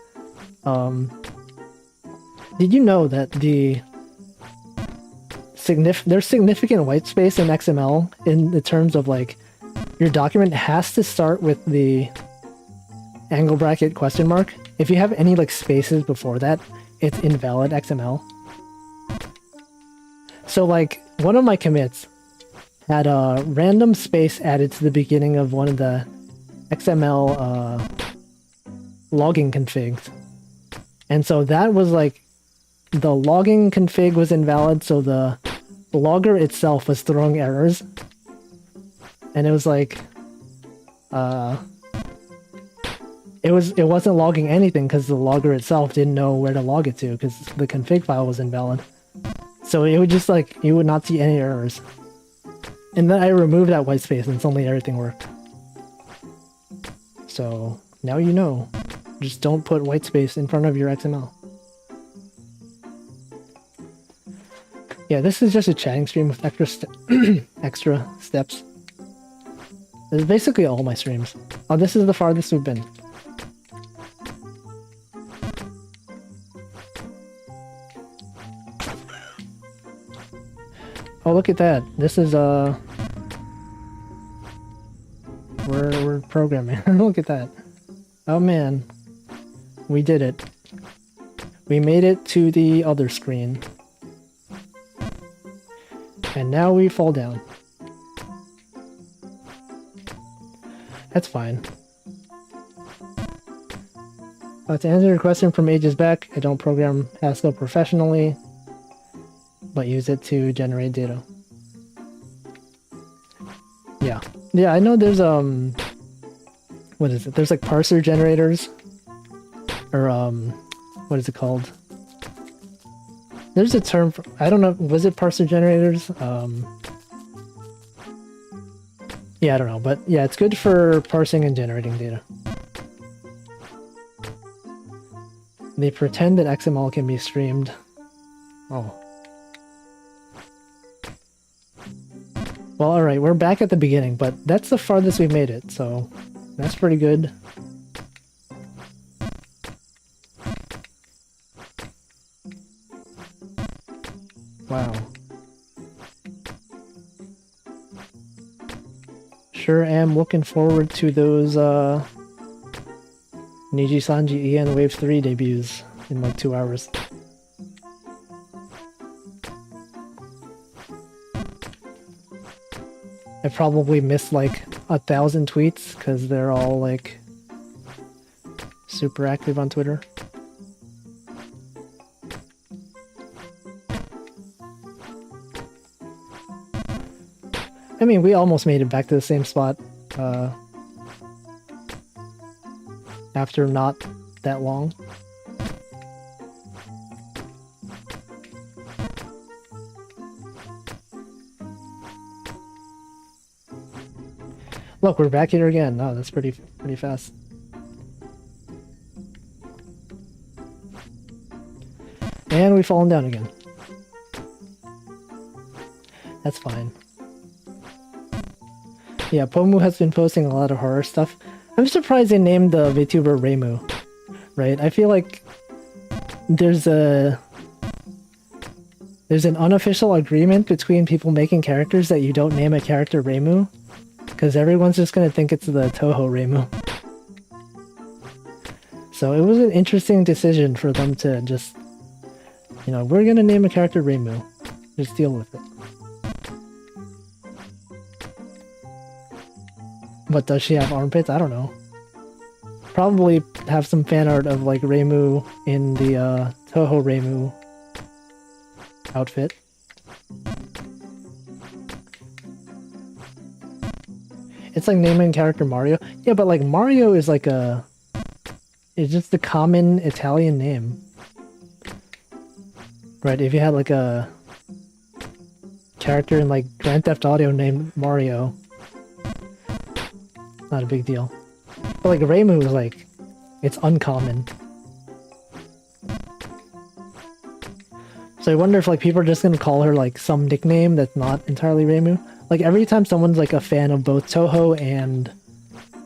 Did you know that there's significant white space in XML in the terms of like your document has to start with the angle bracket question mark. If you have any like spaces before that, it's invalid XML. So like one of my commits had a random space added to the beginning of one of the XML logging configs. And so that was like the logging config was invalid, so the logger itself was throwing errors. And it was like it wasn't logging anything because the logger itself didn't know where to log it to because the config file was invalid. So it would just like you would not see any errors. And then I removed that white space and suddenly everything worked. So now you know. Just don't put white space in front of your XML. Yeah, this is just a chatting stream with extra steps. This is basically all my streams. Oh, this is the farthest we've been. Oh, look at that. This is we're programming. Look at that. Oh man. We did it. We made it to the other screen. And now we fall down. That's fine. To answer your question from ages back, I don't program Haskell professionally, but use it to generate data. Yeah. Yeah, I know there's, what is it? There's like parser generators. Or, what is it called? There's a term for, I don't know, was it parser generators? Yeah, I don't know, but yeah, it's good for parsing and generating data. They pretend that XML can be streamed. Oh. Well, alright, we're back at the beginning, but that's the farthest we've made it, so that's pretty good. Wow. Sure am looking forward to those Niji Sanji EN Wave 3 debuts in like 2 hours. I probably missed like 1,000 tweets because they're all like super active on Twitter. I mean, we almost made it back to the same spot after not that long. Look, we're back here again. Oh, that's pretty fast. And we've fallen down again. That's fine. Yeah, Pomu has been posting a lot of horror stuff. I'm surprised they named the VTuber Reimu, right? I feel like there's an unofficial agreement between people making characters that you don't name a character Reimu, because everyone's just gonna think it's the Toho Reimu. So it was an interesting decision for them to just, you know, we're gonna name a character Reimu. Just deal with it. But does she have armpits? I don't know. Probably have some fan art of like Reimu in the Toho Reimu outfit. It's like naming character Mario. Yeah, but like Mario is like a It's just the common Italian name. Right, if you had like a character in like Grand Theft Auto named Mario, not a big deal. But like Reimu is like, it's uncommon. So I wonder if like people are just gonna call her like some nickname that's not entirely Reimu. Like every time someone's like a fan of both Toho and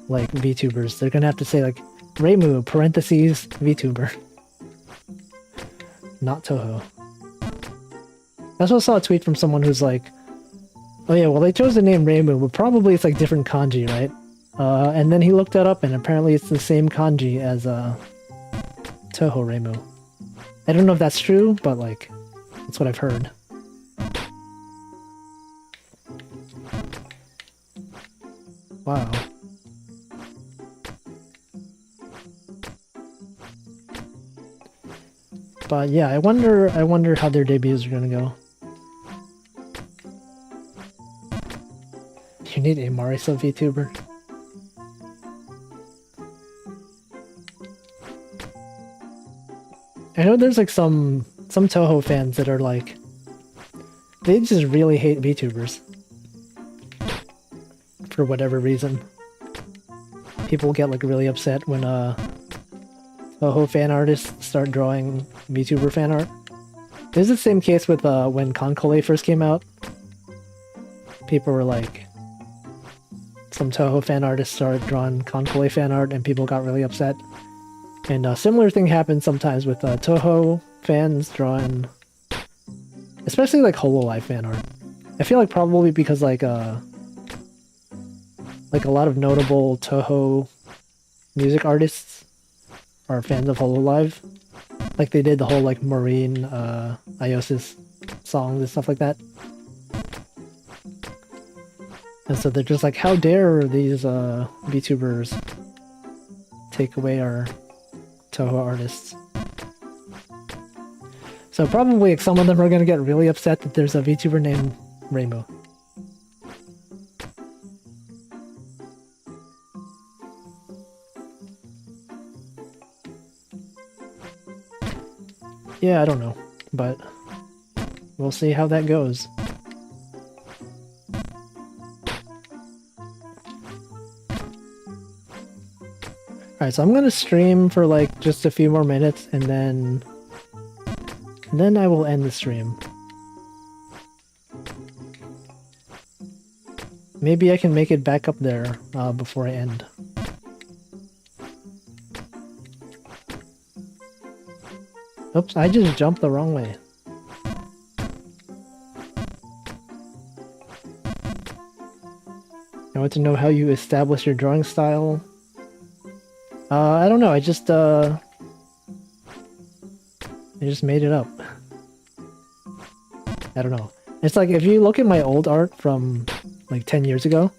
like VTubers, they're gonna have to say like Reimu parentheses VTuber. Not Toho. I also saw a tweet from someone who's like, oh yeah, well they chose the name Reimu, but probably it's like different kanji, right? And then he looked that up and apparently it's the same kanji as Toho Reimu. I don't know if that's true, but like, that's what I've heard. Wow. But yeah, I wonder how their debuts are gonna go. You need a Marisa VTuber. I know there's like some Toho fans that are like, they just really hate VTubers. For whatever reason. People get like really upset when Toho fan artists start drawing VTuber fan art. This is the same case with when Konkole first came out. People were like, some Toho fan artists started drawing Konkole fan art and people got really upset. And a similar thing happens sometimes with Toho fans drawing, especially like Hololive fan art. I feel like probably because like a lot of notable Toho music artists are fans of Hololive. Like they did the whole like Marine Iosis songs and stuff like that. And so they're just like, how dare these VTubers take away our Toho artists. So probably like, some of them are going to get really upset that there's a VTuber named Reimu. Yeah, I don't know, but we'll see how that goes. Alright, so I'm gonna stream for like just a few more minutes and then I will end the stream. Maybe I can make it back up there before I end. Oops, I just jumped the wrong way. I want to know how you establish your drawing style. I don't know, I just made it up. I don't know. It's like, if you look at my old art from, like, 10 years ago,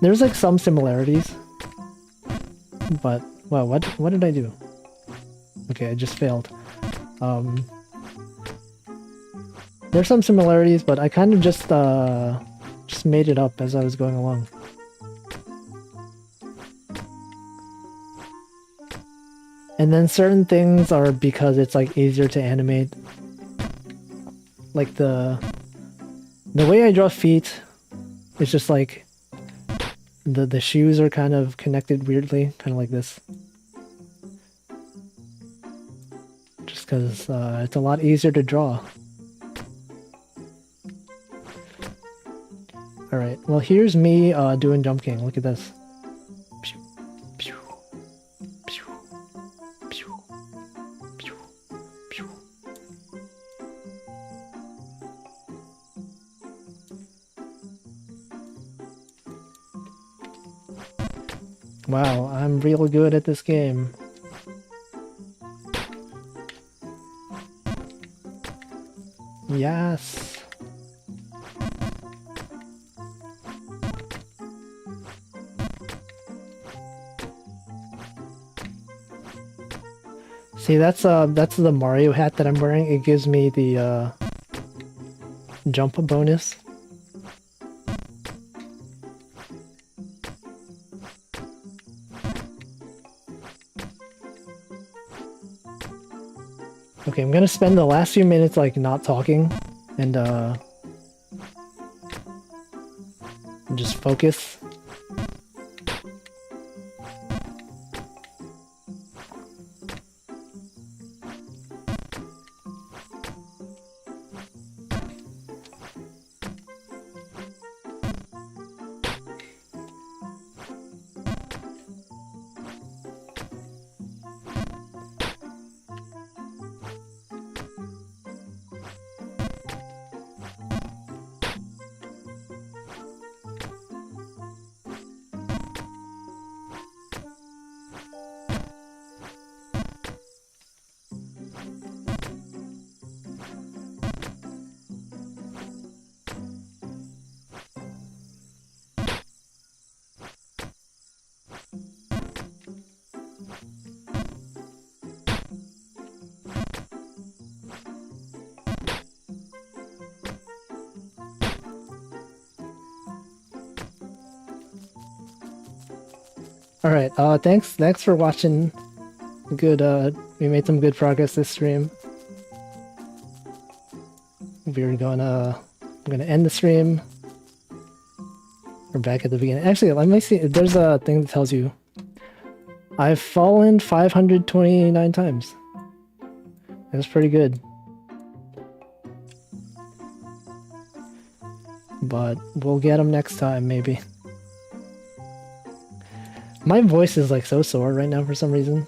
there's, like, some similarities. But, wow, what did I do? Okay, I just failed. There's some similarities, but I kind of just made it up as I was going along. And then certain things are because it's like easier to animate. Like the way I draw feet, it's just like the shoes are kind of connected weirdly, kind of like this. Just because it's a lot easier to draw. Alright, well here's me doing Jump King, look at this. Wow, I'm real good at this game. Yes. See, that's the Mario hat that I'm wearing. It gives me the jump bonus. Okay, I'm gonna spend the last few minutes like not talking and just focus. Alright, thanks for watching. Good, we made some good progress this stream. I'm gonna end the stream. We're back at the beginning. Actually, let me see. There's a thing that tells you I've fallen 529 times. That's pretty good. But we'll get them next time, maybe. My voice is like so sore right now for some reason.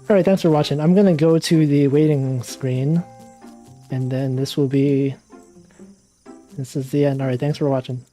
Alright, thanks for watching. I'm gonna go to the waiting screen, and then this is the end. Alright, thanks for watching.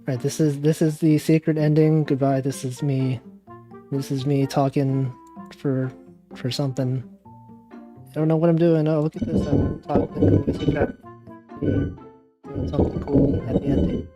Alright, this is the secret ending. Goodbye. This is me talking for something. I don't know what I'm doing. Oh, look at this. I'm talking. Doing something cool at the ending.